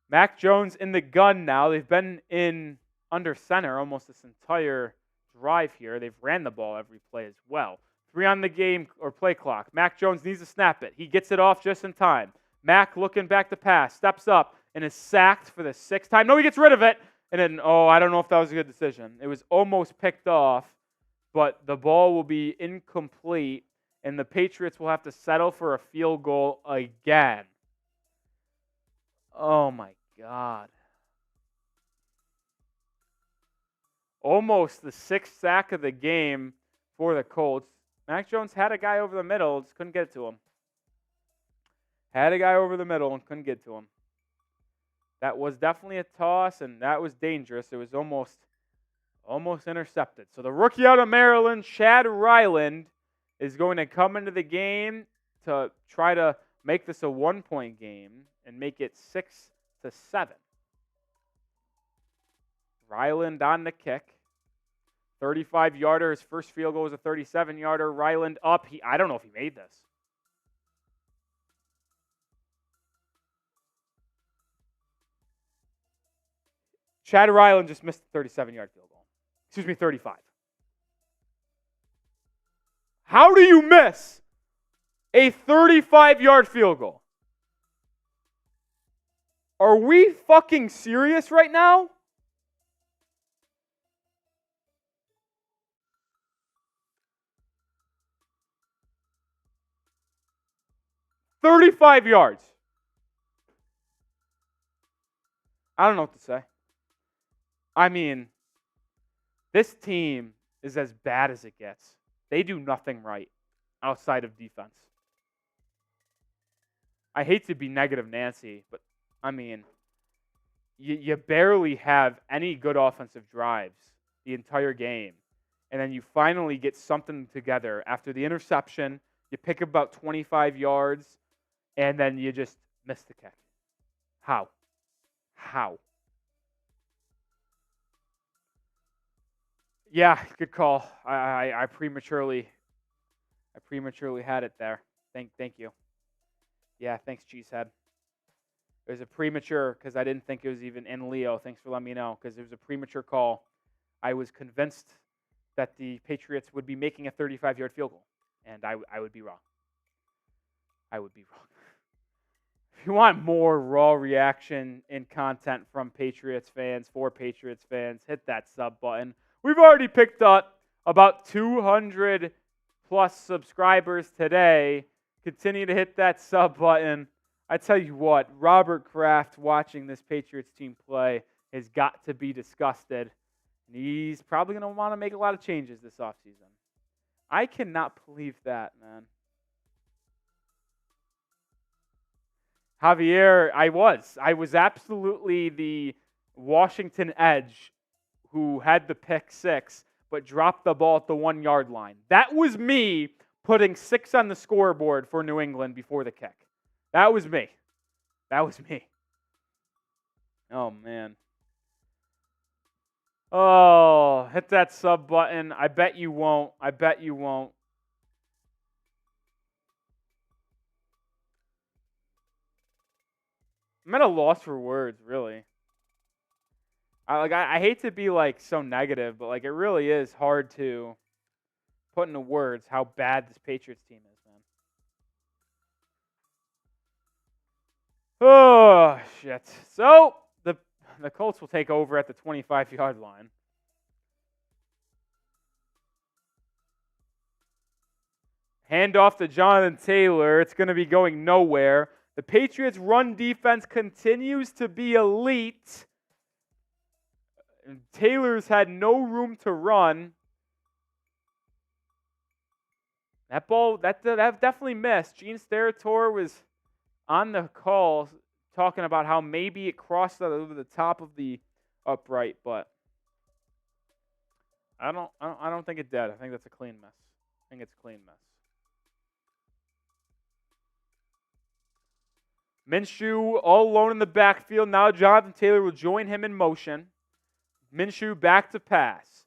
Mac Jones in the gun now. They've been in under center almost this entire drive here. They've ran the ball every play as well. 3 on the game or play clock. Mac Jones needs to snap it. He gets it off just in time. Mac looking back to pass, steps up, and is sacked for the 6th time. No, he gets rid of it. And then, I don't know if that was a good decision. It was almost picked off, but the ball will be incomplete, and the Patriots will have to settle for a field goal again. Oh, my God. Almost the 6th sack of the game for the Colts. Mac Jones had a guy over the middle, just couldn't get to him. Had a guy over the middle and couldn't get to him. That was definitely a toss, and that was dangerous. It was almost intercepted. So the rookie out of Maryland, Chad Ryland, is going to come into the game to try to make this a 1-point game and make it 6-7. Ryland on the kick. 35-yarder. His first field goal was a 37-yarder. Ryland up. I don't know if he made this. Chad Ryland just missed a 37-yard field goal. Excuse me, 35. How do you miss a 35-yard field goal? Are we fucking serious right now? "35 yards. I don't know what to say. I mean, this team is as bad as it gets. They do nothing right outside of defense. I hate to be negative Nancy, but I mean, you barely have any good offensive drives the entire game. And then you finally get something together after the interception. You pick about 25 yards, and then you just miss the kick. How? Yeah, good call. I prematurely had it there. Thank you. Yeah, thanks, Cheesehead. It was a premature because I didn't think it was even in Leo. Thanks for letting me know because it was a premature call. I was convinced that the Patriots would be making a 35-yard field goal, and I would be wrong. I would be wrong. If you want more raw reaction and content from Patriots fans, for Patriots fans, hit that sub button. We've already picked up about 200 plus subscribers today. Continue to hit that sub button. I tell you what, Robert Kraft watching this Patriots team play has got to be disgusted. And he's probably going to want to make a lot of changes this offseason. I cannot believe that, man. Javier, I was absolutely the Washington edge who had the pick 6 but dropped the ball at the 1-yard line. That was me putting 6 on the scoreboard for New England before the kick. That was me. Oh, man. Oh, hit that sub button. I bet you won't. I'm at a loss for words, really. I hate to be so negative, but it really is hard to put into words how bad this Patriots team is, man. Oh shit! So the Colts will take over at the 25-yard line. Hand off to Jonathan Taylor. It's going to be going nowhere. The Patriots' run defense continues to be elite. Taylor's had no room to run. That ball, that definitely missed. Gene Steratore was on the call talking about how maybe it crossed over the top of the upright, but I don't think it did. I think that's a clean mess. It's a clean mess. Minshew all alone in the backfield. Now Jonathan Taylor will join him in motion. Minshew back to pass.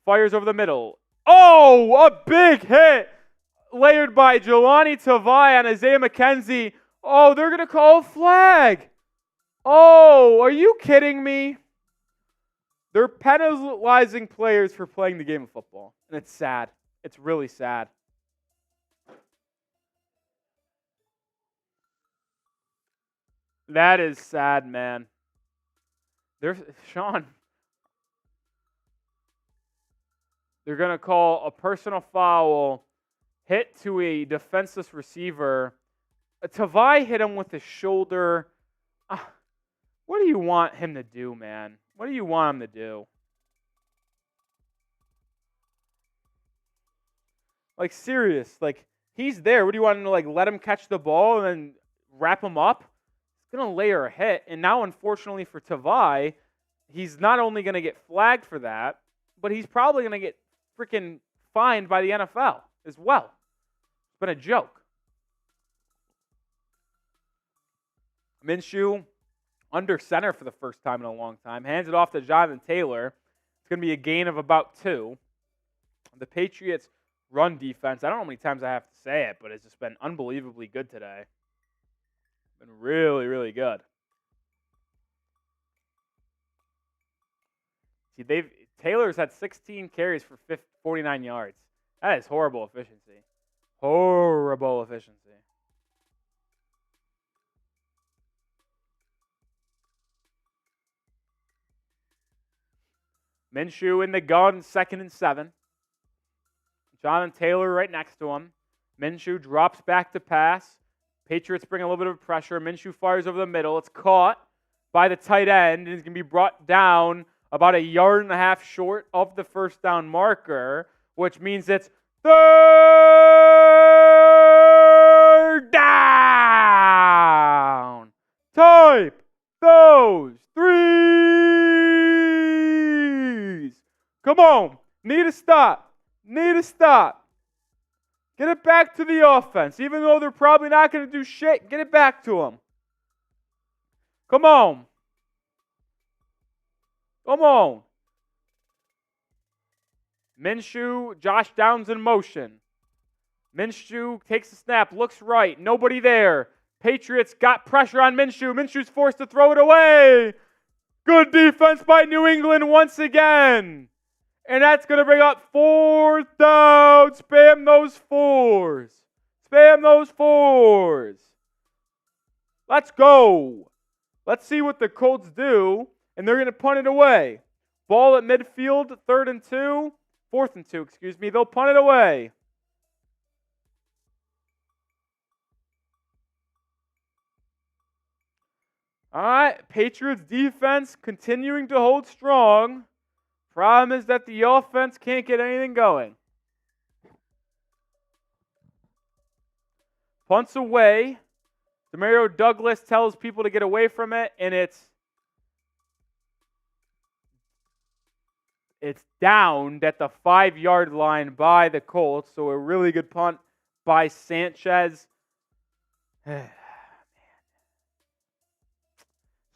Fires over the middle. Oh, a big hit layered by Jelani Tavai on Isaiah McKenzie. Oh, they're going to call a flag. Oh, are you kidding me? They're penalizing players for playing the game of football. And it's sad. It's really sad. That is sad, man. Sean. They're going to call a personal foul, hit to a defenseless receiver. Tavai hit him with his shoulder. What do you want him to do, man? What do you want him to do? Serious. He's there. What do you want him to, let him catch the ball and then wrap him up? He's going to layer a hit. And now, unfortunately for Tavai, he's not only going to get flagged for that, but he's probably going to get freaking fined by the NFL as well. It's been a joke. Minshew under center for the first time in a long time. Hands it off to Jonathan Taylor. It's going to be a gain of about 2. The Patriots' run defense, I don't know how many times I have to say it, but it's just been unbelievably good today. Been really, really good. See, Taylor's had 16 carries for 49 yards. That is horrible efficiency. Horrible efficiency. Minshew in the gun, 2nd and 7. Jonathan Taylor right next to him. Minshew drops back to pass. Patriots bring a little bit of pressure. Minshew fires over the middle. It's caught by the tight end, and it's going to be brought down about 1.5 yards short of the first down marker, which means it's 3rd down. Type those 3s. Come on. Need a stop. Need a stop. Get it back to the offense. Even though they're probably not going to do shit, get it back to them. Come on. Come on. Minshew, Josh Downs in motion. Minshew takes the snap, looks right, nobody there. Patriots got pressure on Minshew. Minshew's forced to throw it away. Good defense by New England once again. And that's going to bring up 4th down. Spam those 4s. Spam those 4s. Let's go. Let's see what the Colts do. And they're going to punt it away. Ball at midfield, 4th and 2, excuse me. They'll punt it away. All right, Patriots defense continuing to hold strong. Problem is that the offense can't get anything going. Punts away. Demario Douglas tells people to get away from it, and it's downed at the 5-yard line by the Colts. So a really good punt by Sanchez. So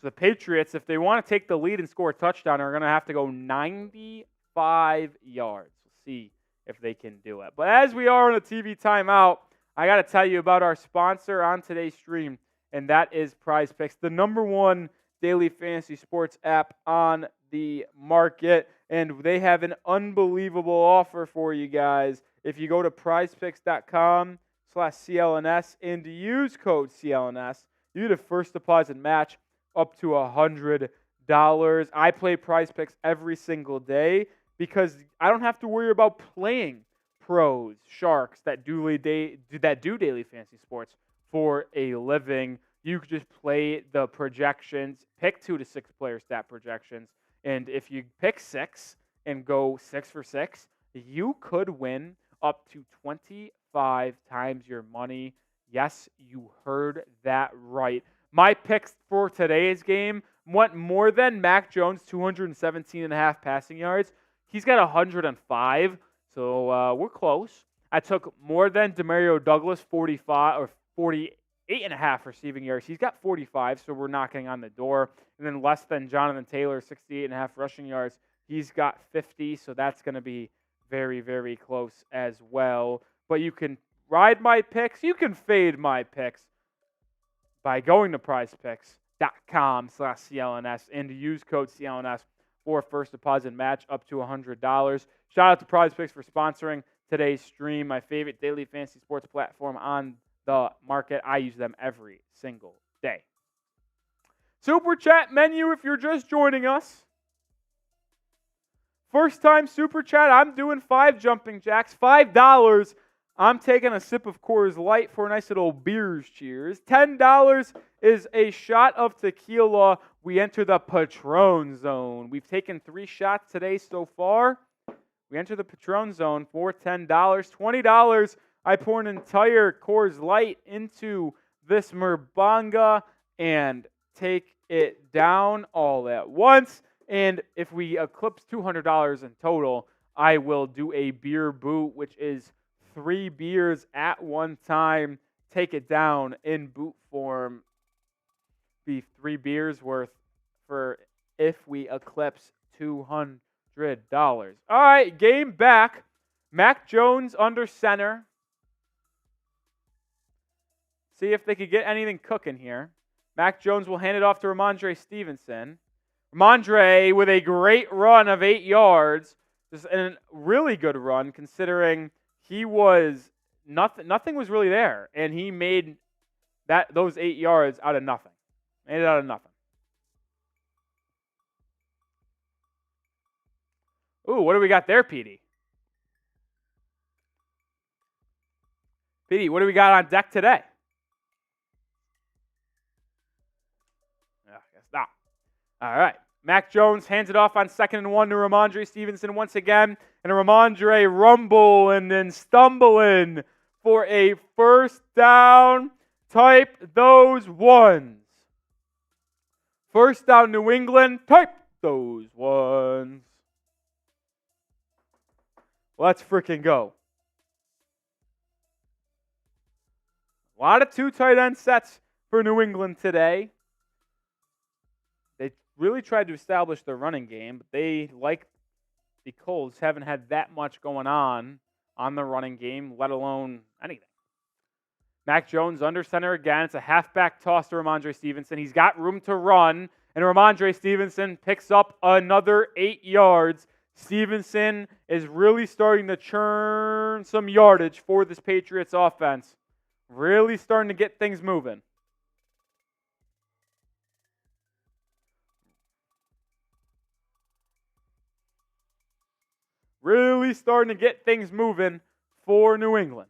the Patriots, if they want to take the lead and score a touchdown, are going to have to go 95 yards. We'll see if they can do it. But as we are on a TV timeout, I got to tell you about our sponsor on today's stream, and that is Prize Picks, the #1 daily fantasy sports app on the market. And they have an unbelievable offer for you guys. If you go to prizepicks.com/CLNS and use code CLNS, you get a first deposit match up to $100. I play Prize Picks every single day because I don't have to worry about playing pros, sharks that do daily fantasy sports for a living. You could just play the projections, pick 2 to 6 player stat projections, and if you pick 6 and go 6 for 6, you could win up to 25 times your money. Yes, you heard that right. My picks for today's game went more than Mac Jones, 217.5 passing yards. He's got 105, so we're close. I took more than Demario Douglas, 45 or 48.5 receiving yards. He's got 45, so we're knocking on the door. And then less than Jonathan Taylor, 68.5 rushing yards. He's got 50, so that's going to be very, very close as well. But you can ride my picks. You can fade my picks by going to prizepicks.com/CLNS and use code CLNS for a first deposit match up to $100. Shout out to Prize Picks for sponsoring today's stream, my favorite daily fantasy sports platform on the market. I use them every single day. Super Chat menu if you're just joining us. First time Super Chat, I'm doing 5 jumping jacks, $5. I'm taking a sip of Coors Light for a nice little beers cheers. $10 is a shot of tequila. We enter the Patron zone. We've taken 3 shots today so far. We enter the Patron zone for $10. $20, I pour an entire Coors Light into this Merbanga, and take it down all at once. And if we eclipse $200 in total, I will do a beer boot, which is 3 beers at one time. Take it down in boot form. Be 3 beers worth for if we eclipse $200. All right, game back. Mac Jones under center. See if they could get anything cooking here. Mac Jones will hand it off to Ramondre Stevenson. Ramondre with a great run of 8 yards. Just a really good run considering he was nothing was really there, and he made those 8 yards out of nothing. Made it out of nothing. Ooh, what do we got there, Petey? Petey, what do we got on deck today? I guess not. All right. Mac Jones hands it off on 2nd and 1 to Ramondre Stevenson once again. And Ramondre rumbling and stumbling for a first down. Type those ones. First down, New England. Type those ones. Let's freaking go. A lot of 2 tight end sets for New England today. They really tried to establish their running game, but they, like the Colts, haven't had that much going on the running game, let alone anything. Mac Jones under center again. It's a halfback toss to Ramondre Stevenson. He's got room to run, and Ramondre Stevenson picks up another 8 yards. Stevenson is really starting to churn some yardage for this Patriots offense. Really starting to get things moving. Really starting to get things moving for New England.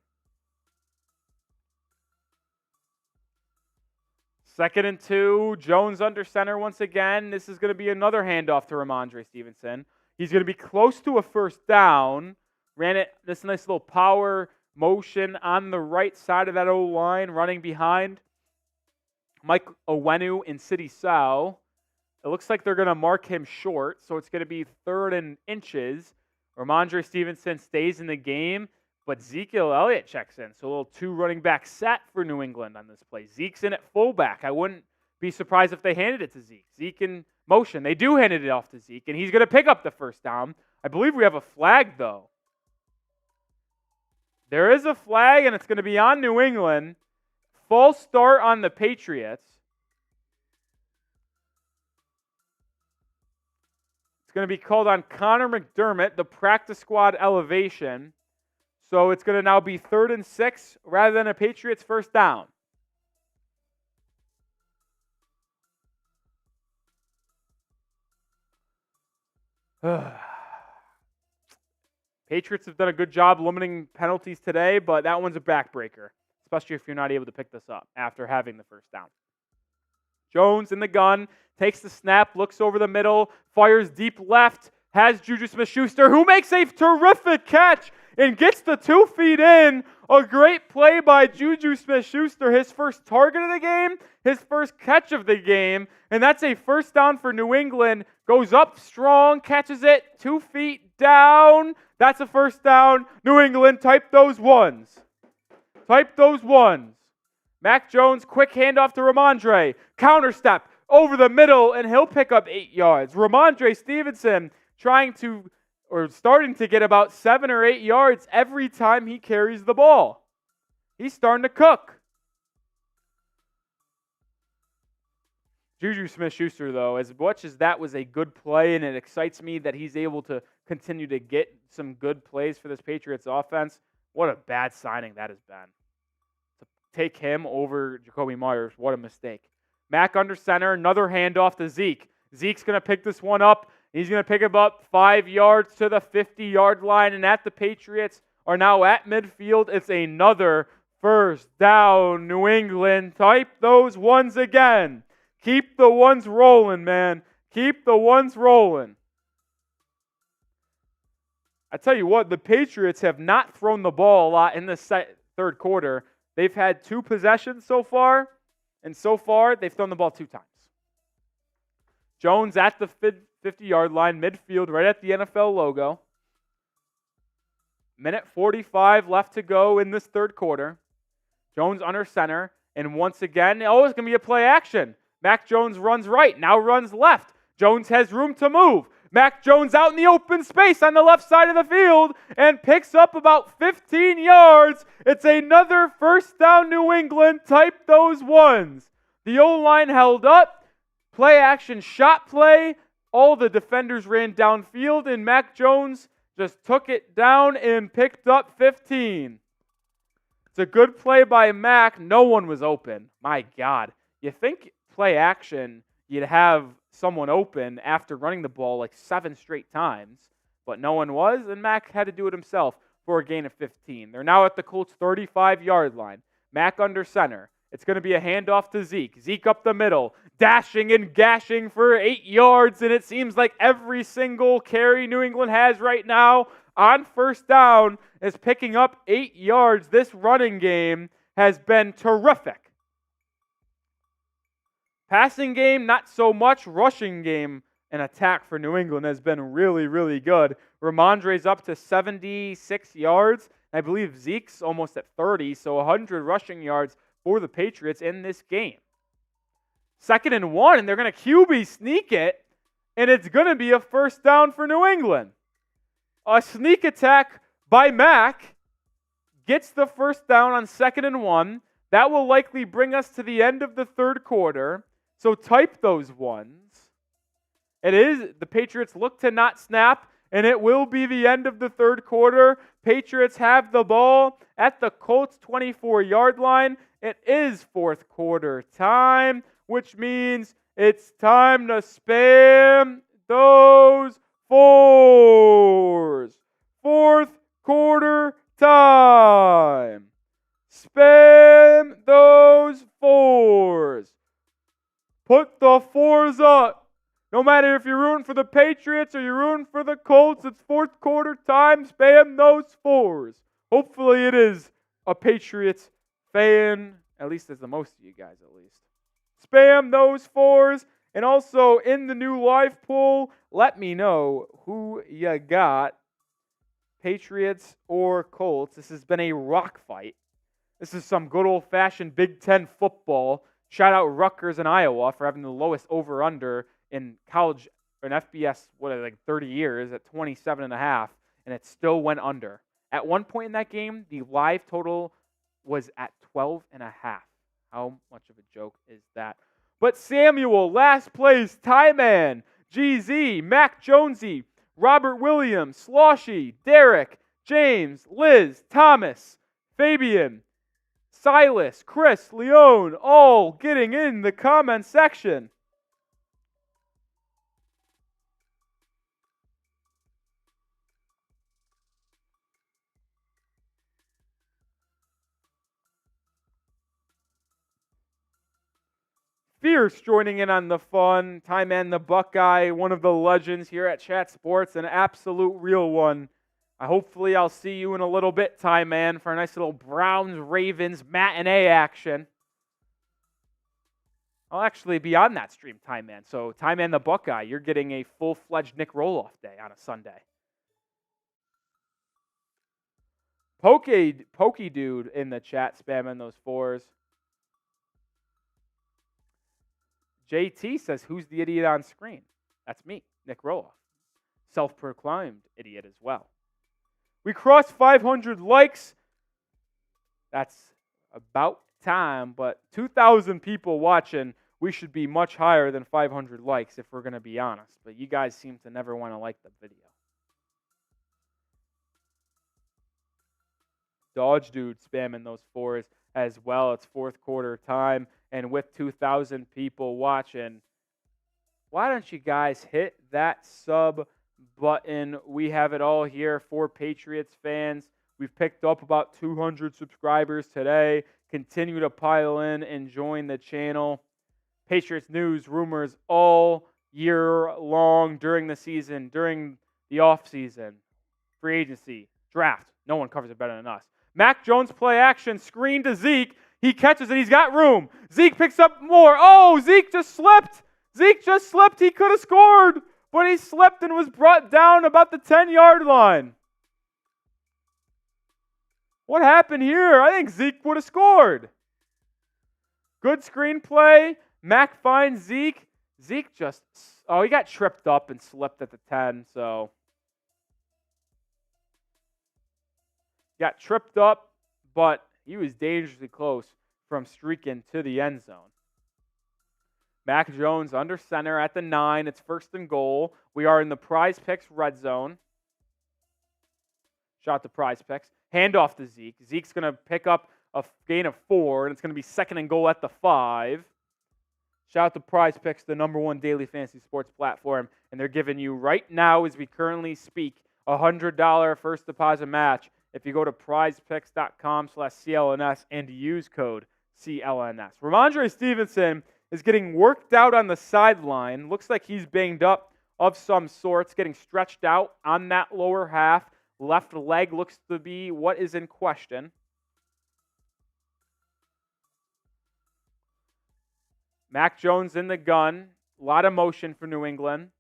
2nd and 2, Jones under center once again. This is going to be another handoff to Ramondre Stevenson. He's going to be close to a first down. Ran it this nice little power motion on the right side of that O-line, running behind Mike Owenu in City Sao. It looks like they're going to mark him short, so it's going to be 3rd and inches. Ramondre Stevenson stays in the game, but Ezekiel Elliott checks in. So a little 2 running back set for New England on this play. Zeke's in at fullback. I wouldn't be surprised if they handed it to Zeke. Zeke in motion. They do hand it off to Zeke, and he's going to pick up the first down. I believe we have a flag, though. There is a flag, and it's going to be on New England. False start on the Patriots. It's going to be called on Connor McDermott, the practice squad elevation. So it's going to now be 3rd and 6 rather than a Patriots first down. Patriots have done a good job limiting penalties today, but that one's a backbreaker, especially if you're not able to pick this up after having the first down. Jones in the gun, takes the snap, looks over the middle, fires deep left, has Juju Smith-Schuster, who makes a terrific catch and gets the 2 feet in. A great play by Juju Smith-Schuster, his first target of the game, his first catch of the game, and that's a first down for New England. Goes up strong, catches it, 2 feet down. That's a first down. New England, type those ones. Type those ones. Mac Jones, quick handoff to Ramondre. Counter step over the middle, and he'll pick up 8 yards. Ramondre Stevenson starting to get about 7 or 8 yards every time he carries the ball. He's starting to cook. Juju Smith-Schuster, though, as much as that was a good play, and it excites me that he's able to continue to get some good plays for this Patriots offense, what a bad signing that has been. To take him over Jacoby Myers, what a mistake. Mac under center, another handoff to Zeke. Zeke's going to pick this one up. He's going to pick him up 5 yards to the 50-yard line, and the Patriots are now at midfield. It's another first down. New England, type those ones again. Keep the ones rolling, man. Keep the ones rolling. I tell you what, the Patriots have not thrown the ball a lot in the third quarter. They've had 2 possessions so far, And so far, they've thrown the ball 2 times. Jones at the 50-yard line, midfield, right at the NFL logo. Minute 45 left to go in this third quarter. Jones under center. And once again, it's going to be a play action. Mac Jones runs right, now runs left. Jones has room to move. Mac Jones out in the open space on the left side of the field and picks up about 15 yards. It's another first down, New England. Type those ones. The O-line held up. Play action, shot play. All the defenders ran downfield, and Mac Jones just took it down and picked up 15. It's a good play by Mac. No one was open. My God. You think play action, you'd have someone open after running the ball like 7 straight times, but no one was, and Mac had to do it himself for a gain of 15. They're now at the Colts' 35-yard line. Mac under center. It's going to be a handoff to Zeke. Zeke up the middle, dashing and gashing for 8 yards, and it seems like every single carry New England has right now on first down is picking up 8 yards. This running game has been terrific. Passing game, not so much. Rushing game and attack for New England has been really, really good. Ramondre's up to 76 yards. I believe Zeke's almost at 30, so 100 rushing yards for the Patriots in this game. 2nd and 1, and they're going to QB sneak it, and it's going to be a first down for New England. A sneak attack by Mac gets the first down on 2nd and 1. That will likely bring us to the end of the third quarter. So type those ones. It is, the Patriots look to not snap, and it will be the end of the third quarter. Patriots have the ball at the Colts 24-yard line. It is fourth quarter time, which means it's time to spam those 4s. Fourth quarter time. Spam those 4s. Put the 4s up. No matter if you're rooting for the Patriots or you're rooting for the Colts, it's fourth quarter time. Spam those 4s. Hopefully it is a Patriots fan, at least as the most of you guys at least. Spam those 4s. And also in the new live poll, let me know who you got, Patriots or Colts. This has been a rock fight. This is some good old-fashioned Big Ten football. Shout out Rutgers and Iowa for having the lowest over-under in college, in FBS, 30 years at 27.5, and it still went under. At one point in that game, the live total was at 12.5. How much of a joke is that? But Samuel, last place, Tyman, GZ, Mac Jonesy, Robert Williams, Sloshy, Derek, James, Liz, Thomas, Fabian, Silas, Chris, Leone, all getting in the comment section. Fierce joining in on the fun. Tyman the Buckeye, one of the legends here at Chat Sports, an absolute real one. Hopefully I'll see you in a little bit, Tyman, for a nice little Browns-Ravens matinee action. I'll actually be on that stream, Tyman. So Tyman the Buckeye, you're getting a full-fledged Nic Rohloff day on a Sunday. Pokey Dude in the chat spamming those 4s. JT says, who's the idiot on screen? That's me, Nic Rohloff. Self-proclaimed idiot as well. We crossed 500 likes. That's about time, but 2,000 people watching. We should be much higher than 500 likes if we're going to be honest, but you guys seem to never want to like the video. Dodge Dude spamming those 4s as well. It's fourth quarter time, and with 2,000 people watching, why don't you guys hit that sub button? We have it all here for Patriots fans. We've picked up about 200 subscribers today. Continue to pile in and join the channel. Patriots news, rumors all year long during the season, during the offseason, free agency, draft. No one covers it better than us. Mac Jones play action, screen to Zeke. He catches it. He's got room. Zeke picks up more. Oh, Zeke just slipped. Zeke just slipped. He could have scored, but he slipped and was brought down about the 10-yard line. What happened here? I think Zeke would have scored. Good screenplay. Mac finds Zeke. Zeke just, he got tripped up and slipped at the 10, so. Got tripped up, but he was dangerously close from streaking to the end zone. Mac Jones under center at the 9. It's 1st and goal. We are in the Prize Picks red zone. Shot to Prize Picks. Handoff to Zeke. Zeke's going to pick up a gain of 4, and it's going to be 2nd and goal at the 5. Shout out to Prize Picks, the #1 daily fantasy sports platform, and they're giving you right now, as we currently speak, a $100 first deposit match if you go to prizepicks.com/CLNS and use code CLNS. Ramondre Stevenson is getting worked out on the sideline. Looks like he's banged up of some sorts, getting stretched out on that lower half. Left leg looks to be what is in question. Mac Jones in the gun. A lot of motion for New England.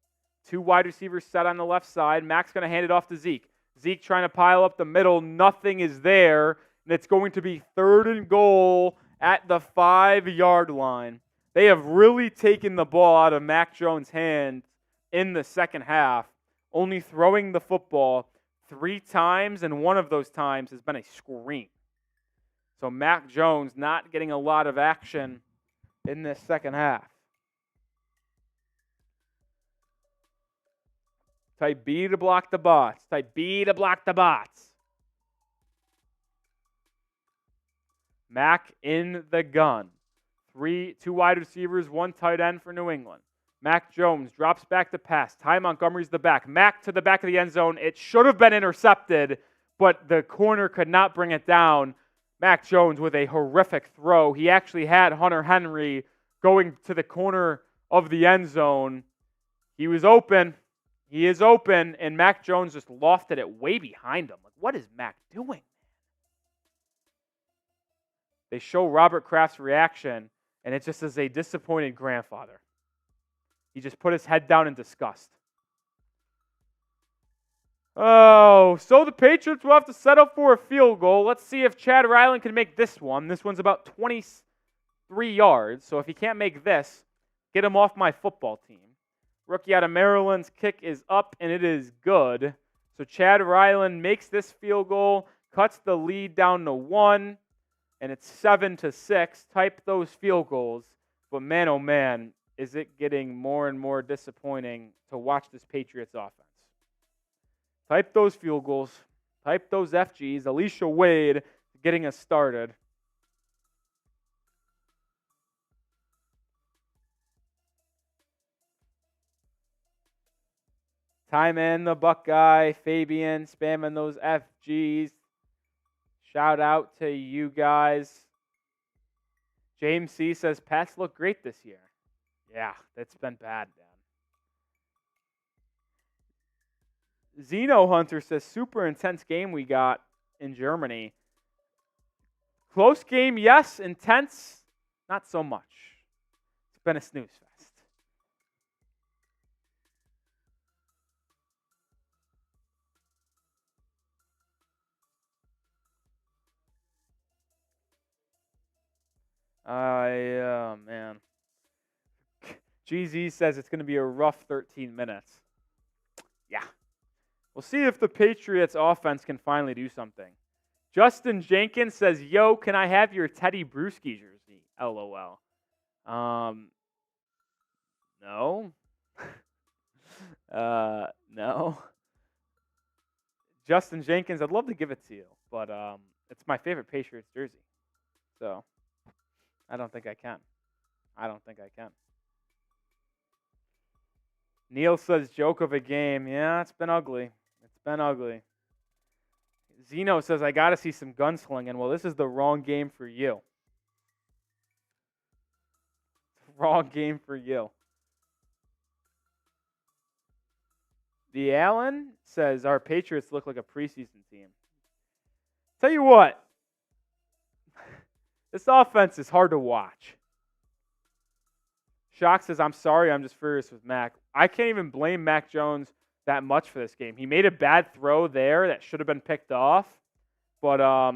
2 wide receivers set on the left side. Mac's going to hand it off to Zeke. Zeke trying to pile up the middle. Nothing is there. And it's going to be 3rd and goal at the 5-yard line. They have really taken the ball out of Mac Jones' hands in the second half, only throwing the football 3 times, and one of those times has been a screen. So Mac Jones not getting a lot of action in this second half. Type B to block the bots. Type B to block the bots. Mac in the gun. 2 wide receivers, 1 tight end for New England. Mac Jones drops back to pass. Ty Montgomery's the back. Mac to the back of the end zone. It should have been intercepted, but the corner could not bring it down. Mac Jones with a horrific throw. He actually had Hunter Henry going to the corner of the end zone. He was open. He is open, and Mac Jones just lofted it way behind him. Like, what is Mac doing? They show Robert Kraft's reaction, and it just is a disappointed grandfather. He just put his head down in disgust. Oh, so the Patriots will have to settle for a field goal. Let's see if Chad Ryland can make this one. This one's about 23 yards, so if he can't make this, get him off my football team. Rookie out of Maryland's kick is up, and it is good. So Chad Ryland makes this field goal, cuts the lead down to 1, and it's 7-6. Type those field goals. But man, oh man, is it getting more and more disappointing to watch this Patriots offense. Type those field goals. Type those FGs. Alicia Wade getting us started. Time in the Buckeye. Fabian spamming those FGs. Shout out to you guys. James C. says, Pats look great this year. Yeah, that's been bad, Dan. Zeno Hunter says, super intense game we got in Germany. Close game, yes. Intense, not so much. It's been a snooze fest. Yeah, man. GZ says it's going to be a rough 13 minutes. Yeah. We'll see if the Patriots offense can finally do something. Justin Jenkins says, yo, can I have your Teddy Bruschi jersey? LOL. No. No. Justin Jenkins, I'd love to give it to you, but it's my favorite Patriots jersey. So I don't think I can. Neil says, joke of a game. Yeah, it's been ugly. Zeno says, I got to see some gunslinging. Well, this is the wrong game for you. The Allen says, our Patriots look like a preseason team. Tell you what. This offense is hard to watch. Shock says, I'm sorry, I'm just furious with Mac. I can't even blame Mac Jones that much for this game. He made a bad throw there that should have been picked off, but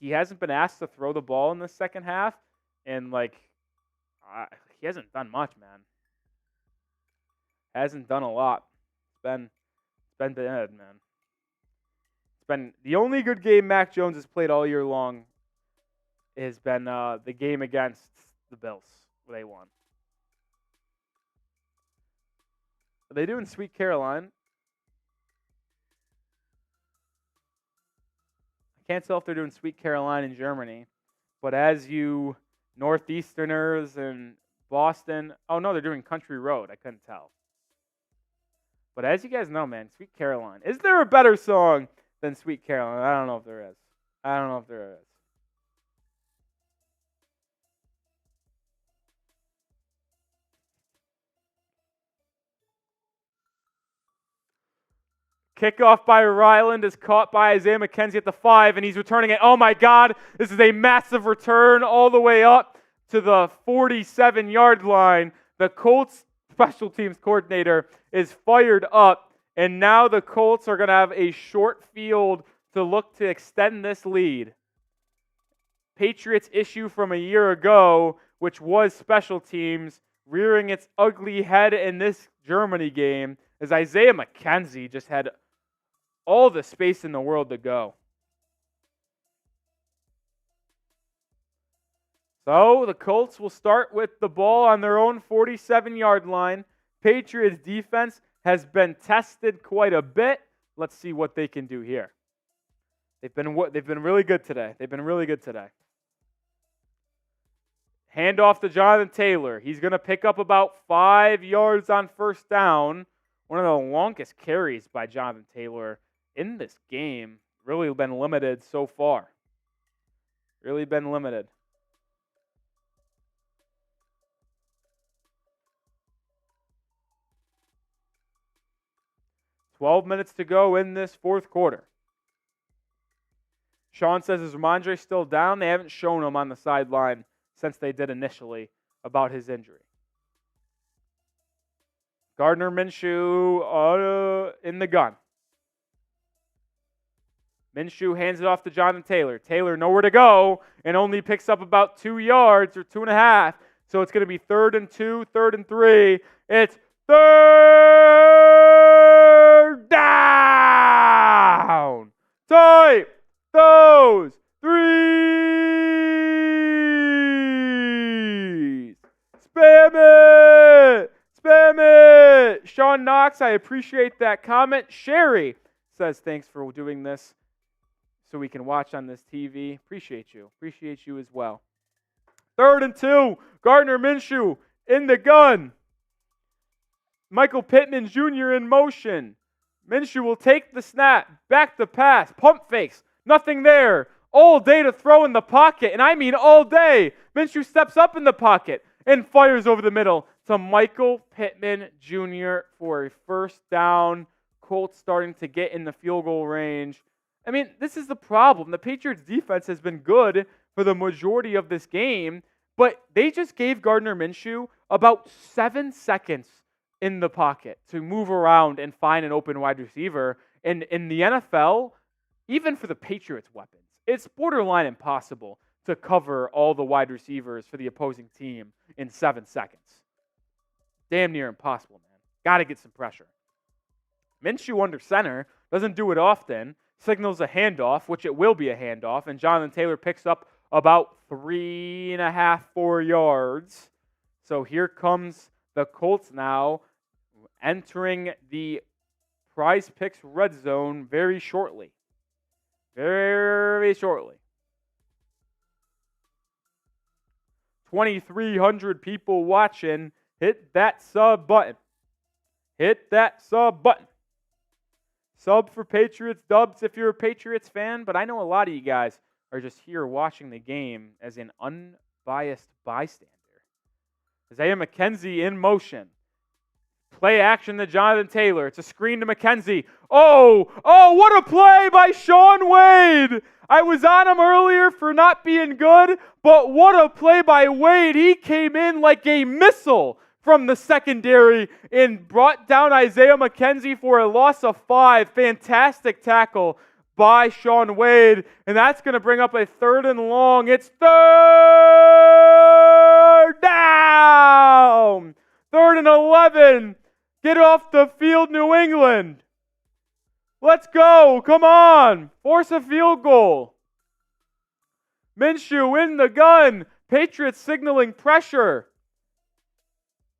he hasn't been asked to throw the ball in the second half, and he hasn't done much, man. Hasn't done a lot. It's been bad, man. It's been the only good game Mac Jones has played all year long has been the game against the Bills where they won. Are they doing Sweet Caroline? I can't tell if they're doing Sweet Caroline in Germany, but as you Northeasterners and Boston, oh no, they're doing Country Road. I couldn't tell. But as you guys know, man, Sweet Caroline. Is there a better song than Sweet Caroline? I don't know if there is. Kickoff by Ryland is caught by Isaiah McKenzie at the 5, and he's returning it. Oh, my God. This is a massive return all the way up to the 47-yard line. The Colts special teams coordinator is fired up, and now the Colts are going to have a short field to look to extend this lead. Patriots issue from a year ago, which was special teams, rearing its ugly head in this Germany game, as Isaiah McKenzie just had all the space in the world to go. So the Colts will start with the ball on their own 47-yard line. Patriots defense has been tested quite a bit. Let's see what they can do here. They've been really good today. Hand off to Jonathan Taylor. He's going to pick up about 5 yards on first down. One of the longest carries by Jonathan Taylor in this game. Really been limited so far. 12 minutes to go in this fourth quarter. Sean says, is Ramondre still down? They haven't shown him on the sideline since they did initially about his injury. Gardner Minshew in the gun. Minshew hands it off to Jonathan Taylor. Taylor nowhere to go and only picks up about 2 yards or 2.5. So it's going to be 3rd and 2, 3rd and 3. It's 3rd down. Type those threes. Spam it. Sean Knox, I appreciate that comment. Sherry says, thanks for doing this so we can watch on this TV. Appreciate you as well. 3rd and 2. Gardner Minshew in the gun. Michael Pittman Jr. in motion. Minshew will take the snap. Back to pass. Pump fakes. Nothing there. All day to throw in the pocket. And I mean all day. Minshew steps up in the pocket and fires over the middle to Michael Pittman Jr. for a first down. Colts starting to get in the field goal range. I mean, this is the problem. The Patriots defense has been good for the majority of this game, but they just gave Gardner Minshew about 7 seconds in the pocket to move around and find an open wide receiver. And in the NFL, even for the Patriots' weapons, it's borderline impossible to cover all the wide receivers for the opposing team in 7 seconds. Damn near impossible, man. Got to get some pressure. Minshew under center doesn't do it often. Signals a handoff, which it will be a handoff, and Jonathan Taylor picks up about 3.5, 4 yards. So here comes the Colts now entering the Prize Picks red zone very shortly. 2,300 people watching. Hit that sub button. Sub for Patriots dubs if you're a Patriots fan, but I know a lot of you guys are just here watching the game as an unbiased bystander. Isaiah McKenzie in motion. Play action to Jonathan Taylor. It's a screen to McKenzie. Oh, what a play by Shaun Wade. I was on him earlier for not being good, but what a play by Wade. He came in like a missile from the secondary and brought down Isaiah McKenzie for a loss of 5. Fantastic tackle by Shaun Wade, and that's going to bring up a 3rd and long. It's 3rd down. 3rd and 11. Get off the field, New England. Let's go. Come on. Force a field goal. Minshew in the gun. Patriots signaling pressure.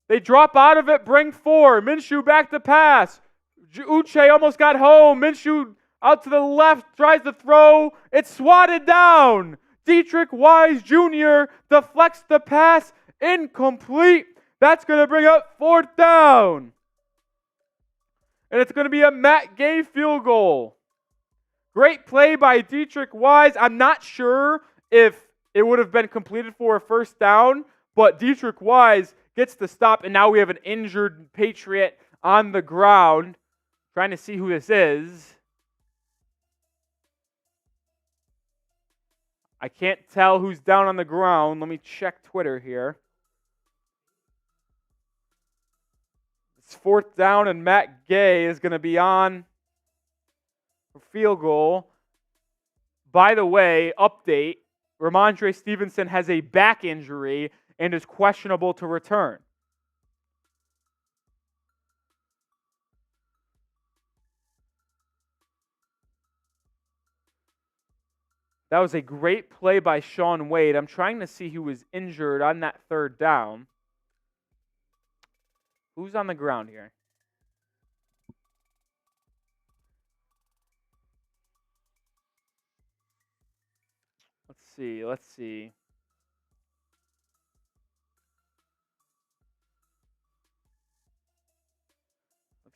They drop out of it, bring 4. Minshew back to pass. Uche almost got home. Minshew out to the left, tries to throw. It's swatted down. Dietrich Wise Jr. deflects the pass. Incomplete. That's going to bring up 4th down. And it's going to be a Matt Gay field goal. Great play by Dietrich Wise. I'm not sure if it would have been completed for a 1st down, but Dietrich Wise gets the stop, and now we have an injured Patriot on the ground. Trying to see who this is. I can't tell who's down on the ground. Let me check Twitter here. It's 4th down, and Matt Gay is going to be on for field goal. By the way, update, Ramondre Stevenson has a back injury and is questionable to return. That was a great play by Shaun Wade. I'm trying to see who was injured on that 3rd down. Who's on the ground here? Let's see. Looks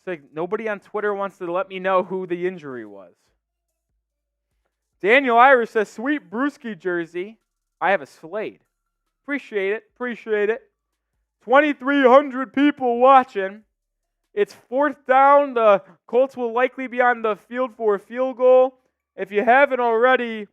like nobody on Twitter wants to let me know who the injury was. Daniel Irish says, sweet Brewski jersey. I have a Slade. Appreciate it. 2,300 people watching. It's 4th down. The Colts will likely be on the field for a field goal. If you haven't already,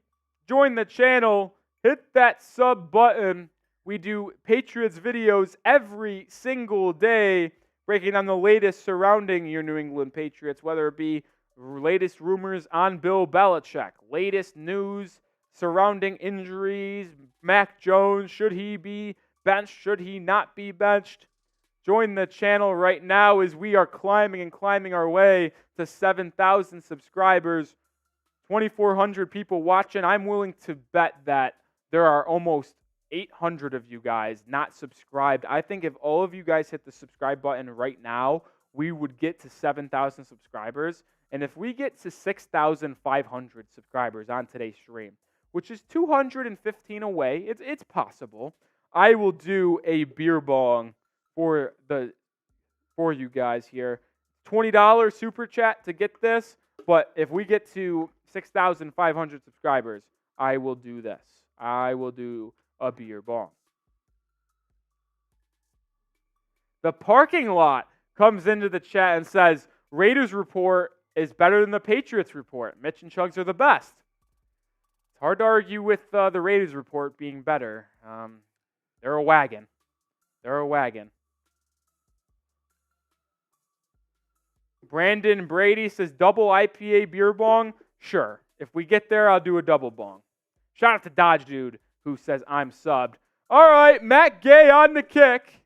join the channel. Hit that sub button. We do Patriots videos every single day, breaking down the latest surrounding your New England Patriots, whether it be latest rumors on Bill Belichick, latest news surrounding injuries, Mac Jones, should he be benched, should he not be benched. Join the channel right now as we are climbing our way to 7,000 subscribers, 2,400 people watching. I'm willing to bet that there are almost 800 of you guys not subscribed. I think if all of you guys hit the subscribe button right now, we would get to 7,000 subscribers. And if we get to 6,500 subscribers on today's stream, which is 215 away, it's possible, I will do a beer bong for you guys here. $20 super chat to get this, but if we get to 6,500 subscribers, I will do this. I will do a beer bong. The parking lot comes into the chat and says, Raiders report is better than the Patriots report. Mitch and Chugs are the best. It's hard to argue with the Raiders report being better. They're a wagon. Brandon Brady says, double IPA beer bong? Sure. If we get there, I'll do a double bong. Shout out to Dodge Dude, who says I'm subbed. All right, Matt Gay on the kick.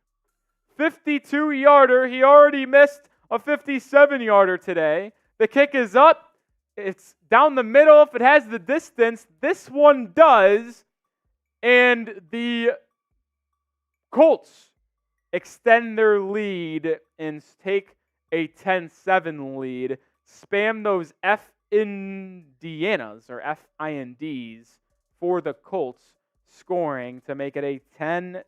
52-yarder. He already missed a 57-yarder today. The kick is up. It's down the middle if it has the distance. This one does. And the Colts extend their lead and take a 10-7 lead. Spam those F-Indianas or F-I-N-Ds for the Colts scoring to make it a 10-6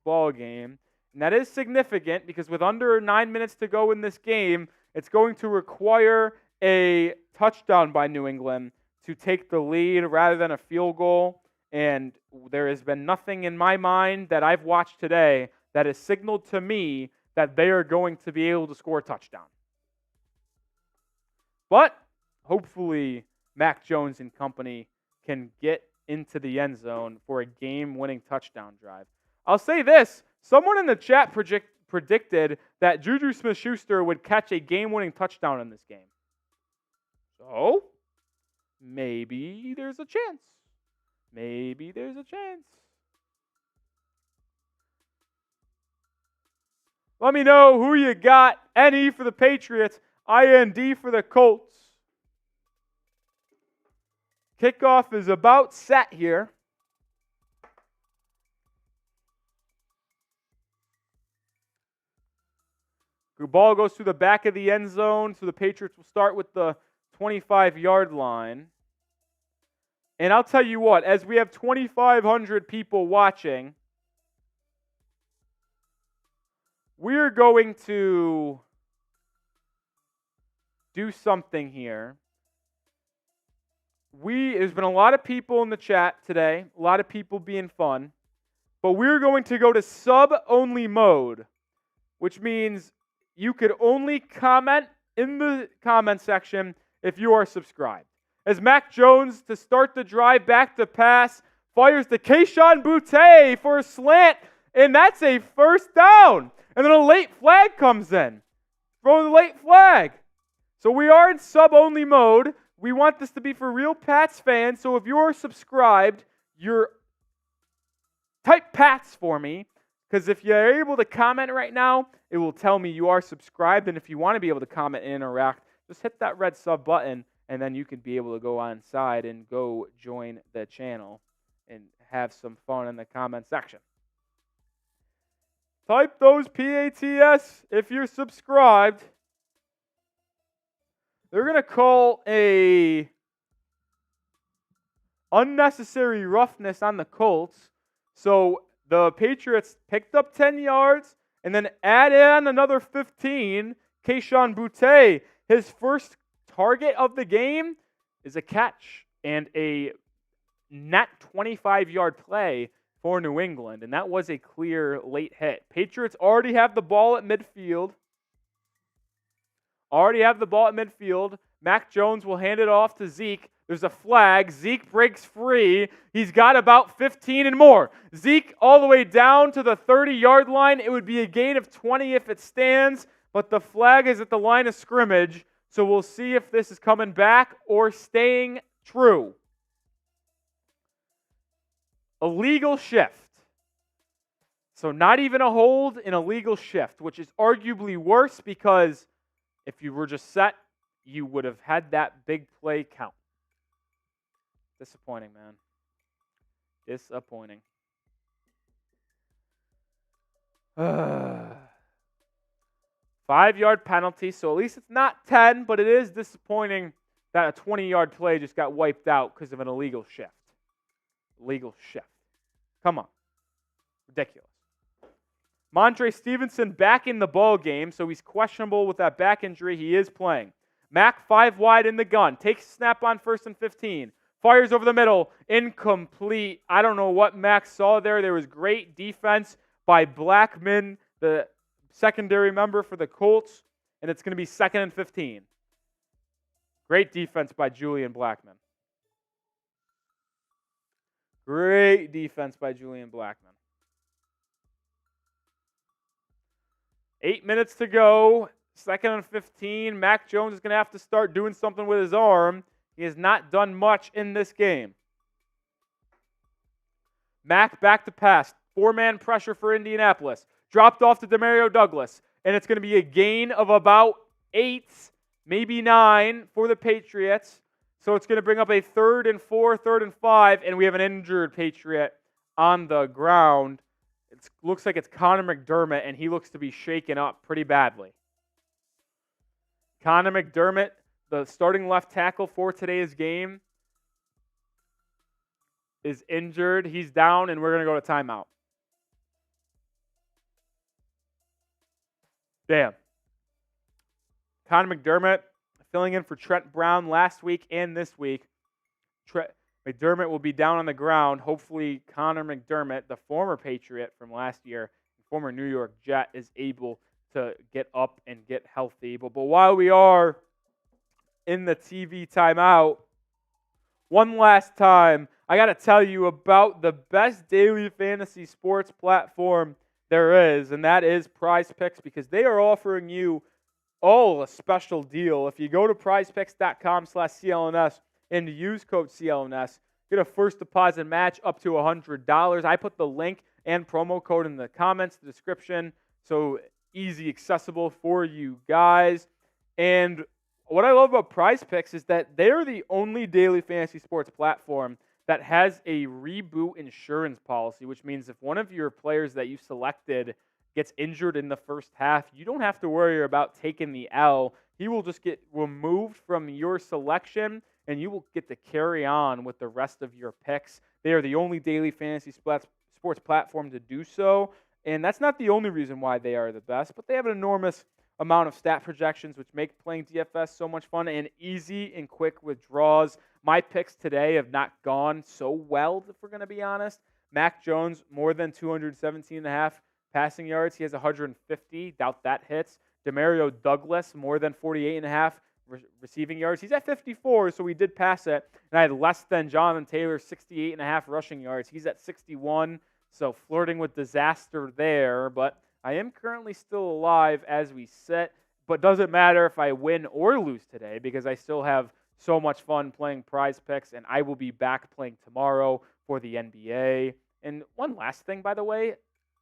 ball game. And that is significant because with under 9 minutes to go in this game, it's going to require a touchdown by New England to take the lead rather than a field goal. And there has been nothing in my mind that I've watched today that has signaled to me that they are going to be able to score a touchdown. But hopefully Mac Jones and company can get into the end zone for a game-winning touchdown drive. I'll say this. Someone in the chat predicted that Juju Smith-Schuster would catch a game-winning touchdown in this game. So, maybe there's a chance. Maybe there's a chance. Let me know who you got. NE for the Patriots, IND for the Colts. Kickoff is about set here. The ball goes to the back of the end zone, so the Patriots will start with the 25-yard line. And I'll tell you what, as we have 2,500 people watching, we're going to do something here. There's been a lot of people in the chat today, a lot of people being fun, but we're going to go to sub-only mode, which means you could only comment in the comment section if you are subscribed. As Mac Jones, to start the drive back to pass, fires to Kayshon Boutte for a slant, and that's a first down. And then a late flag comes in. Throw the late flag. So we are in sub-only mode. We want this to be for real Pats fans, so if you're subscribed, type Pats for me, because if you're able to comment right now, it will tell me you are subscribed, and if you want to be able to comment and interact, just hit that red sub button, and then you can be able to go on side and go join the channel and have some fun in the comment section. Type those PATS if you're subscribed. They're going to call a unnecessary roughness on the Colts. So the Patriots picked up 10 yards and then add in another 15. Kayshon Boutte, his first target of the game is a catch and a net 25-yard play for New England. And that was a clear late hit. Patriots already have the ball at midfield. Mac Jones will hand it off to Zeke. There's a flag. Zeke breaks free. He's got about 15 and more. Zeke all the way down to the 30-yard line. It would be a gain of 20 if it stands, but the flag is at the line of scrimmage. So we'll see if this is coming back or staying true. Illegal shift. So not even a hold, an illegal shift, which is arguably worse because if you were just set, you would have had that big play count. Disappointing, man. Disappointing. 5-yard penalty, so at least it's not 10, but it is disappointing that a 20-yard play just got wiped out because of an illegal shift. Illegal shift. Come on. Ridiculous. Montre Stevenson back in the ball game, so he's questionable with that back injury. He is playing. Mac 5 wide in the gun. Takes a snap on 1st and 15. Fires over the middle. Incomplete. I don't know what Mac saw there. There was great defense by Blackman, the secondary member for the Colts, and it's going to be 2nd and 15. Great defense by Julian Blackman. Great defense by Julian Blackman. 8 minutes to go. 2nd and 15. Mac Jones is going to have to start doing something with his arm. He has not done much in this game. Mac back to pass. 4-man pressure for Indianapolis. Dropped off to Demario Douglas. And it's going to be a gain of about 8, maybe 9 for the Patriots. So it's going to bring up a 3rd and 4, 3rd and 5, and we have an injured Patriot on the ground. It looks like it's Connor McDermott, and he looks to be shaken up pretty badly. Connor McDermott, the starting left tackle for today's game, is injured. He's down, and we're going to go to timeout. Damn. Connor McDermott filling in for Trent Brown last week and this week. McDermott will be down on the ground. Hopefully, Connor McDermott, the former Patriot from last year, former New York Jet, is able to get up and get healthy. But while we are in the TV timeout, one last time, I got to tell you about the best daily fantasy sports platform there is, and that is Prize Picks, because they are offering you a special deal. If you go to prizepicks.com/CLNS and use code CLNS, get a first deposit match up to $100. I put the link and promo code in the comments, the description, so easy, accessible for you guys. And what I love about Prize Picks is that they're the only daily fantasy sports platform that has a reboot insurance policy, which means if one of your players that you selected gets injured in the first half, you don't have to worry about taking the L. He will just get removed from your selection, and you will get to carry on with the rest of your picks. They are the only daily fantasy sports platform to do so, and that's not the only reason why they are the best, but they have an enormous amount of stat projections, which make playing DFS so much fun and easy and quick withdrawals. My picks today have not gone so well, if we're going to be honest. Mac Jones, more than 217.5 passing yards. He has 150. Doubt that hits. Demario Douglas, more than 48.5 receiving yards. He's at 54, so we did pass it. And I had less than Jonathan Taylor, 68.5 rushing yards. He's at 61, so flirting with disaster there. But I am currently still alive as we sit. But doesn't matter if I win or lose today, because I still have so much fun playing Prize Picks, and I will be back playing tomorrow for the NBA. And one last thing, by the way,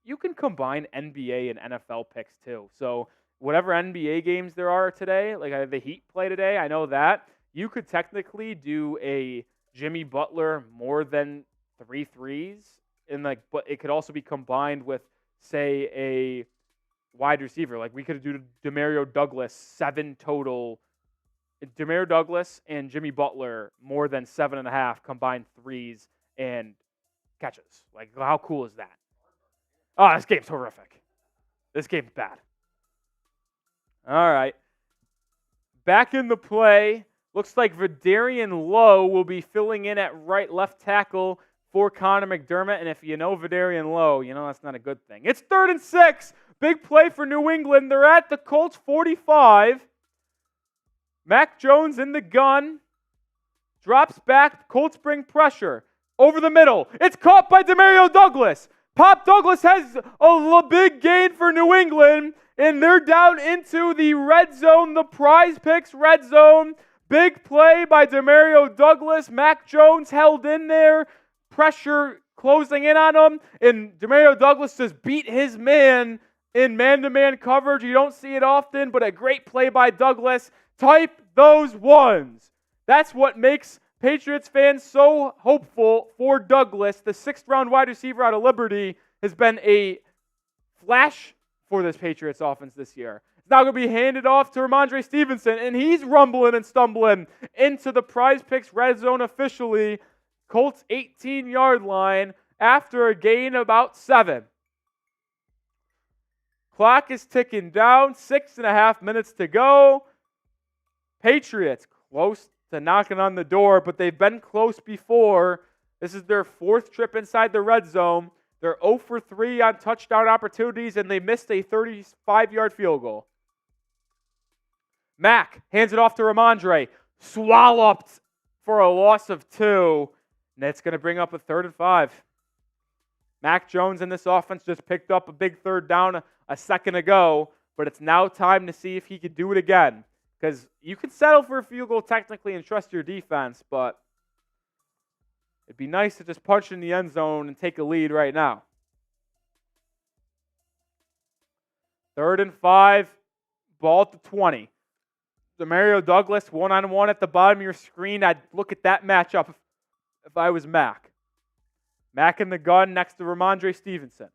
you can combine NBA and NFL picks too. So whatever NBA games there are today, like the Heat play today, I know that, you could technically do a Jimmy Butler more than 3 threes, and but it could also be combined with, say, a wide receiver. Like we could do Demario Douglas 7 total. Demario Douglas and Jimmy Butler more than 7.5 combined threes and catches. Like, how cool is that? Oh, this game's horrific. This game's bad. All right. Back in the play. Looks like Vidarian Lowe will be filling in at left tackle for Connor McDermott. And if you know Vidarian Lowe, you know that's not a good thing. It's 3rd and 6. Big play for New England. They're at the Colts 45. Mac Jones in the gun. Drops back. Colts bring pressure. Over the middle. It's caught by Demario Douglas. Pop Douglas has a big gain for New England, and they're down into the red zone, the Prize Picks red zone. Big play by Demario Douglas. Mac Jones held in there. Pressure closing in on him, and Demario Douglas just beat his man in man-to-man coverage. You don't see it often, but a great play by Douglas. Type those ones. That's what makes Patriots fans so hopeful for Douglas. The 6th-round wide receiver out of Liberty has been a flash for this Patriots offense this year. It's now going to be handed off to Ramondre Stevenson, and he's rumbling and stumbling into the Prize Picks red zone officially. Colts 18-yard line after a gain of about 7. Clock is ticking down, 6.5 minutes to go. Patriots close to knocking on the door, but they've been close before. This is their 4th trip inside the red zone. They're 0 for 3 on touchdown opportunities, and they missed a 35-yard field goal. Mack hands it off to Ramondre. Swalloped for a loss of 2, and it's going to bring up a 3rd and 5. Mac Jones in this offense just picked up a big 3rd down a second ago, but it's now time to see if he could do it again. Because you can settle for a field goal technically and trust your defense, but it'd be nice to just punch in the end zone and take a lead right now. 3rd and 5, ball at the 20. Demario Douglas, one-on-one at the bottom of your screen. I'd look at that matchup if I was Mac. Mac in the gun next to Ramondre Stevenson.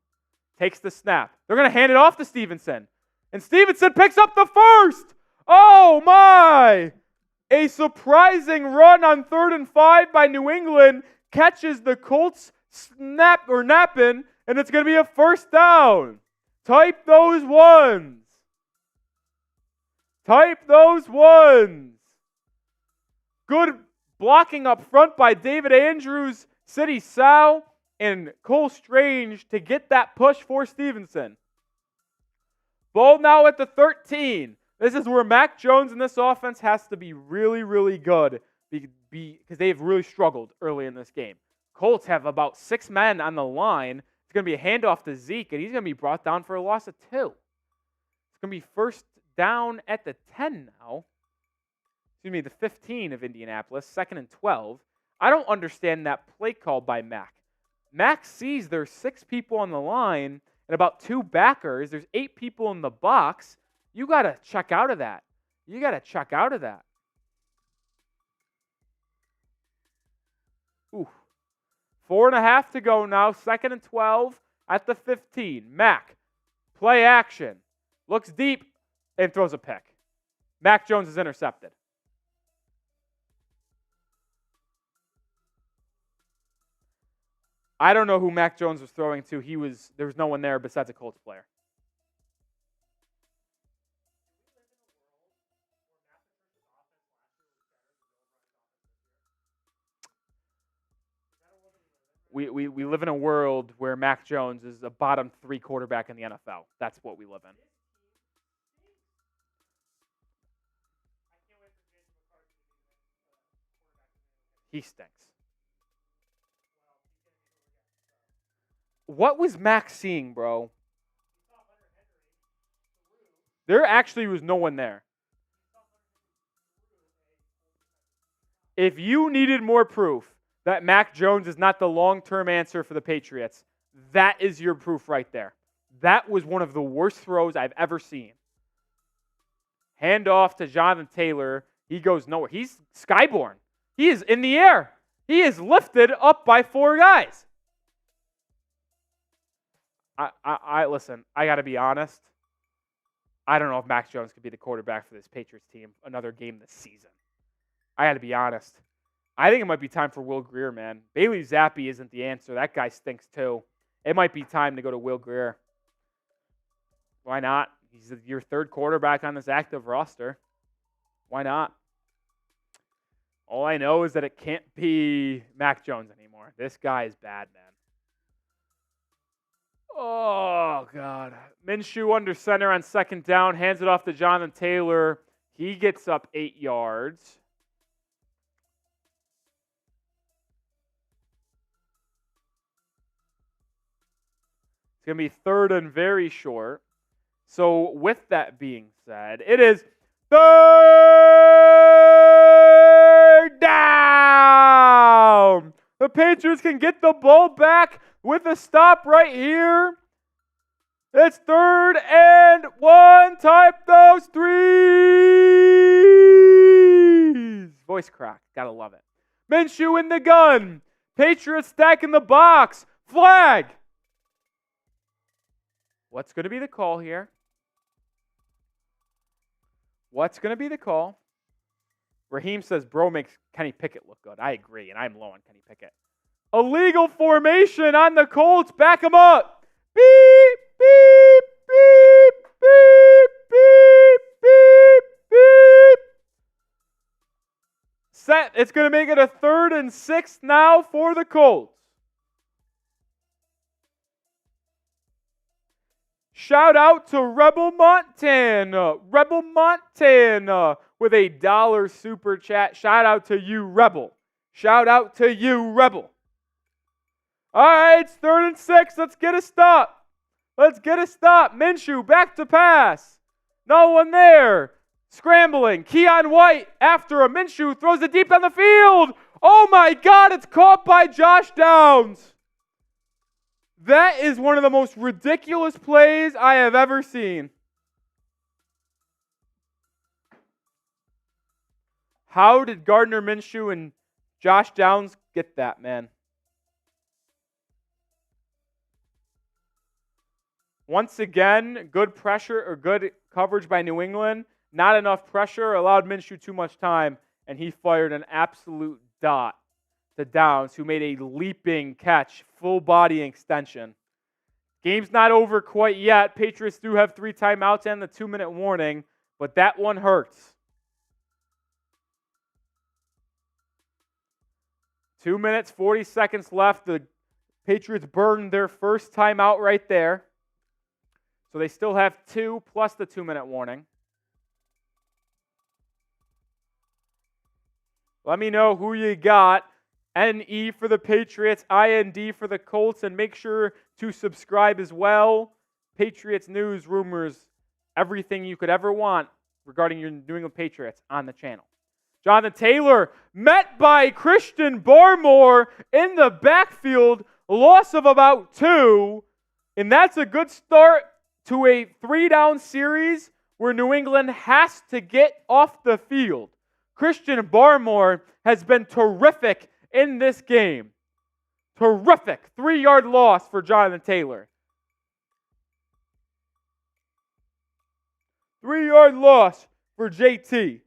Takes the snap. They're going to hand it off to Stevenson. And Stevenson picks up the 1st. Oh, my! A surprising run on 3rd and 5 by New England catches the Colts napping, and it's going to be a 1st down. Type those ones. Type those ones. Good blocking up front by David Andrews, City Sal, and Cole Strange to get that push for Stevenson. Ball now at the 13. This is where Mac Jones and this offense has to be really, really good because they've really struggled early in this game. Colts have about 6 men on the line. It's going to be a handoff to Zeke, and he's going to be brought down for a loss of 2. It's going to be first down at the 10 now. Excuse me, the 15 of Indianapolis, 2nd and 12. I don't understand that play call by Mac. Mac sees there's 6 people on the line and about 2 backers. There's 8 people in the box. You got to check out of that. You got to check out of that. Ooh. 4.5 to go now. 2nd and 12 at the 15. Mac, play action. Looks deep and throws a pick. Mac Jones is intercepted. I don't know who Mac Jones was throwing to. There was no one there besides a Colts player. We live in a world where Mac Jones is a bottom 3 quarterback in the NFL. That's what we live in. He stinks. What was Mac seeing, bro? There actually was no one there. If you needed more proof that Mac Jones is not the long-term answer for the Patriots, that is your proof right there. That was one of the worst throws I've ever seen. Hand off to Jonathan Taylor. He goes nowhere. He's skyborne. He is in the air. He is lifted up by 4 guys. Listen, I got to be honest. I don't know if Mac Jones could be the quarterback for this Patriots team another game this season. I got to be honest. I think it might be time for Will Grier, man. Bailey Zappe isn't the answer. That guy stinks too. It might be time to go to Will Grier. Why not? He's your 3rd quarterback on this active roster. Why not? All I know is that it can't be Mac Jones anymore. This guy is bad, man. Oh, God. Minshew under center on 2nd down. Hands it off to Jonathan Taylor. He gets up 8 yards. It's going to be 3rd and very short. So with that being said, it is 3rd down. The Patriots can get the ball back with a stop right here. It's 3rd and 1. Type those 3s. Voice crack. Gotta love it. Minshew in the gun. Patriots stacking the box. Flag. What's going to be the call here? What's going to be the call? Raheem says, bro makes Kenny Pickett look good. I agree, and I'm low on Kenny Pickett. Illegal formation on the Colts. Back him up. Beep, beep, beep, beep, beep, beep, beep. Set. It's going to make it a 3rd and 6 now for the Colts. Shout out to Rebel Montana. Rebel Montana with a $1 super chat. Shout out to you, Rebel. Shout out to you, Rebel. All right, it's 3rd and 6. Let's get a stop. Let's get a stop. Minshew back to pass. No one there. Scrambling. Keon White after a Minshew throws it deep down the field. Oh my God, it's caught by Josh Downs. That is one of the most ridiculous plays I have ever seen. How did Gardner Minshew and Josh Downs get that, man? Once again, good pressure or good coverage by New England. Not enough pressure, allowed Minshew too much time, and he fired an absolute dot to Downs, who made a leaping catch, full body extension. Game's not over quite yet. Patriots do have 3 timeouts and the 2-minute warning, but that one hurts. 2 minutes, 40 seconds left. The Patriots burned their first timeout right there. So they still have 2 plus the 2-minute warning. Let me know who you got. NE for the Patriots, IND for the Colts, and make sure to subscribe as well. Patriots news, rumors, everything you could ever want regarding your New England Patriots on the channel. Jonathan Taylor met by Christian Barmore in the backfield, loss of about 2, and that's a good start to a 3-down series where New England has to get off the field. Christian Barmore has been terrific in this game. Terrific 3-yard loss for Jonathan Taylor. 3-yard loss for JT.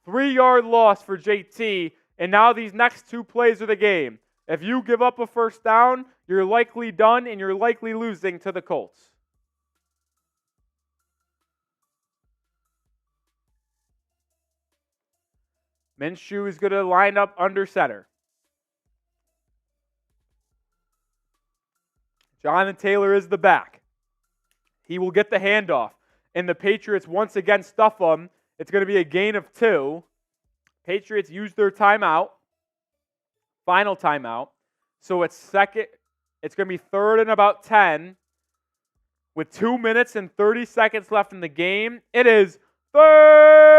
Three-yard loss for JT, and now these next 2 plays of the game. If you give up a first down, you're likely done, and you're likely losing to the Colts. Minshew is going to line up under center. Jonathan Taylor is the back. He will get the handoff, and the Patriots once again stuff him. It's going to be a gain of 2. Patriots use their timeout, final timeout. So it's going to be 3rd and about 10 with 2 minutes and 30 seconds left in the game. It is 3rd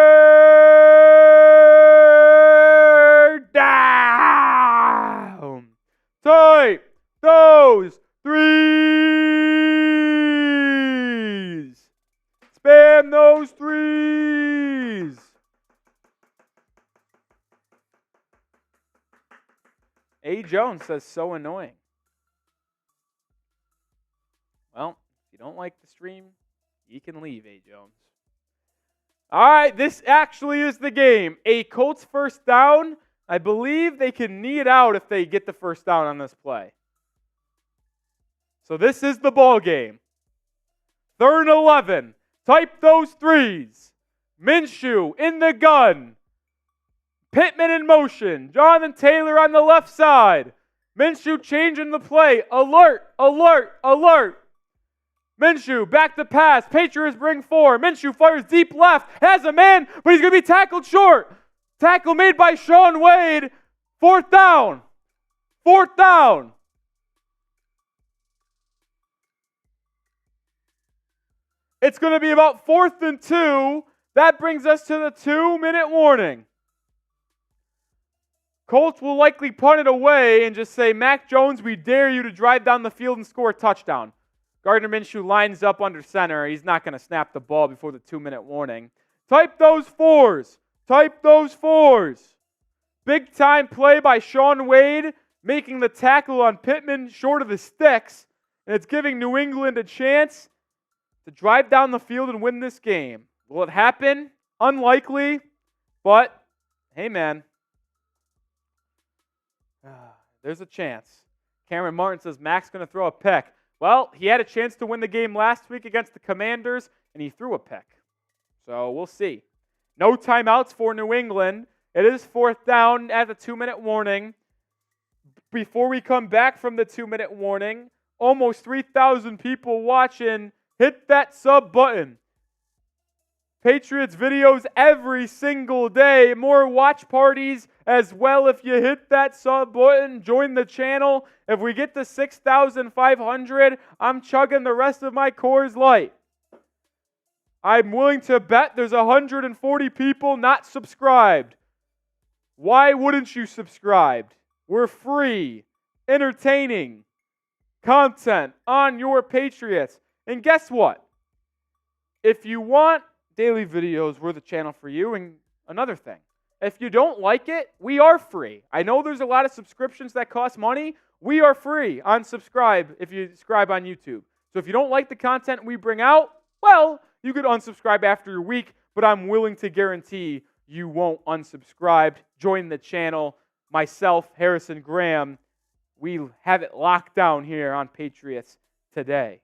down. Type those threes. Spam those threes. A. Jones says, so annoying. Well, if you don't like the stream, you can leave, A. Jones. All right, this actually is the game. A Colts first down. I believe they can knee it out if they get the first down on this play. So this is the ball game. 3rd and 11. Type those threes. Minshew in the gun. Pittman in motion. Jonathan Taylor on the left side. Minshew changing the play. Alert, alert, alert. Minshew back to pass. Patriots bring 4. Minshew fires deep left. Has a man, but he's going to be tackled short. Tackle made by Shaun Wade. 4th down. 4th down. It's going to be about 4th and 2. That brings us to the 2-minute warning. Colts will likely punt it away and just say, Mac Jones, we dare you to drive down the field and score a touchdown. Gardner Minshew lines up under center. He's not going to snap the ball before the 2-minute warning. Type those 4s. Type those 4s. Big time play by Shaun Wade, making the tackle on Pittman short of the sticks. And it's giving New England a chance to drive down the field and win this game. Will it happen? Unlikely. But, hey man, there's a chance. Cameron Martin says Mac's going to throw a pick. Well, he had a chance to win the game last week against the Commanders, and he threw a pick. So we'll see. No timeouts for New England. It is 4th down at the 2-minute warning. Before we come back from the 2-minute warning, almost 3,000 people watching. Hit that sub button. Patriots videos every single day. More watch parties as well if you hit that sub button. Join the channel. If we get to 6,500, I'm chugging the rest of my Coors Light. I'm willing to bet there's 140 people not subscribed. Why wouldn't you subscribe? We're free, entertaining content on your Patriots. And guess what? If you want daily videos, we're the channel for you. And another thing, if you don't like it, we are free. I know there's a lot of subscriptions that cost money. We are free on subscribe if you subscribe on YouTube. So if you don't like the content we bring out, well, you could unsubscribe after your week, but I'm willing to guarantee you won't unsubscribe. Join the channel. Myself, Harrison Graham, we have it locked down here on Patriots Today.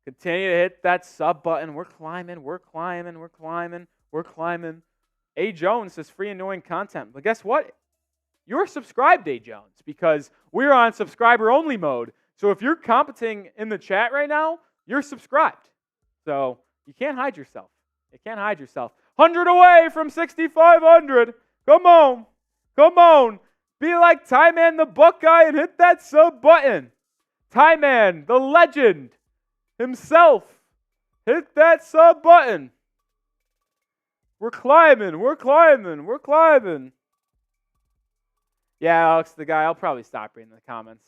Continue to hit that sub button. We're climbing, we're climbing, we're climbing, we're climbing. A. Jones says free annoying content. But guess what? you're subscribed, A. Jones, because we're on subscriber-only mode. So if you're commenting in the chat right now, you're subscribed. So you can't hide yourself. You can't hide yourself. 100 away from 6,500. Come on. Come on. Be like Ty-Man the Buckeye and hit that sub button. Ty-Man, the legend himself. Hit that sub button. We're climbing. We're climbing. We're climbing. Yeah, Alex, the guy. I'll probably stop reading the comments.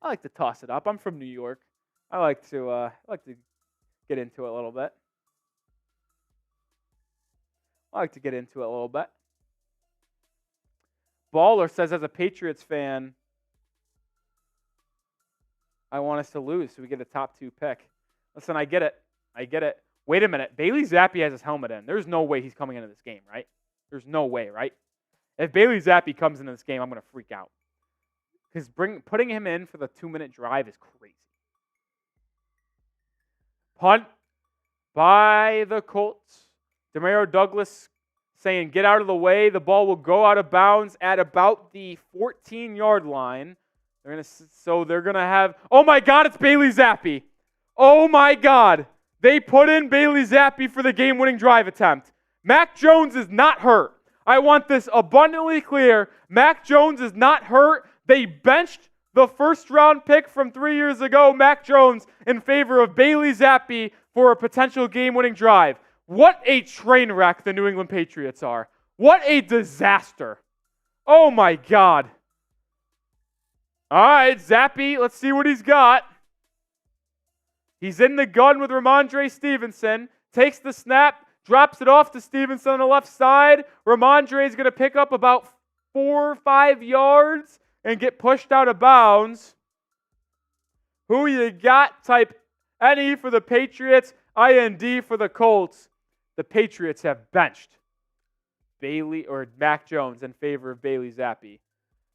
I like to toss it up. I'm from New York. I like to get into it a little bit. Baller says, as a Patriots fan, I want us to lose so we get a top 2 pick. Listen, I get it. Wait a minute. Bailey Zappe has his helmet in. There's no way he's coming into this game, right? There's no way, right? If Bailey Zappe comes into this game, I'm going to freak out. Because putting him in for the 2-minute drive is crazy. Punt by the Colts. Demario Douglas saying, get out of the way. The ball will go out of bounds at about the 14-yard line. They're going to have, oh my God, it's Bailey Zappe. Oh my God. They put in Bailey Zappe for the game-winning drive attempt. Mac Jones is not hurt. I want this abundantly clear. Mac Jones is not hurt. They benched the first-round pick from 3 years ago, Mac Jones, in favor of Bailey Zappe for a potential game-winning drive. What a train wreck the New England Patriots are. What a disaster. Oh, my God. All right, Zappe, let's see what he's got. He's in the gun with Ramondre Stevenson. Takes the snap, drops it off to Stevenson on the left side. Ramondre is going to pick up about 4 or 5 yards and get pushed out of bounds. Who you got? Type NE for the Patriots, IND for the Colts. The Patriots have benched Mac Jones in favor of Bailey Zappe.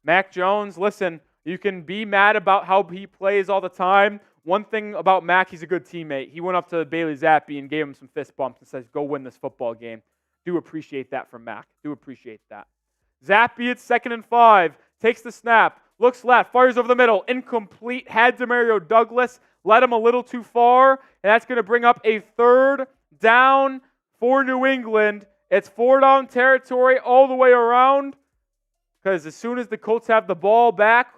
Mac Jones, listen, you can be mad about how he plays all the time. One thing about Mac, he's a good teammate. He went up to Bailey Zappe and gave him some fist bumps and says, go win this football game. Do appreciate that from Mac. Do appreciate that. Zappe, it's 2nd and 5. Takes the snap. Looks left. Fires over the middle. Incomplete. Had Demario Douglas. Led him a little too far. And that's going to bring up a 3rd down for New England. It's 4-down territory all the way around. Because as soon as the Colts have the ball back,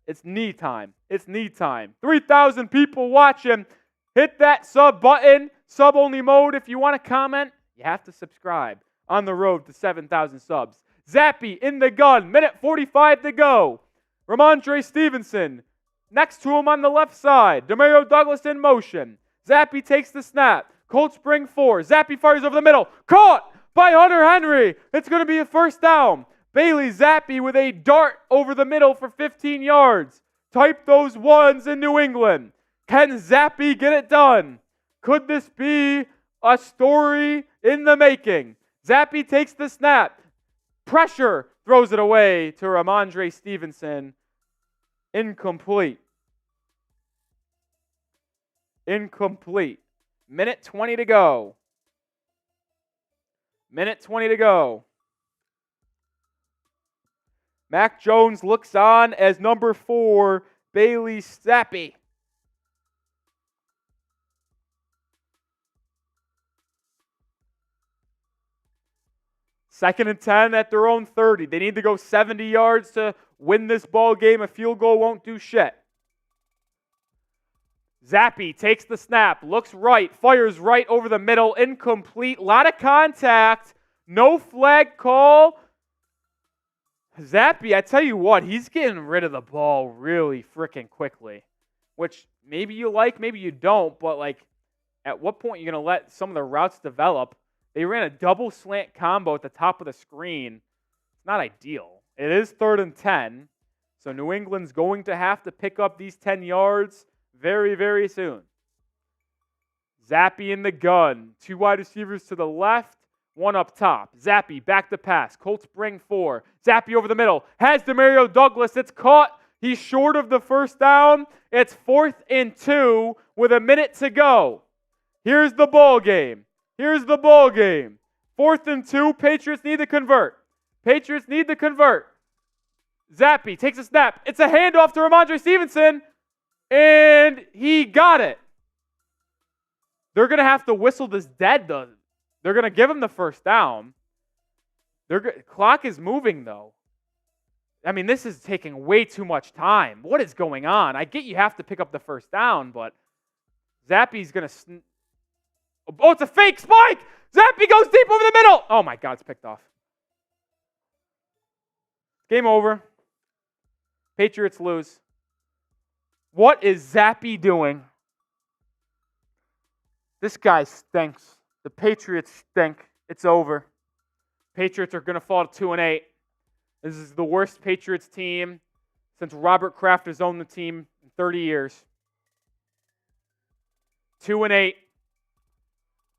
it's knee time. It's knee time. 3,000 people watching. Hit that sub button. Sub-only mode. If you want to comment, you have to subscribe. On the road to 7,000 subs. Zappe in the gun. Minute 45 to go. Ramondre Stevenson next to him on the left side. Demario Douglas in motion. Zappe takes the snap. Colts bring 4. Zappe fires over the middle. Caught by Hunter Henry. It's going to be a 1st down. Bailey Zappe with a dart over the middle for 15 yards. Type those ones in New England. Can Zappe get it done? Could this be a story in the making? Zappe takes the snap. Pressure throws it away to Ramondre Stevenson. Incomplete. Minute 20 to go. Mac Jones looks on as number 4, Bailey Zappe. Second and 10 at their own 30. They need to go 70 yards to win this ball game. A field goal won't do shit. Zappe takes the snap, looks right, fires right over the middle, incomplete. A lot of contact, no flag call. Zappe, I tell you what, he's getting rid of the ball really freaking quickly, which maybe you like, maybe you don't, but like, at what point are you going to let some of the routes develop? They ran a double slant combo at the top of the screen. It's not ideal. It is 3rd and 10, so New England's going to have to pick up these 10 yards very, very soon. Zappe in the gun. 2 wide receivers to the left, 1 up top. Zappe back to pass. Colts bring 4. Zappe over the middle. Has Demario Douglas. It's caught. He's short of the 1st down. It's 4th and 2 with a minute to go. Here's the ball game. 4th and 2. Patriots need to convert. Zappe takes a snap. It's a handoff to Ramondre Stevenson, and he got it. They're going to have to whistle this dead, though. They're going to give him the first down. Clock is moving, though. I mean, this is taking way too much time. What is going on? I get you have to pick up the first down, but Zappe's going to... Oh, it's a fake spike! Zappe goes deep over the middle! Oh, my God, it's picked off. Game over. Patriots lose. What is Zappe doing? This guy stinks. The Patriots stink. It's over. Patriots are going to fall to 2-8. This is the worst Patriots team since Robert Kraft has owned the team in 30 years. 2-8.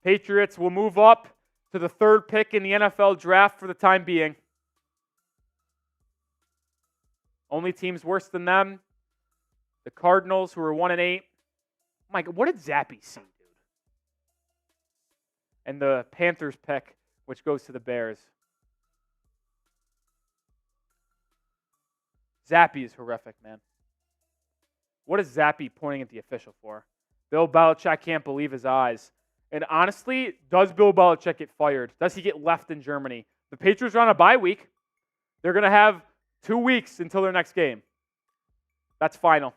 Patriots will move up to the third pick in the NFL draft for the time being. Only teams worse than them, the Cardinals, who are 1-8. Mike, what did Zappe see, dude? And the Panthers pick, which goes to the Bears. Zappe is horrific, man. What is Zappe pointing at the official for? Bill Belichick can't believe his eyes. And honestly, does Bill Belichick get fired? Does he get left in Germany? The Patriots are on a bye week. They're going to have 2 weeks until their next game. That's final.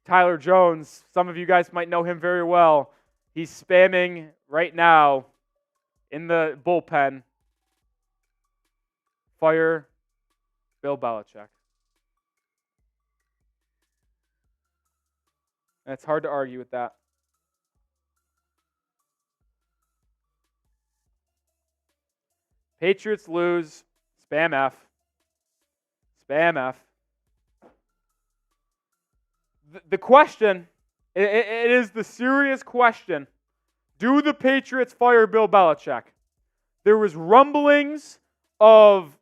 Tyler Jones, some of you guys might know him very well. He's spamming right now in the bullpen. Fire Bill Belichick. And it's hard to argue with that. Patriots lose. Spam F. Spam F. The question, it is the serious question, do the Patriots fire Bill Belichick? There was rumblings of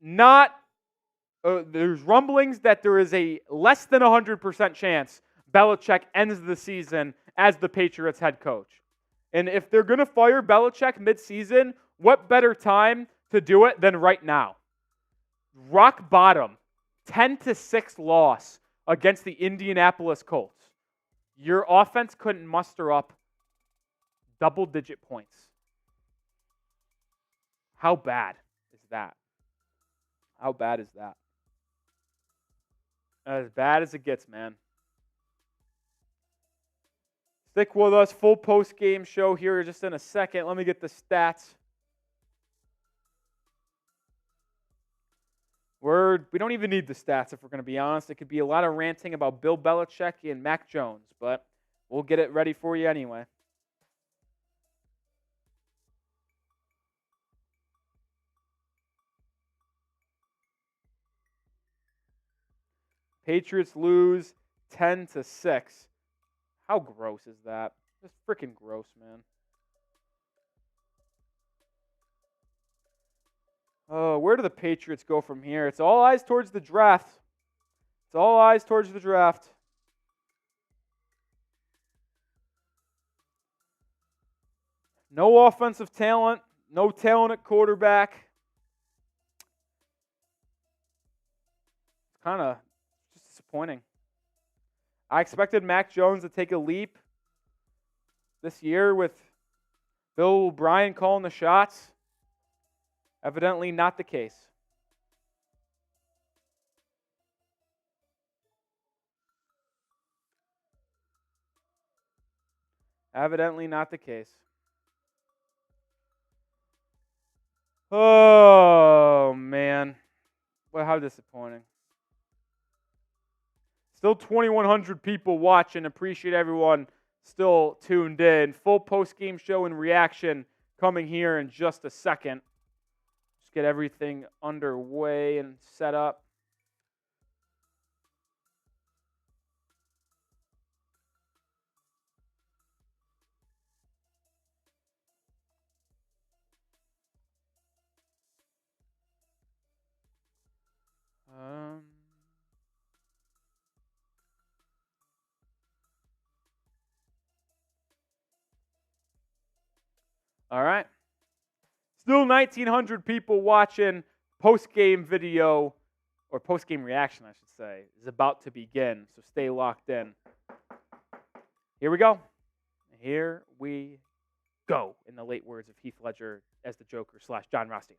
there's rumblings that there is a less than 100% chance Belichick ends the season as the Patriots head coach. And if they're going to fire Belichick midseason, what better time to do it than right now? Rock bottom, 10-6 loss against the Indianapolis Colts. Your offense couldn't muster up double-digit points. How bad is that? How bad is that? As bad as it gets, man. Stick with us. Full post-game show here just in a second. Let me get the stats. We don't even need the stats, if we're going to be honest. It could be a lot of ranting about Bill Belichick and Mac Jones, but we'll get it ready for you anyway. Patriots lose 10-6. How gross is that? Just freaking gross, man. Oh, where do the Patriots go from here? It's all eyes towards the draft. It's all eyes towards the draft. No offensive talent. No talent at quarterback. It's kind of just disappointing. I expected Mac Jones to take a leap this year with Bill O'Brien calling the shots. Evidently not the case. Evidently not the case. Oh, man. Well, how disappointing. Still 2,100 people watching. Appreciate everyone still tuned in. Full post-game show and reaction coming here in just a second. Just get everything underway and set up. All right. Still 1,900 people watching. Postgame video, or postgame reaction, I should say, is about to begin, so stay locked in. Here we go. Here we go, in the late words of Heath Ledger as the Joker / John Rothstein.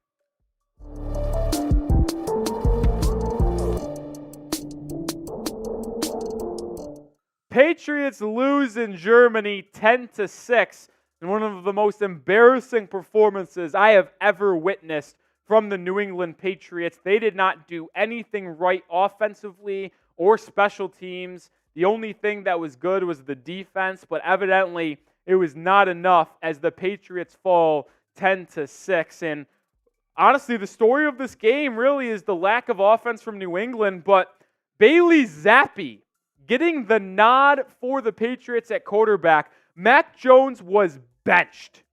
Patriots lose in Germany 10-6 in one of the most embarrassing performances I have ever witnessed from the New England Patriots. They did not do anything right offensively or special teams. The only thing that was good was the defense, but evidently it was not enough as the Patriots fall 10-6. And honestly, the story of this game really is the lack of offense from New England, but Bailey Zappe getting the nod for the Patriots at quarterback. Mac Jones was benched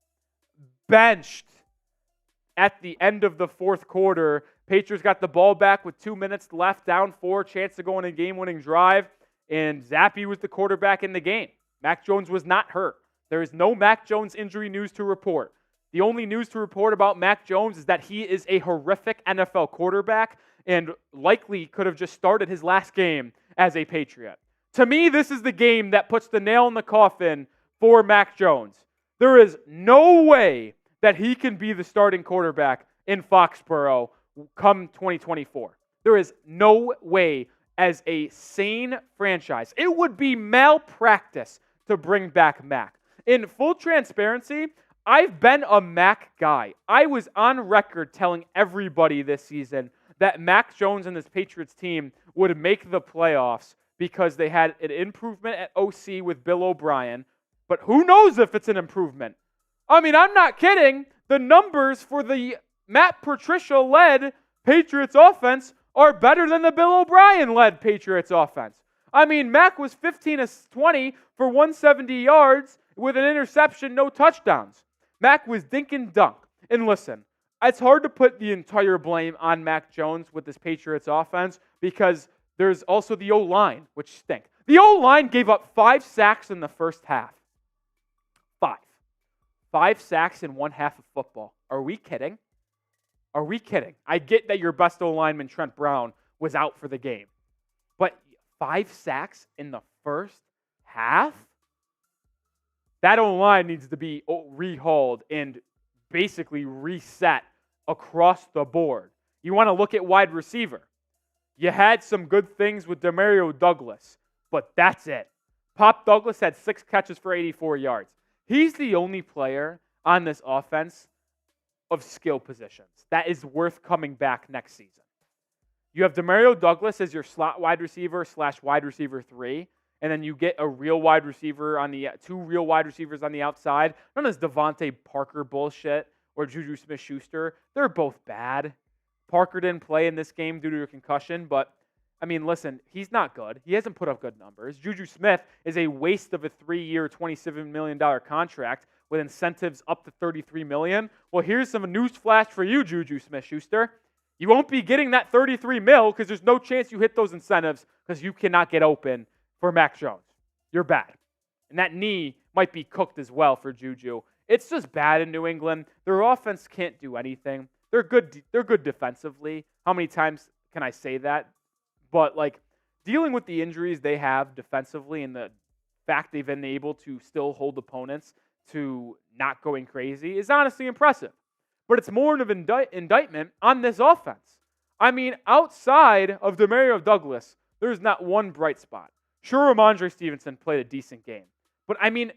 at the end of the fourth quarter. Patriots got the ball back with 2 minutes left, down 4, chance to go on a game-winning drive, and Zappe was the quarterback in the game. Mac Jones was not hurt. There is no Mac Jones injury news to report. The only news to report about Mac Jones is that he is a horrific NFL quarterback and likely could have just started his last game as a Patriot. To me, this is the game that puts the nail in the coffin for Mac Jones. There is no way that he can be the starting quarterback in Foxborough come 2024. There is no way as a sane franchise. It would be malpractice to bring back Mac. In full transparency, I've been a Mac guy. I was on record telling everybody this season that Mac Jones and this Patriots team would make the playoffs because they had an improvement at OC with Bill O'Brien. But who knows if it's an improvement? I mean, I'm not kidding. The numbers for the Matt Patricia-led Patriots offense are better than the Bill O'Brien-led Patriots offense. I mean, Mac was 15-20 for 170 yards with an interception, no touchdowns. Mac was dink and dunk. And listen, it's hard to put the entire blame on Mac Jones with this Patriots offense because there's also the O-line, which stink. The O-line gave up 5 sacks in the first half. 5 sacks in one half of football. Are we kidding? Are we kidding? I get that your best O-lineman, Trent Brown, was out for the game. But 5 sacks in the first half? That O-line needs to be rehauled and basically reset across the board. You want to look at wide receiver. You had some good things with Demario Douglas, but that's it. Pop Douglas had 6 catches for 84 yards. He's the only player on this offense of skill positions that is worth coming back next season. You have Demario Douglas as your slot wide receiver / wide receiver 3, and then you get a real wide receiver on the 2 real wide receivers on the outside. None of this Devontae Parker bullshit or Juju Smith-Schuster. They're both bad. Parker didn't play in this game due to a concussion, but I mean, listen, he's not good. He hasn't put up good numbers. Juju Smith is a waste of a 3-year, $27 million contract with incentives up to $33 million. Well, here's some news flash for you, Juju Smith-Schuster. You won't be getting that $33 million because there's no chance you hit those incentives because you cannot get open for Mac Jones. You're bad. And that knee might be cooked as well for Juju. It's just bad in New England. Their offense can't do anything. They're good defensively. How many times can I say that? But, dealing with the injuries they have defensively and the fact they've been able to still hold opponents to not going crazy is honestly impressive. But it's more of an indictment on this offense. I mean, outside of Demario Douglas, there's not one bright spot. Sure, Ramondre Stevenson played a decent game. But, I mean,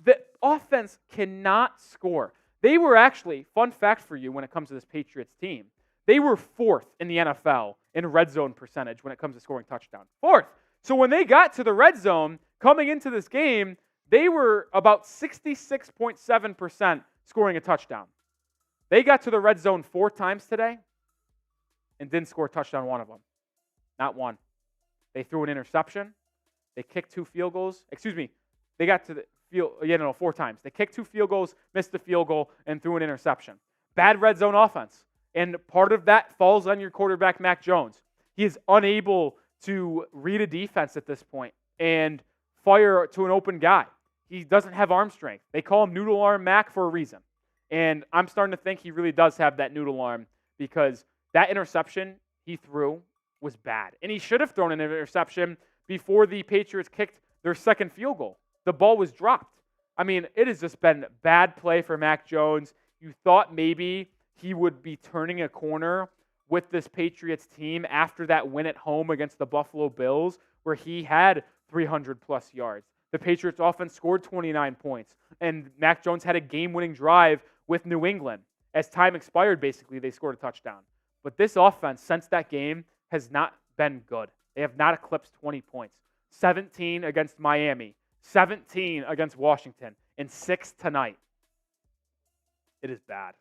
the offense cannot score. They were actually, fun fact for you when it comes to this Patriots team, they were 4th in the NFL in red zone percentage when it comes to scoring touchdowns. 4th. So when they got to the red zone, coming into this game, they were about 66.7% scoring a touchdown. They got to the red zone 4 times today and didn't score a touchdown one of them. Not one. They threw an interception. They kicked 2 field goals. They got to the field, 4 times. They kicked 2 field goals, missed the field goal, and threw an interception. Bad red zone offense. And part of that falls on your quarterback, Mac Jones. He is unable to read a defense at this point and fire to an open guy. He doesn't have arm strength. They call him Noodle Arm Mac for a reason. And I'm starting to think he really does have that noodle arm because That interception he threw was bad. And he should have thrown an interception before the Patriots kicked their second field goal. The ball was dropped. I mean, it has just been bad play for Mac Jones. You thought maybe he would be turning a corner with this Patriots team after that win at home against the Buffalo Bills, where he had 300-plus yards. The Patriots offense scored 29 points, and Mac Jones had a game-winning drive with New England. As time expired, basically, they scored a touchdown. But this offense, since that game, has not been good. They have not eclipsed 20 points. 17 against Miami, 17 against Washington, and 6 tonight. It is bad.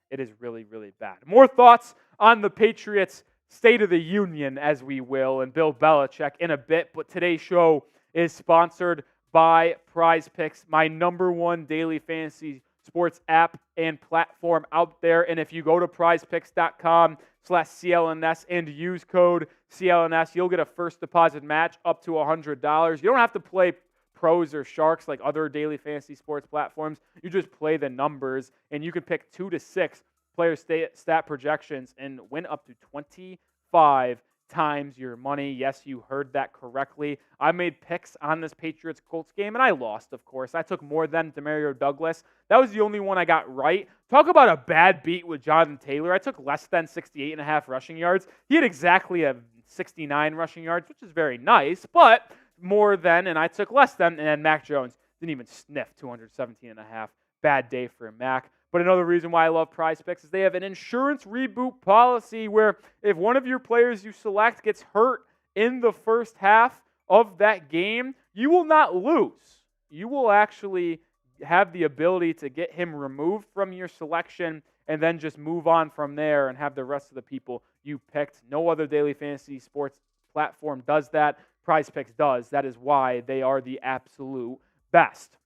It is really, really bad. More thoughts on the Patriots' State of the Union, as we will, and Bill Belichick in a bit. But today's show is sponsored by Prize Picks, my number one daily fantasy sports app and platform out there. And if you go to prizepicks.com/CLNS and use code CLNS, you'll get a first deposit match up to $100. You don't have to play pros or sharks like other daily fantasy sports platforms. You just play the numbers, and you can pick 2 to 6 player stat projections and win up to 25 times your money. Yes, you heard that correctly. I made picks on this Patriots Colts game, and I lost, of course. I took more than Demario Douglas. That was the only one I got right. Talk about a bad beat with Jonathan Taylor. I took less than 68.5 rushing yards. He had exactly a 69 rushing yards, which is very nice, but more than, and I took less than, and then Mac Jones didn't even sniff 217.5. Bad day for Mac. But another reason why I love Prize Picks is they have an insurance reboot policy where if one of your players you select gets hurt in the first half of that game, you will not lose. You will actually have the ability to get him removed from your selection and then just move on from there and have the rest of the people you picked. No other daily fantasy sports platform does that. Prize Picks does. That is why they are the absolute best.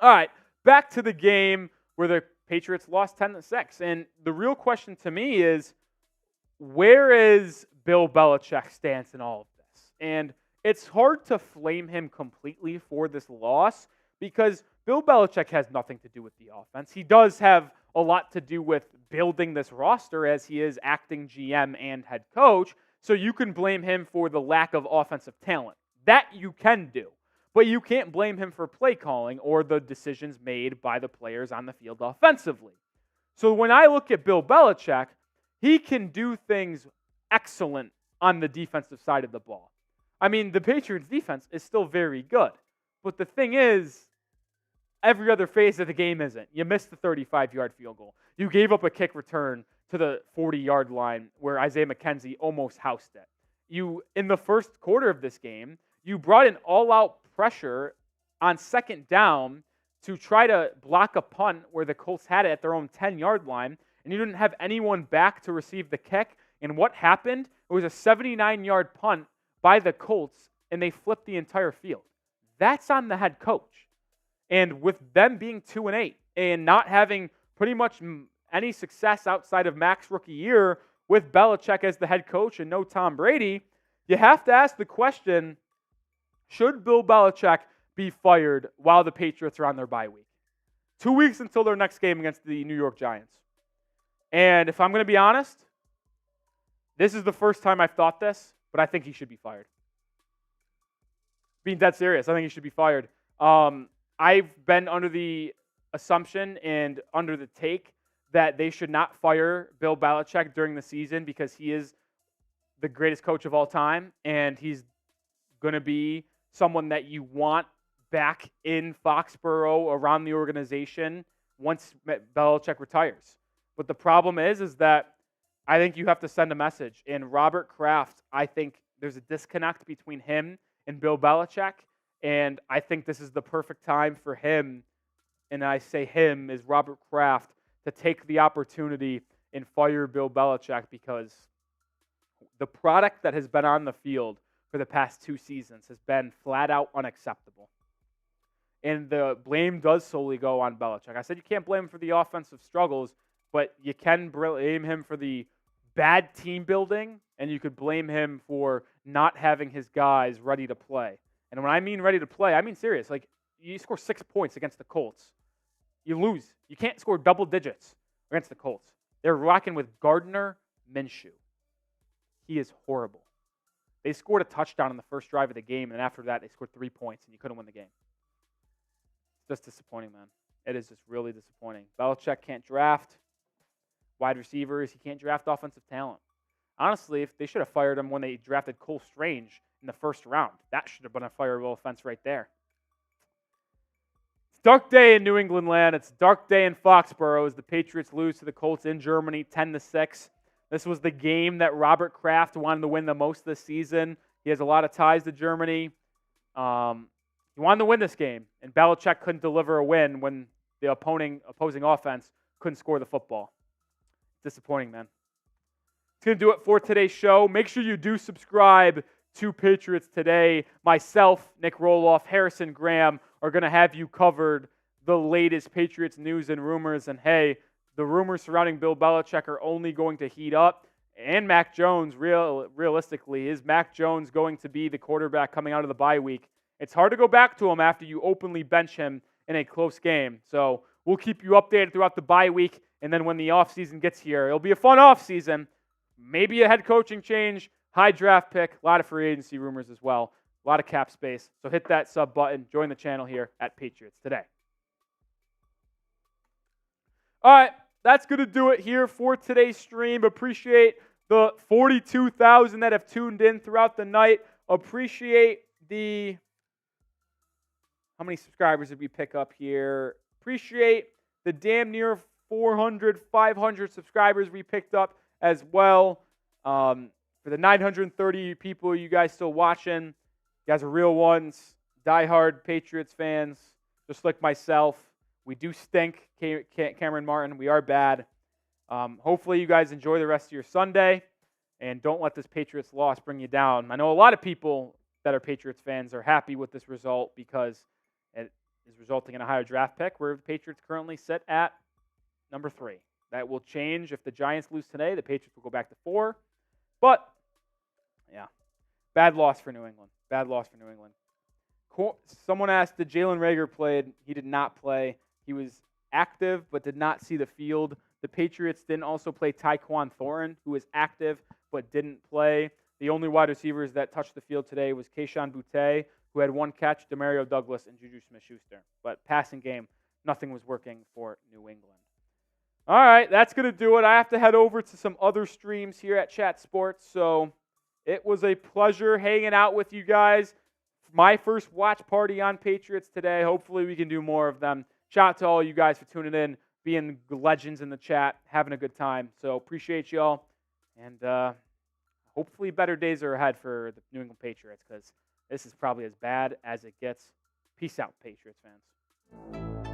All right, back to the game where the Patriots lost 10-6. And the real question to me is, where is Bill Belichick's stance in all of this? And it's hard to flame him completely for this loss because Bill Belichick has nothing to do with the offense. He does have a lot to do with building this roster as he is acting GM and head coach. So you can blame him for the lack of offensive talent. That you can do. But you can't blame him for play calling or the decisions made by the players on the field offensively. So when I look at Bill Belichick, he can do things excellent on the defensive side of the ball. I mean, the Patriots defense is still very good. But the thing is, every other phase of the game isn't. You missed the 35-yard field goal. You gave up a kick return to the 40-yard line where Isaiah McKenzie almost housed it. You, in the first quarter of this game, you brought an all-out pressure on second down to try to block a punt where the Colts had it at their own 10-yard line, and you didn't have anyone back to receive the kick. And what happened? It was a 79-yard punt by the Colts, and they flipped the entire field. That's on the head coach. And with them being 2-8 and not having pretty much any success outside of Mac's rookie year with Belichick as the head coach and no Tom Brady, you have to ask the question, should Bill Belichick be fired while the Patriots are on their bye week? 2 weeks until their next game against the New York Giants. And if I'm going to be honest, this is the first time I've thought this, but I think he should be fired. Being dead serious, I think he should be fired. I've been under the assumption and under the take that they should not fire Bill Belichick during the season because he is the greatest coach of all time, and he's going to be someone that you want back in Foxborough around the organization once Belichick retires. But the problem is that I think you have to send a message. And Robert Kraft, I think there's a disconnect between him and Bill Belichick, and I think this is the perfect time for him, and I say him is Robert Kraft, to take the opportunity and fire Bill Belichick because the product that has been on the field for the past 2 seasons has been flat out unacceptable. And the blame does solely go on Belichick. I said you can't blame him for the offensive struggles, but you can blame him for the bad team building, and you could blame him for not having his guys ready to play. And when I mean ready to play, I mean serious. Like, you score 6 points against the Colts. You lose. You can't score double digits against the Colts. They're rocking with Gardner, Minshew. He is horrible. They scored a touchdown on the first drive of the game, and after that, they scored 3 points, and you couldn't win the game. It's just disappointing, man. It is just really disappointing. Belichick can't draft wide receivers. He can't draft offensive talent. Honestly, if they should have fired him when they drafted Cole Strange in the first round. That should have been a fireable offense right there. It's dark day in New England land. It's dark day in Foxborough as the Patriots lose to the Colts in Germany 10-6. This was the game that Robert Kraft wanted to win the most this season. He has a lot of ties to Germany. He wanted to win this game, and Belichick couldn't deliver a win when the opposing offense couldn't score the football. Disappointing, man. It's going to do it for today's show. Make sure you do subscribe to Patriots Today. Myself, Nic Rohloff, Harrison Graham are going to have you covered the latest Patriots news and rumors. And hey, the rumors surrounding Bill Belichick are only going to heat up. And Mac Jones, realistically, is Mac Jones going to be the quarterback coming out of the bye week? It's hard to go back to him after you openly bench him in a close game. So we'll keep you updated throughout the bye week. And then when the offseason gets here, it'll be a fun offseason. Maybe a head coaching change, high draft pick, a lot of free agency rumors as well, a lot of cap space. So hit that sub button. Join the channel here at Patriots Today. All right, that's going to do it here for today's stream. Appreciate the 42,000 that have tuned in throughout the night. Appreciate the... How many subscribers did we pick up here? Appreciate the damn near 400, 500 subscribers we picked up as well. For the 930 people, you guys still watching, you guys are real ones, diehard Patriots fans, just like myself. We do stink, Cameron Martin. We are bad. Hopefully you guys enjoy the rest of your Sunday, and don't let this Patriots loss bring you down. I know a lot of people that are Patriots fans are happy with this result because it is resulting in a higher draft pick, where the Patriots currently sit at number 3. That will change if the Giants lose today. The Patriots will go back to 4. But, yeah, bad loss for New England. Bad loss for New England. Someone asked, did Jalen Reagor play? He did not play. He was active but did not see the field. The Patriots didn't also play Tyquan Thornton, who was active but didn't play. The only wide receivers that touched the field today was Kayshon Boutte, who had 1 catch, Demario Douglas, and Juju Smith-Schuster. But passing game, nothing was working for New England. All right, that's going to do it. I have to head over to some other streams here at Chat Sports, so it was a pleasure hanging out with you guys. My first watch party on Patriots Today. Hopefully we can do more of them. Shout out to all you guys for tuning in, being legends in the chat, having a good time. So appreciate you all, and hopefully better days are ahead for the New England Patriots, because this is probably as bad as it gets. Peace out, Patriots fans.